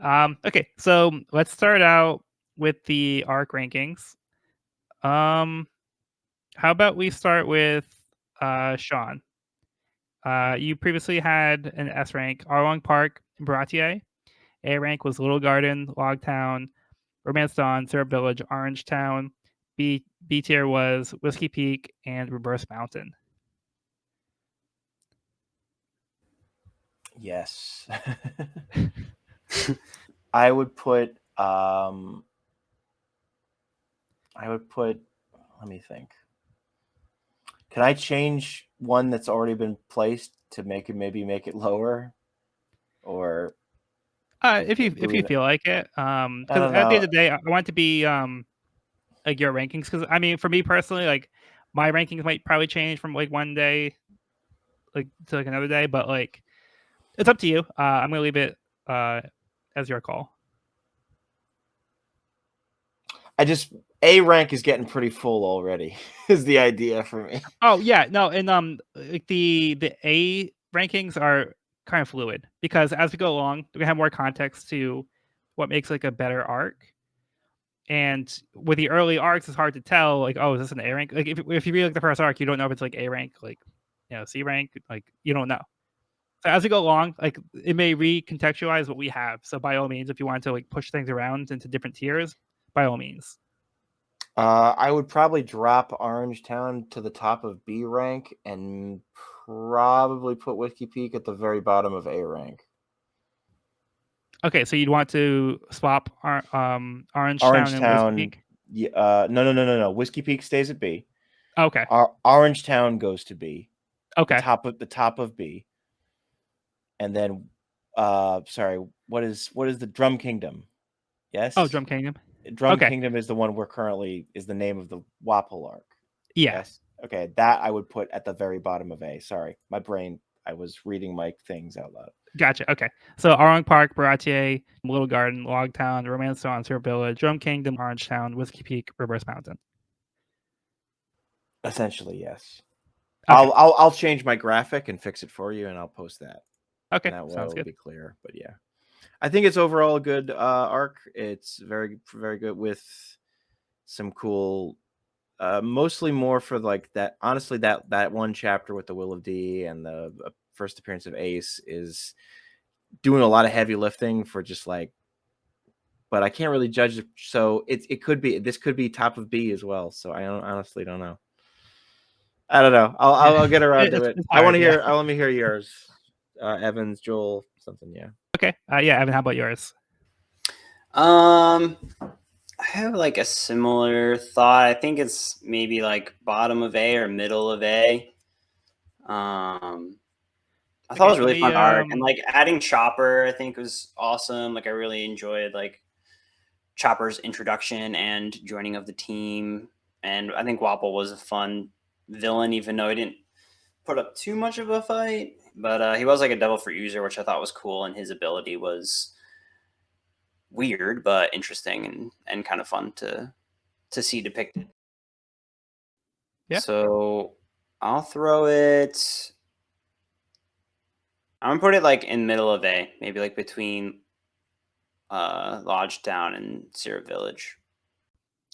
okay, so let's start out with the arc rankings. How about we start with Sean? You previously had an S rank, Arlong Park, Baratier. A rank was Little Garden, Logtown, Romance Dawn, Syrup Village, Orange Town. B tier was Whiskey Peak and Reverse Mountain. Yes. I would put let me think. Can I change one that's already been placed to make it lower? Or if you feel like it. Because at the end of the day, I want it to be like your rankings. Because I mean, for me personally, like my rankings might probably change from like one day like to like another day, but like it's up to you. I'm gonna leave it as your call. A rank is getting pretty full already. Is the idea for me? Oh yeah, no, and like the A rankings are kind of fluid because as we go along, we have more context to what makes like a better arc. And with the early arcs, it's hard to tell, like, oh, is this an A rank? Like, if you read like the first arc, you don't know if it's like A rank, like, C rank, like you don't know. So as we go along, like it may recontextualize what we have. So by all means, if you want to like push things around into different tiers, by all means. I would probably drop Orange Town to the top of B rank and probably put Whiskey Peak at the very bottom of A rank. Okay, so you'd want to swap Orange Town and Whiskey Peak? No. Whiskey Peak stays at B. Okay. Orange Town goes to B. Okay. The top of B. And then what is the Drum Kingdom? Yes? Oh, Drum Kingdom. Drum Kingdom is the one is the name of the Wapol arc. Yeah. Yes. Okay, that I would put at the very bottom of A. Sorry, my brain, I was reading my things out loud. Gotcha. Okay. So Arlong Park, Baratier, Little Garden, Logtown, Romance Dawn, Syrup Village, Drum Kingdom, Orange Town, Whiskey Peak, Reverse Mountain. Essentially, yes. Okay. I'll change my graphic and fix it for you, and I'll post that. Okay, and that way sounds it'll good. be clear. But yeah, I think it's overall a good arc. It's very, very good with some cool, mostly more for like that. Honestly, that one chapter with the Will of D and the first appearance of Ace is doing a lot of heavy lifting for just like. But I can't really judge it. So it could be, this could be top of B as well. So I honestly don't know. I don't know. I'll get around to it. I want to hear. Let me hear yours, Evans, Joel, something. Yeah. Okay. Yeah, Evan, how about yours? I have like a similar thought. I think it's maybe like bottom of A or middle of A. I thought it was really fun arc, and like adding Chopper, I think was awesome. Like I really enjoyed like Chopper's introduction and joining of the team, and I think Wapol was a fun villain, even though he didn't put up too much of a fight. But he was like a devil fruit user, which I thought was cool, and his ability was weird but interesting and kind of fun to see depicted. Yeah. So I'll throw it. I'm gonna put it like in middle of A, maybe like between Lodge Town and Syrup Village.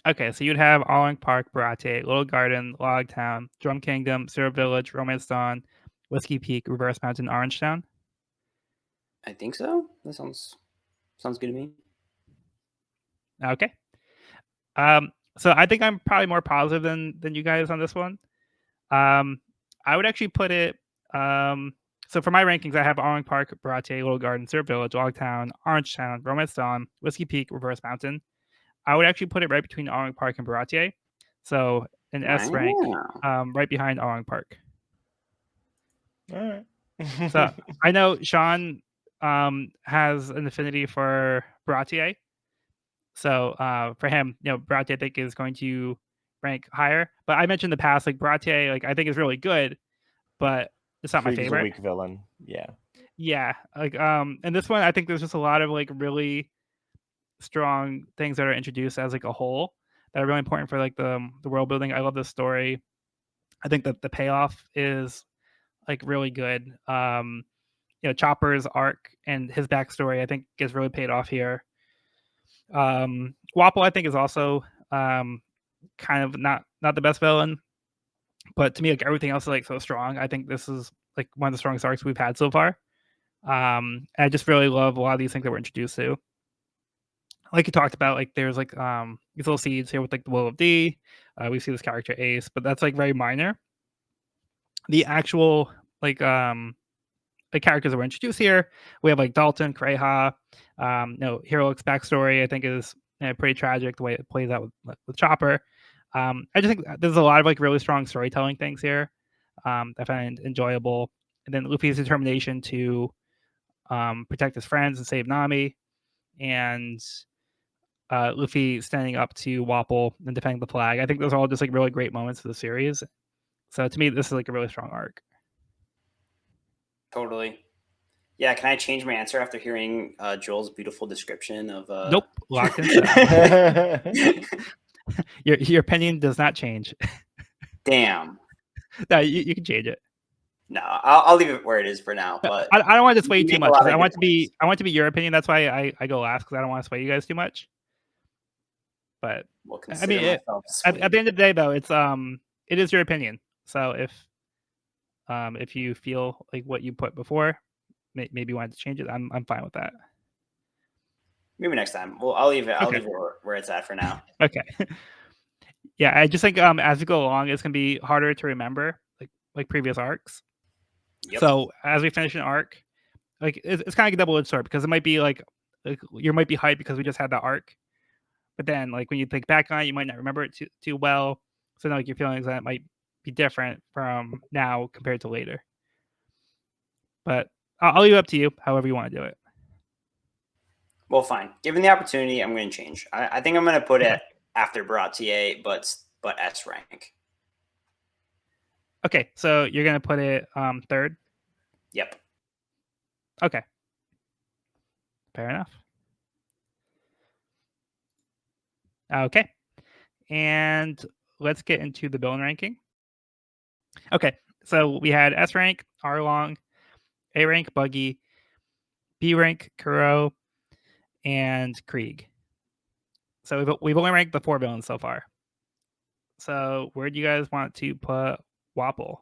Okay, so you'd have Arlong Park, Barate, Little Garden, Log Town, Drum Kingdom, Syrup Village, Romance Dawn, Whiskey Peak, Reverse Mountain, Orange Town. I think so. That sounds good to me. Okay. So I think I'm probably more positive than you guys on this one. I would actually put it. So for my rankings, I have Arlong Park, Barate, Little Garden, Syrup Village, Log Town, Orange Town, Romance Dawn, Whiskey Peak, Reverse Mountain. I would actually put it right between Arlong Park and Baratier. So an S rank, right behind Arlong Park. All right. So I know Sean has an affinity for Baratier. So for him, Baratier I think is going to rank higher. But I mentioned in the past, like Baratier, like I think is really good, but it's not my favorite. A weak villain. Yeah. Yeah. Like and this one I think there's just a lot of like really strong things that are introduced as like a whole that are really important for like the world building. I love this story. I think that the payoff is like really good. Chopper's arc and his backstory I think gets really paid off here. Wapol I think is also kind of not the best villain, but to me like everything else is like so strong. I think this is like one of the strongest arcs we've had so far. And I just really love a lot of these things that we're introduced to. Like you talked about, like there's like these little seeds here with like the Will of D. We see this character Ace, but that's like very minor. The actual like characters that were introduced here, we have like Dalton, Kreha. Hiriluk's backstory I think is pretty tragic the way it plays out with Chopper. I just think there's a lot of like really strong storytelling things here. I find enjoyable, and then Luffy's determination to protect his friends and save Nami, and Luffy standing up to Wapol and defending the flag. I think those are all just like really great moments of the series. So to me, this is like a really strong arc. Totally. Yeah, can I change my answer after hearing Joel's beautiful description of? Nope, locked in. Your opinion does not change. Damn. No, you can change it. No, I'll leave it where it is for now. But I don't want to sway you too much. I want to be your opinion. That's why I go last, because I don't want to sway you guys too much. But Will I consider mean, myself at swayed. the end of the day, though, it is your opinion. So if you feel like what you put before, maybe you wanted to change it, I'm fine with that. Maybe next time. Well, I'll leave it. I'll Okay. leave it where it's at for now. Okay. Yeah, I just think as we go along, it's gonna be harder to remember like previous arcs. Yep. So as we finish an arc, like it's kind of like a double-edged sword because it might be like you might be hyped because we just had that arc, but then like when you think back on it, you might not remember it too well. So like your feelings that might be different from now compared to later. But I'll leave it up to you, however you want to do it. Well, fine. Given the opportunity, I'm going to change. I think I'm going to put it after Baratier, but S rank. Okay, so you're gonna put it third. Yep. Okay, fair enough. Okay, and let's get into the villain ranking. Okay, so we had S rank Arlong, A rank Buggy, B rank Kuro, and Krieg. So we've only ranked the 4 villains so far. So where do you guys want to put Wapple?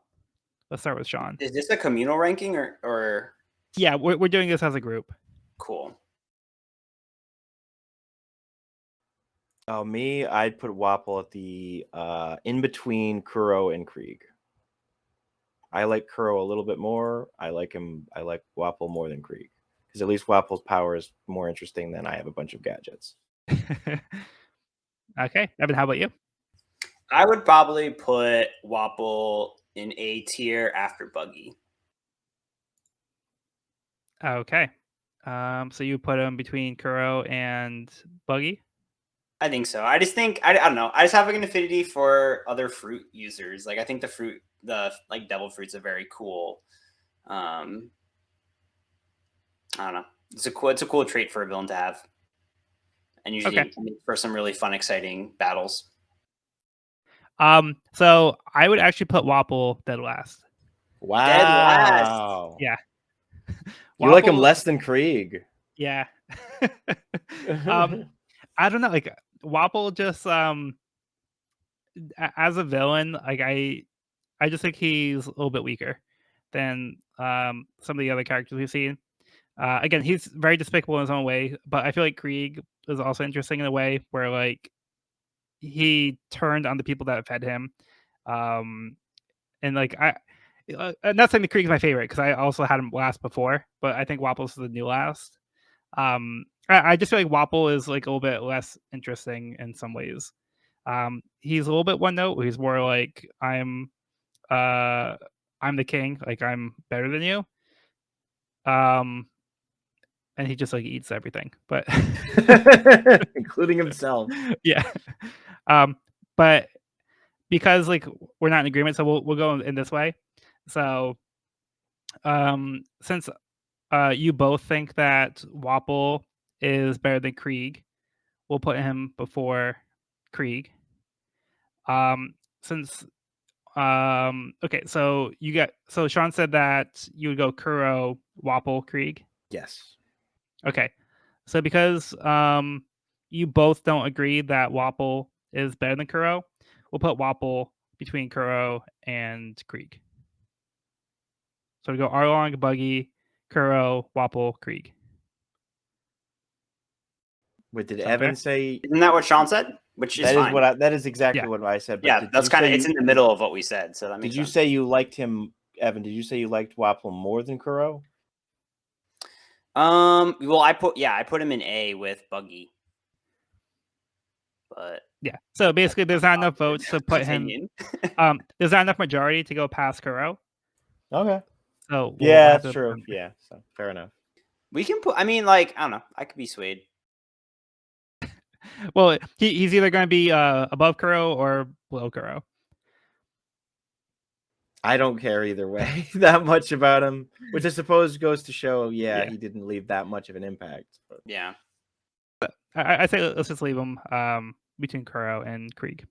Let's start with Sean. Is this a communal ranking or? Yeah, we're doing this as a group. Cool. Oh, me, I'd put Wapple at the in between Kuro and Krieg. I like Kuro a little bit more. I like Wapple more than Krieg. Because at least Wapple's power is more interesting than I have a bunch of gadgets. Okay, Evan, how about you? I would probably put Wapple in A tier after Buggy. Okay. So you put him between Kuro and Buggy? I think so. I just think I don't know. I just have like an affinity for other fruit users. Like I think the like devil fruit's a very cool. I don't know. It's a cool trait for a villain to have, and usually for some really fun, exciting battles. So I would actually put Wapple dead last. Wow. Dead last. Yeah. You like him less than Krieg. Yeah. I don't know. Like Wapple just as a villain, like I just think he's a little bit weaker than some of the other characters we've seen. Again, he's very despicable in his own way, but I feel like Krieg is also interesting in a way where like he turned on the people that fed him. And like I'm not saying the Krieg is my favorite because I also had him last before, but I think Wapple's the new last. I just feel like Wapple is like a little bit less interesting in some ways. He's a little bit one note. He's more like I'm the king, like I'm better than you. And he just like eats everything, but including himself. Yeah. But because like we're not in agreement, so we'll go in this way. So since you both think that Wapple is better than Krieg, we'll put him before Krieg. Since okay, so Sean said that you would go Kuro, Wapple, Krieg. Yes. Okay. So because you both don't agree that Wapple is better than Kuro, we'll put Wapple between Kuro and Krieg. So we go Arlong, Buggy, Kuro, Wapple, Krieg. Wait, did Evan say? Isn't that what Sean said? Which is fine. That is exactly what I said. But that's kind of it's in the middle of what we said. So that makes sense. Did you say you liked him, Evan? Did you say you liked Wapple more than Kuro? Well, I put him in A with Buggy. But yeah, so basically, there's not enough votes to put him. There's not enough majority to go past Kuro. Okay. So yeah, that's true. Yeah, so fair enough. We can put. I mean, like I don't know. I could be swayed. Well, he's either going to be above Kuro or below Kuro. I don't care either way that much about him, which I suppose goes to show, he didn't leave that much of an impact. But. Yeah. But I say let's just leave him between Kuro and Krieg.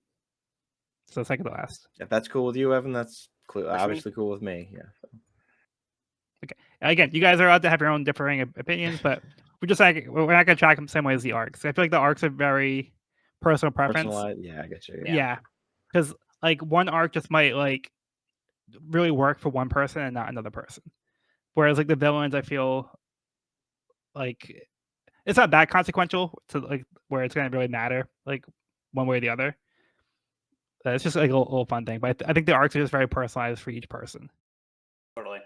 So second to last. If that's cool with you, Evan, that's obviously cool with me. Yeah. So. Okay. Again, you guys are allowed to have your own differing opinions, but we're not going to track them the same way as the arcs. I feel like the arcs are very personal preference. Personalized. Yeah, I get you. Yeah, because like one arc just might like really work for one person and not another person. Whereas like the villains, I feel like it's not that consequential to like where it's gonna really matter like one way or the other. It's just like a little fun thing, but I think the arcs are just very personalized for each person. Totally.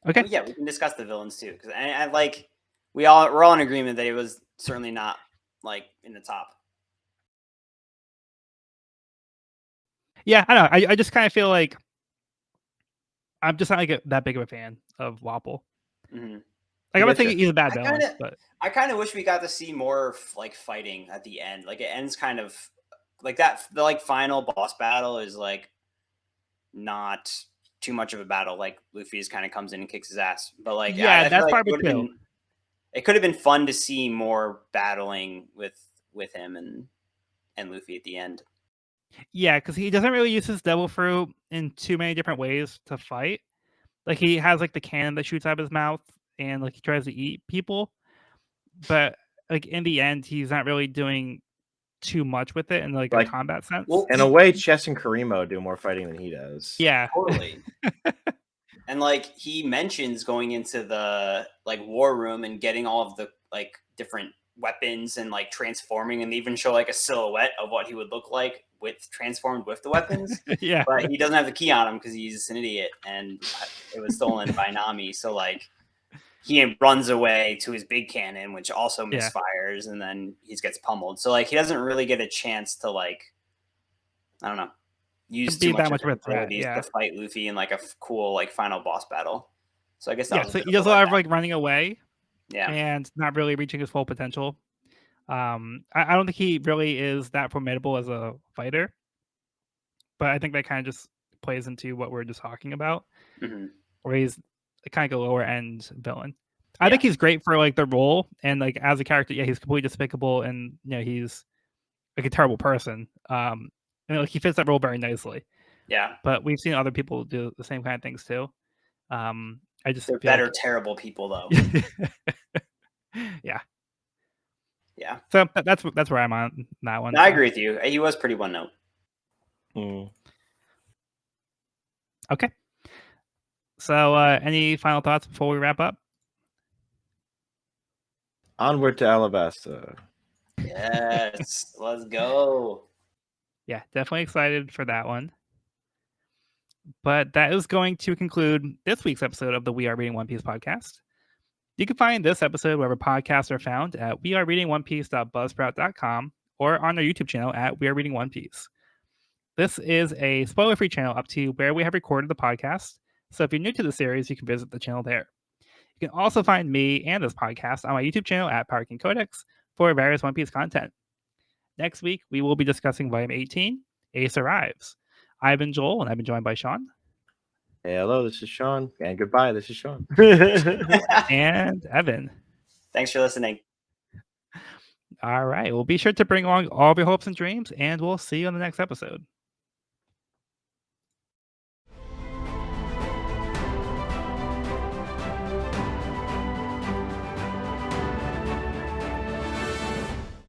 Okay. Well, yeah, we can discuss the villains too, because I like we're all in agreement that it was certainly not like in the top. Yeah, I don't know. I just kind of feel like I'm just not like that big of a fan of Wapol. Mm-hmm. Like I'm not thinking he's a bad villain, but I kind of wish we got to see more like fighting at the end. Like it ends kind of like that. The like final boss battle is like not too much of a battle. Like Luffy just kind of comes in and kicks his ass. But like yeah, I that's feel like part of it too. It could have been fun to see more battling with him and Luffy at the end. Yeah, because he doesn't really use his devil fruit in too many different ways to fight. Like he has like the cannon that shoots out of his mouth, and like he tries to eat people, but like in the end, he's not really doing too much with it in like a combat sense. Well, In a way, Chess and Karimo do more fighting than he does. Yeah, totally. And like he mentions going into the like war room and getting all of the like different weapons and like transforming, and they even show like a silhouette of what he would look like with transformed with the weapons. Yeah, but he doesn't have the key on him because he's an idiot and it was stolen by Nami. So like he runs away to his big cannon, which also misfires, and then he gets pummeled. So like he doesn't really get a chance to like, I don't know, use too much of his abilities to fight Luffy in like a cool like final boss battle. So I guess that was so he does a lot of like running away, and not really reaching his full potential. I don't think he really is that formidable as a fighter, but I think that kind of just plays into what we're just talking about, where he's kind of a lower end villain. I think he's great for like the role and like as a character. Yeah, he's completely despicable, and you know he's like a terrible person. And like he fits that role very nicely. Yeah, but we've seen other people do the same kind of things too. I just they're better terrible people though. Yeah. Yeah. So that's where I'm on that one. I agree with you. He was pretty one note. Okay. So any final thoughts before we wrap up? Onward to Alabasta. Yes, let's go. Yeah, definitely excited for that one. But that is going to conclude this week's episode of the We Are Reading One Piece podcast. You can find this episode wherever podcasts are found at wearereadingonepiece.buzzsprout.com or on our YouTube channel at We Are Reading One Piece. This is a spoiler-free channel up to where we have recorded the podcast, so if you're new to the series, you can visit the channel there. You can also find me and this podcast on my YouTube channel at Power King Codex for various One Piece content. Next week, we will be discussing Volume 18, Ace Arrives. I've been Joel, and I've been joined by Sean. Hey, hello, this is Sean. And goodbye, this is Sean. And Evan. Thanks for listening. All right. Well, be sure to bring along all of your hopes and dreams, and we'll see you on the next episode.